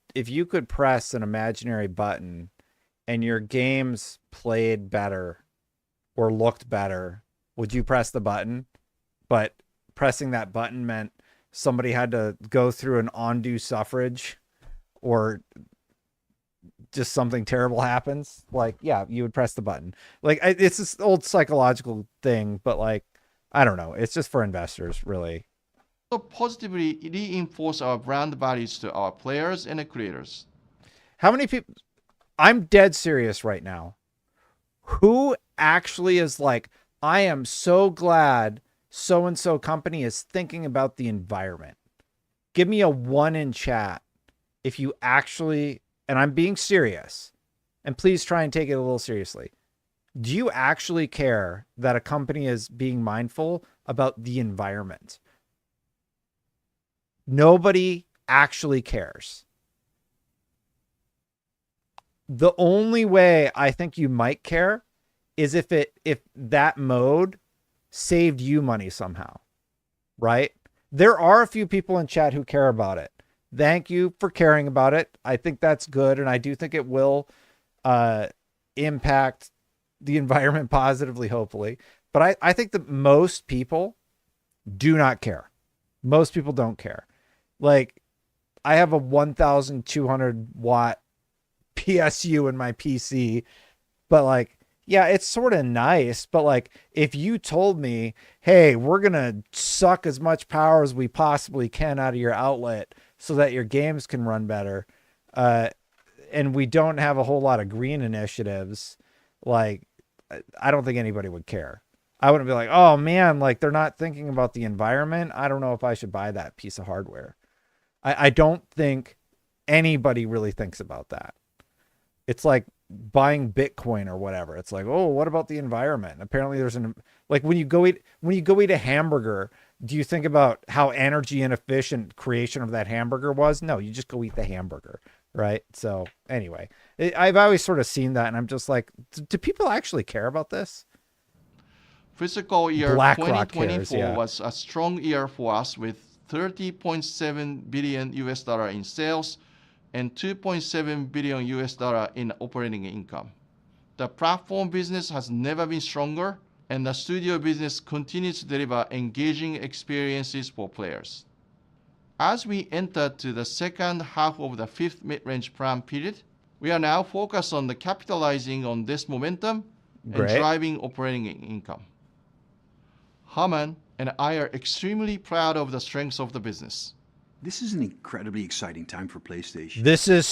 press an imaginary button and your games played better or looked better, would you press the button? But pressing that button meant somebody had to go through an undue suffrage or just something terrible happens. Like, yeah, you would press the button. Like, it's this old psychological thing, but like, I don't know. It's just for investors, really. Positively reinforce our brand values to our players and creators. How many people... I'm dead serious right now. Who actually is like, I am so glad so-and-so company is thinking about the environment? Give me a 1 in chat if you actually, and I'm being serious, and please try and take it a little seriously. Do you actually care that a company is being mindful about the environment? Nobody actually cares. The only way I think you might care is if that mode saved you money somehow, right? There are a few people in chat who care about it. Thank you for caring about it. I think that's good. And I do think it will impact the environment positively, hopefully. But I think that most people do not care. Most people don't care. Like, I have a 1,200 watt PSU in my PC, but like, yeah, it's sort of nice. But like, if you told me, hey, we're going to suck as much power as we possibly can out of your outlet so that your games can run better, and we don't have a whole lot of green initiatives, like, I don't think anybody would care. I wouldn't be like, oh man, like they're not thinking about the environment. I don't know if I should buy that piece of hardware. I don't think anybody really thinks about that. It's like buying Bitcoin or whatever. It's like, oh, what about the environment? Apparently there's like when you go eat a hamburger, do you think about how energy inefficient creation of that hamburger was? No, you just go eat the hamburger, right? So anyway, I've always sort of seen that, and I'm just like, do people actually care about this? Fiscal year BlackRock 2024 cares, yeah. was a strong year for us with $30.7 billion in sales and $2.7 billion in operating income. The platform business has never been stronger, and the studio business continues to deliver engaging experiences for players. As we enter to the second half of the fifth mid-range plan period, we are now focused on capitalizing on this momentum and driving operating income. Herman and I are extremely proud of the strengths of the business. This is an incredibly exciting time for PlayStation. This is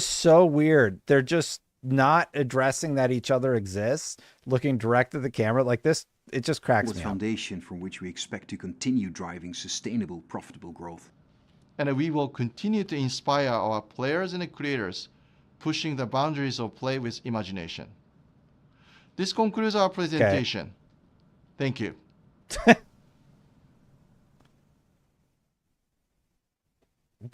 so weird. They're just not addressing that each other exists, looking direct at the camera like this. It just cracks me up. Foundation from which we expect to continue driving sustainable, profitable growth. And we will continue to inspire our players and creators, pushing the boundaries of play with imagination. This concludes our presentation. Okay. Thank you.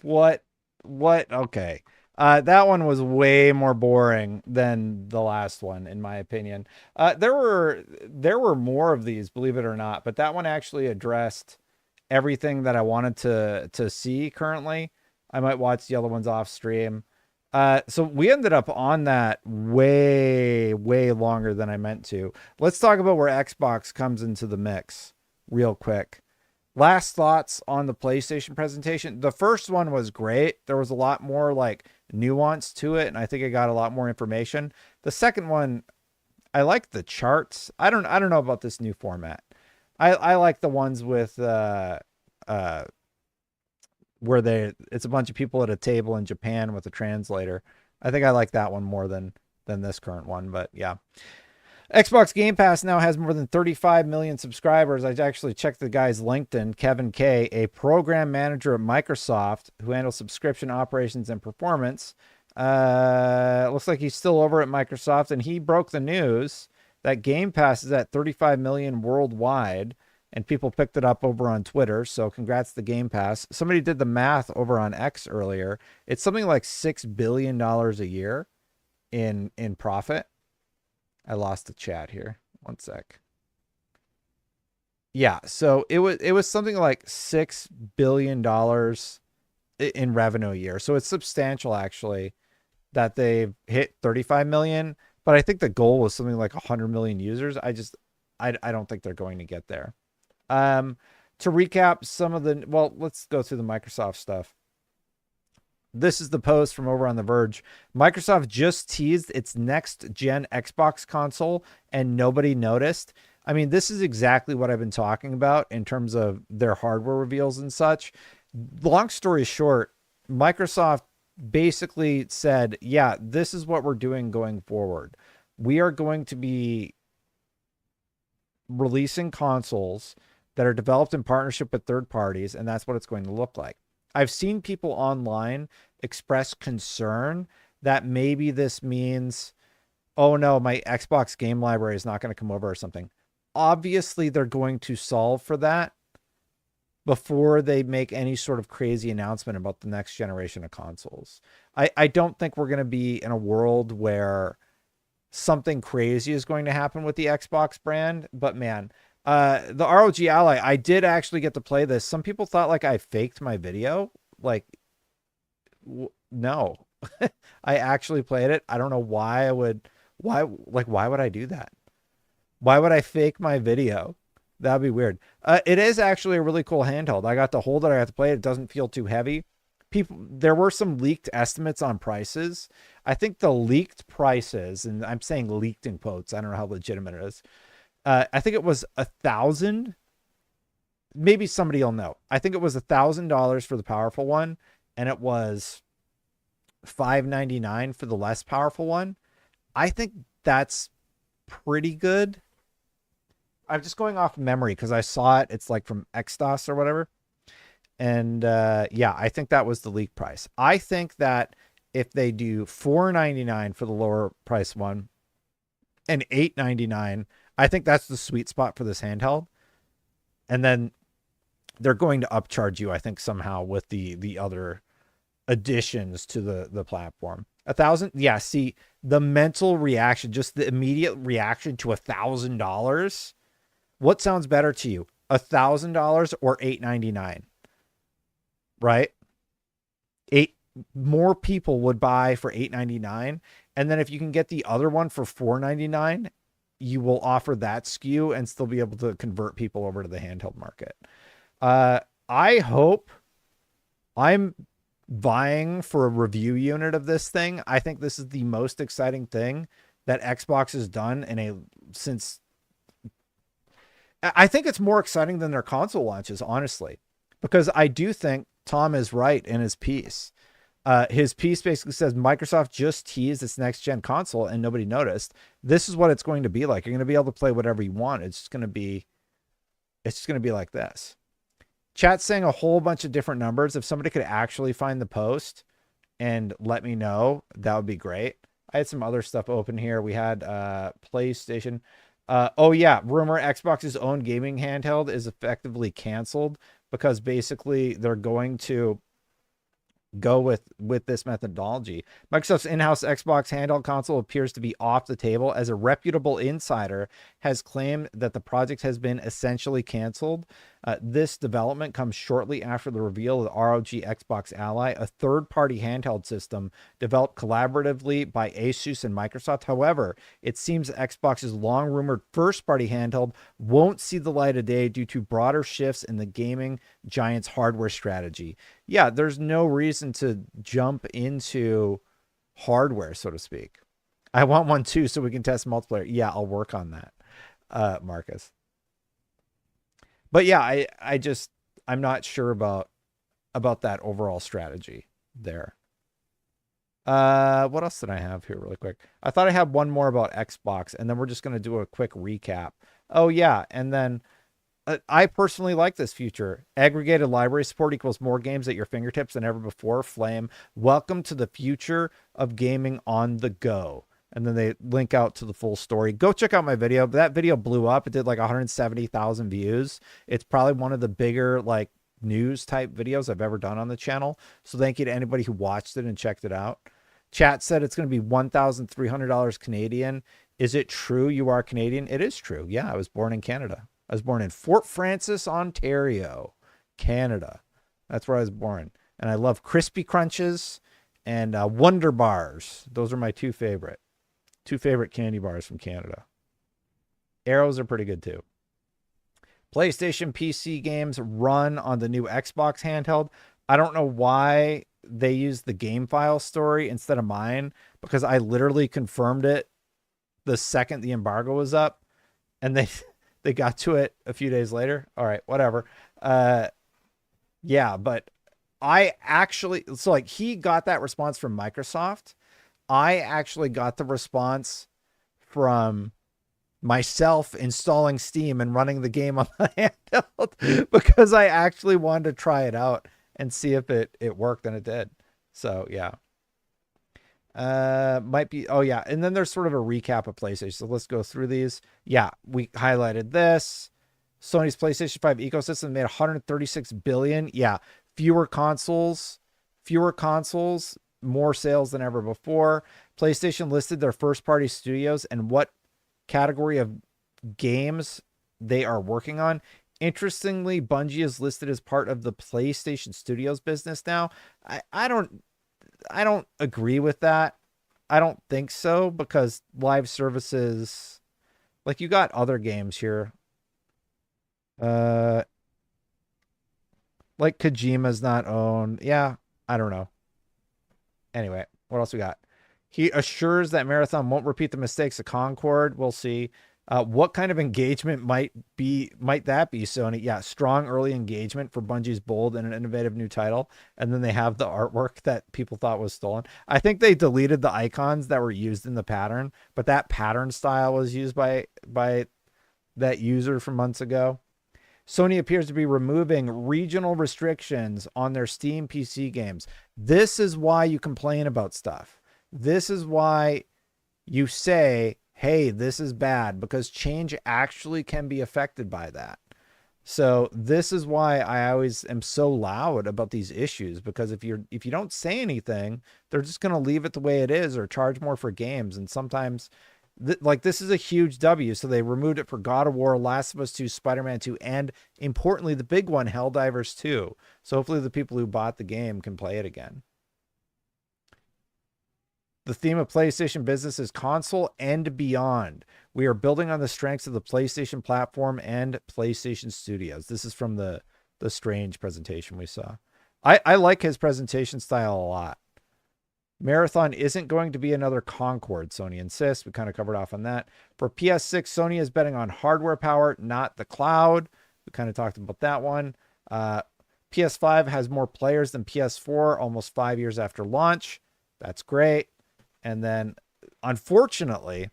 What? Okay. That one was way more boring than the last one, in my opinion. There were more of these, believe it or not, but that one actually addressed everything that I wanted to see currently. I might watch the other ones off stream. So we ended up on that way longer than I meant to. Let's talk about where Xbox comes into the mix real quick. Last thoughts on the PlayStation presentation. The first one was great. There was a lot more like nuance to it, and I think I got a lot more information. The second one, I like the charts. I don't know about this new format. I like the ones with where it's a bunch of people at a table in Japan with a translator. I think I like that one more than this current one, but yeah. Xbox Game Pass now has more than 35 million subscribers. I actually checked the guy's LinkedIn, Kevin Kay, a program manager at Microsoft who handles subscription operations and performance. Looks like he's still over at Microsoft, and he broke the news that Game Pass is at 35 million worldwide, and people picked it up over on Twitter. So congrats to Game Pass. Somebody did the math over on X earlier. It's something like $6 billion a year in profit. I lost the chat here. One sec. Yeah, so it was something like $6 billion in revenue a year. So it's substantial, actually, that they've hit 35 million. But I think the goal was something like 100 million users. I don't think they're going to get there. To recap some of the, well, let's go through the Microsoft stuff. This is the post from over on The Verge. Microsoft just teased its next-gen Xbox console, and nobody noticed. I mean, this is exactly what I've been talking about in terms of their hardware reveals and such. Long story short, Microsoft basically said, yeah, this is what we're doing going forward. We are going to be releasing consoles that are developed in partnership with third parties, and that's what it's going to look like. I've seen people online express concern that maybe this means, oh no, my Xbox game library is not going to come over or something. Obviously, they're going to solve for that before they make any sort of crazy announcement about the next generation of consoles. I don't think we're going to be in a world where something crazy is going to happen with the Xbox brand. But man, the ROG Ally, I did actually get to play this. Some people thought like I faked my video. Like, no, I actually played it. I don't know why why would I do that? Why would I fake my video? That'd be weird. It is actually a really cool handheld. I got to hold it. I got to play it. It doesn't feel too heavy. There were some leaked estimates on prices. I think the leaked prices, and I'm saying leaked in quotes, I don't know how legitimate it is. I think it was $1,000. Maybe somebody will know. I think it was $1,000 for the powerful one, and it was $599 for the less powerful one. I think that's pretty good. I'm just going off memory because I saw it. It's like from XDOS or whatever. And yeah, I think that was the leak price. I think that if they do $499 for the lower price one and $899, I think that's the sweet spot for this handheld. And then they're going to upcharge you, I think, somehow with the other additions to the platform. $1,000. Yeah. See, the mental reaction, just the immediate reaction to $1,000. What sounds better to you, $1,000 or $899? Right? More people would buy for $899, and then if you can get the other one for $499, you will offer that SKU and still be able to convert people over to the handheld market. I hope I'm vying for a review unit of this thing. I think this is the most exciting thing that Xbox has done since. I think it's more exciting than their console launches, honestly, because I do think Tom is right in his piece. His piece basically says Microsoft just teased its next gen console and nobody noticed. This is what it's going to be like. You're going to be able to play whatever you want. It's just going to be like this. Chat's saying a whole bunch of different numbers. If somebody could actually find the post and let me know, that would be great. I had some other stuff open here. We had PlayStation. Oh yeah, rumor Xbox's own gaming handheld is effectively canceled because basically they're going to go with this methodology. Microsoft's in-house Xbox handheld console appears to be off the table, as a reputable insider has claimed that the project has been essentially canceled. This development comes shortly after the reveal of the ROG Xbox Ally, a third-party handheld system developed collaboratively by Asus and Microsoft. However, it seems Xbox's long-rumored first-party handheld won't see the light of day due to broader shifts in the gaming giant's hardware strategy. Yeah, there's no reason to jump into hardware, so to speak. I want one too, so we can test multiplayer. Yeah, I'll work on that, Marcus. But yeah, I'm not sure about that overall strategy there. What else did I have here really quick? I thought I had one more about Xbox, and then we're just going to do a quick recap. Oh yeah, and then I personally like this feature. Aggregated library support equals more games at your fingertips than ever before. Flame. Welcome to the future of gaming on the go. And then they link out to the full story. Go check out my video. That video blew up. It did like 170,000 views. It's probably one of the bigger like news type videos I've ever done on the channel. So thank you to anybody who watched it and checked it out. Chat said it's going to be $1,300 Canadian. Is it true you are Canadian? It is true. Yeah, I was born in Canada. I was born in Fort Francis, Ontario, Canada. That's where I was born. And I love Crispy Crunches and Wonder Bars. Those are my two favorite candy bars from Canada. Arrows are pretty good too. PlayStation PC games run on the new Xbox handheld. I don't know why they used the game file story instead of mine, because I literally confirmed it the second the embargo was up, and they got to it a few days later. All right, whatever. Yeah, but I actually, so like he got that response from Microsoft. I actually got the response from myself installing Steam and running the game on the handheld because I actually wanted to try it out and see if it worked, and it did. So yeah. Might be, oh yeah. And then there's sort of a recap of PlayStation. So let's go through these. Yeah, we highlighted this. Sony's PlayStation 5 ecosystem made $136 billion. Yeah, fewer consoles more sales than ever before. PlayStation listed their first-party studios and what category of games they are working on. Interestingly, Bungie is listed as part of the PlayStation Studios business now. I don't agree with that. I don't think so, because live services, like, you got other games here. Like Kojima's not owned. Yeah, I don't know. Anyway, what else we got? He assures that Marathon won't repeat the mistakes of Concord. We'll see. What kind of engagement might that be, Sony? Yeah, strong early engagement for Bungie's bold and innovative new title. And then they have the artwork that people thought was stolen. I think they deleted the icons that were used in the pattern, but that pattern style was used by that user from months ago. Sony appears to be removing regional restrictions on their Steam PC games. This is why you complain about stuff. This is why you say, hey, this is bad, because change actually can be affected by that. So this is why I always am so loud about these issues, because if you don't say anything, they're just going to leave it the way it is or charge more for games. And sometimes this is a huge W. So they removed it for God of War, Last of Us 2, Spider-Man 2, and importantly, the big one, Helldivers 2. So hopefully the people who bought the game can play it again. The theme of PlayStation business is console and beyond. We are building on the strengths of the PlayStation platform and PlayStation Studios. This is from the Strange presentation we saw. I like his presentation style a lot. Marathon isn't going to be another Concord, Sony insists. We kind of covered off on that. For PS6, Sony is betting on hardware power, not the cloud. We kind of talked about that one. PS5 has more players than PS4 almost 5 years after launch. That's great. And then, unfortunately,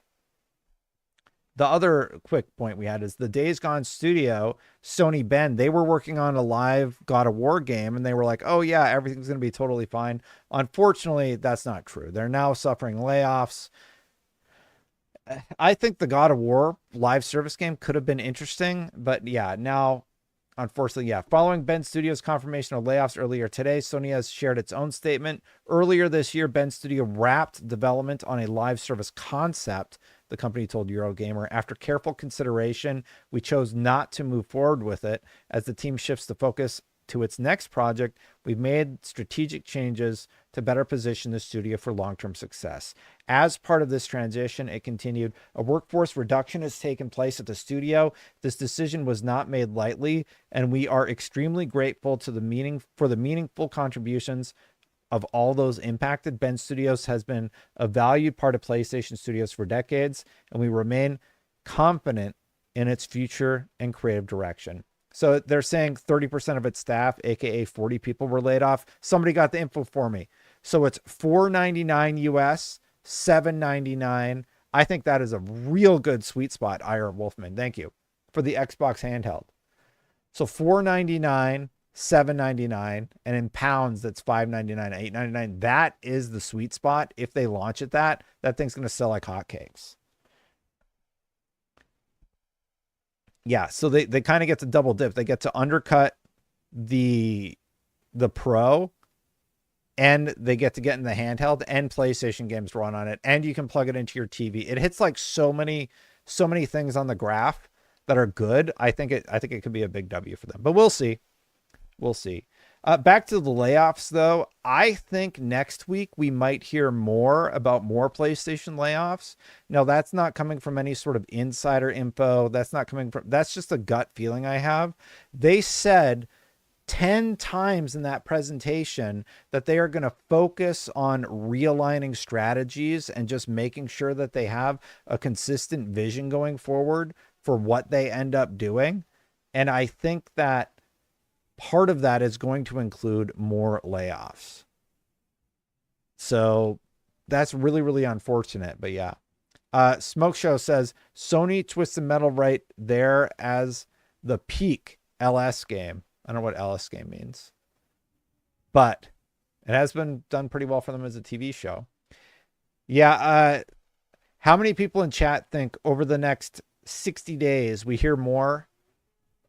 the other quick point we had is the Days Gone studio, Sony Bend, they were working on a live God of War game, and they were like, oh yeah, everything's going to be totally fine. Unfortunately, that's not true. They're now suffering layoffs. I think the God of War live service game could have been interesting, but yeah, now, unfortunately, yeah. Following Bend Studios' confirmation of layoffs earlier today, Sony has shared its own statement. Earlier this year, Bend Studio wrapped development on a live service concept, the company told Eurogamer. After careful consideration, we chose not to move forward with it. As the team shifts the focus to its next project, we've made strategic changes to better position the studio for long-term success. As part of this transition, it continued, a workforce reduction has taken place at the studio. This decision was not made lightly, and we are extremely grateful for the meaningful contributions of all those impacted. Bend Studios has been a valued part of PlayStation Studios for decades, and we remain confident in its future and creative direction. So they're saying 30% of its staff, aka 40 people, were laid off. Somebody got the info for me. So it's $4.99 US, $7.99. I think that is a real good sweet spot, Ira Wolfman. Thank you for the Xbox handheld. So $4.99, $7.99, and in pounds, that's $5.99, $8.99. That is the sweet spot. If they launch it, that thing's going to sell like hotcakes. Yeah, so they kind of get to double dip. They get to undercut the Pro, and they get in the handheld, and PlayStation games run on it, and you can plug it into your TV. It hits like so many things on the graph that are good. I think it could be a big W for them, but we'll see. We'll see. Back to the layoffs, though. I think next week we might hear more about more PlayStation layoffs. Now, that's not coming from any sort of insider info. That's just a gut feeling I have. They said 10 times in that presentation that they are going to focus on realigning strategies and just making sure that they have a consistent vision going forward for what they end up doing. And I think that part of that is going to include more layoffs. So that's really, really unfortunate, but yeah. Smoke Show says Sony Twisted Metal right there as the peak LS game. I don't know what LS game means, but it has been done pretty well for them as a TV show. Yeah. How many people in chat think over the next 60 days we hear more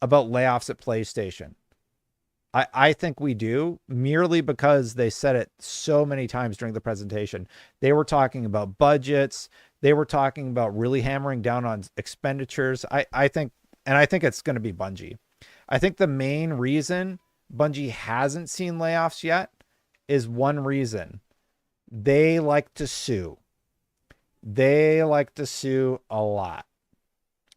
about layoffs at PlayStation? I think we do, merely because they said it so many times during the presentation. They were talking about budgets. They were talking about really hammering down on expenditures. I think it's going to be Bungie. I think the main reason Bungie hasn't seen layoffs yet is one reason. They like to sue. They like to sue a lot.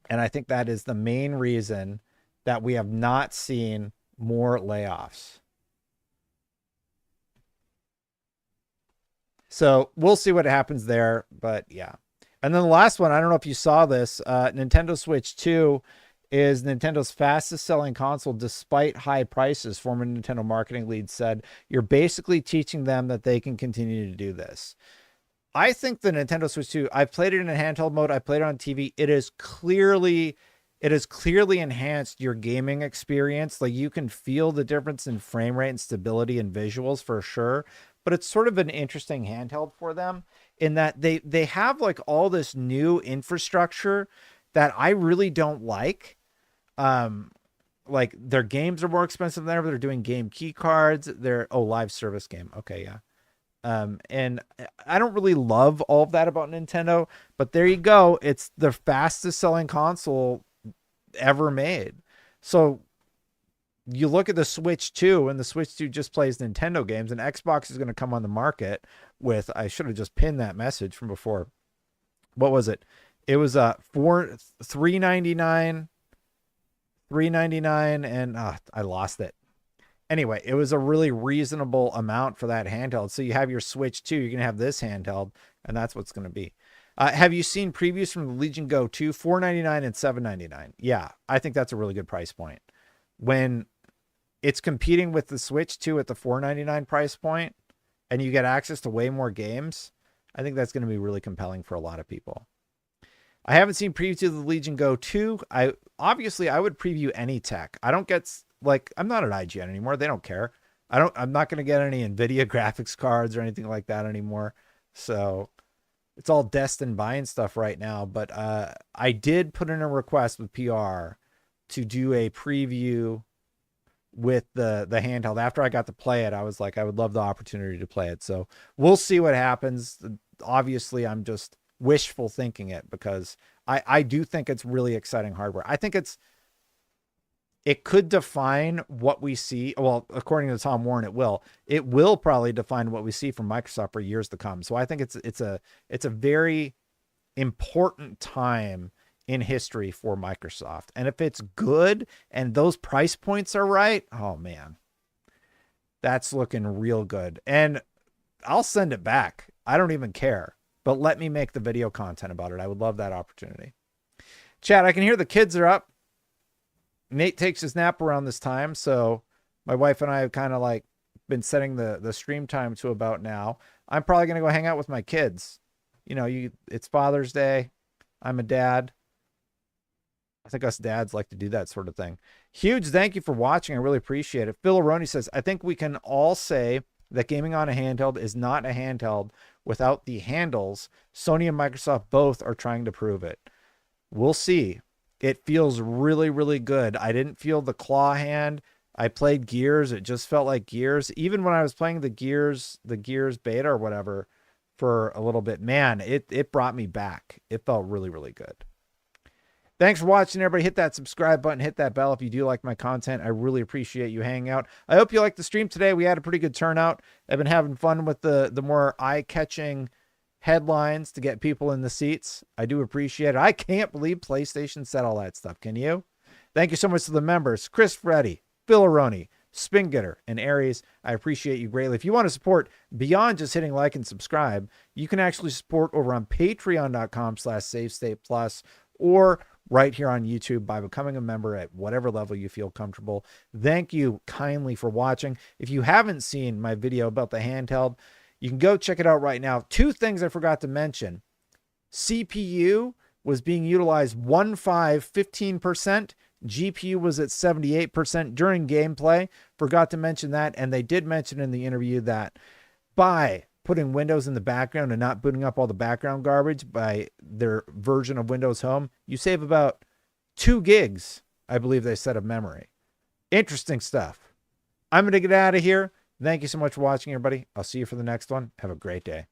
And I think that is the main reason that we have not seen more layoffs. So we'll see what happens there, but yeah. And then the last one, I don't know if you saw this, Nintendo Switch 2 is Nintendo's fastest selling console despite high prices. Former Nintendo marketing lead said, "You're basically teaching them that they can continue to do this." I think the Nintendo Switch 2, I've played it in a handheld mode. I played it on TV. It has clearly enhanced your gaming experience. Like, you can feel the difference in frame rate and stability and visuals for sure. But it's sort of an interesting handheld for them in that they have like all this new infrastructure that I really don't like. Like, their games are more expensive than ever. They're doing game key cards. Live service game. Okay, yeah. And I don't really love all of that about Nintendo, but there you go. It's the fastest selling console ever made. So you look at the Switch 2, and the Switch 2 just plays Nintendo games, and Xbox is going to come on the market with, I should have just pinned that message from before. What was it? It was $399, and I lost it. Anyway, it was a really reasonable amount for that handheld. So you have your Switch 2, you're going to have this handheld, and that's what's going to be. Have you seen previews from the Legion Go 2? $499 and $799. Yeah, I think that's a really good price point. When it's competing with the Switch 2 at the $499 price point, and you get access to way more games, I think that's going to be really compelling for a lot of people. I haven't seen previews of the Legion Go 2. I would preview any tech. I don't get... Like, I'm not at IGN anymore. They don't care. I'm not going to get any NVIDIA graphics cards or anything like that anymore. So it's all destined buying stuff right now. But I did put in a request with PR to do a preview with the handheld. After I got to play it, I was like, I would love the opportunity to play it. So we'll see what happens. Obviously, I'm just wishful thinking it because I do think it's really exciting hardware. I think it could define what we see. Well, according to Tom Warren, it will. It will probably define what we see from Microsoft for years to come. So I think it's a very important time in history for Microsoft. And if it's good and those price points are right, oh man, that's looking real good. And I'll send it back. I don't even care. But let me make the video content about it. I would love that opportunity. Chat, I can hear the kids are up. Nate takes his nap around this time, so my wife and I have kind of like been setting the stream time to about now. I'm probably going to go hang out with my kids. You know, it's Father's Day. I'm a dad. I think us dads like to do that sort of thing. Huge thank you for watching. I really appreciate it. Phil Aroni says, I think we can all say that gaming on a handheld is not a handheld without the handles. Sony and Microsoft both are trying to prove it. We'll see. It feels really, really good. I didn't feel the claw hand. I played Gears. It just felt like Gears. Even when I was playing the Gears beta or whatever for a little bit, man, it brought me back. It felt really, really good. Thanks for watching, everybody. Hit that subscribe button. Hit that bell if you do like my content. I really appreciate you hanging out. I hope you liked the stream today. We had a pretty good turnout. I've been having fun with the more eye-catching headlines to get people in the seats. I do appreciate it. I can't believe PlayStation said all that stuff. Can you? Thank you so much to the members, Chris Freddy, Phil Aroni, Spingetter, and Aries. I appreciate you greatly. If you want to support beyond just hitting like and subscribe, you can actually support over on patreon.com/SafeStatePlus or right here on YouTube by becoming a member at whatever level you feel comfortable. Thank you kindly for watching. If you haven't seen my video about the handheld, you can go check it out right now. Two things I forgot to mention. CPU was being utilized 15%. GPU was at 78% during gameplay. Forgot to mention that. And they did mention in the interview that by putting Windows in the background and not booting up all the background garbage by their version of Windows Home, you save about 2 gigs, I believe they said, of memory. Interesting stuff. I'm going to get out of here. Thank you so much for watching, everybody. I'll see you for the next one. Have a great day.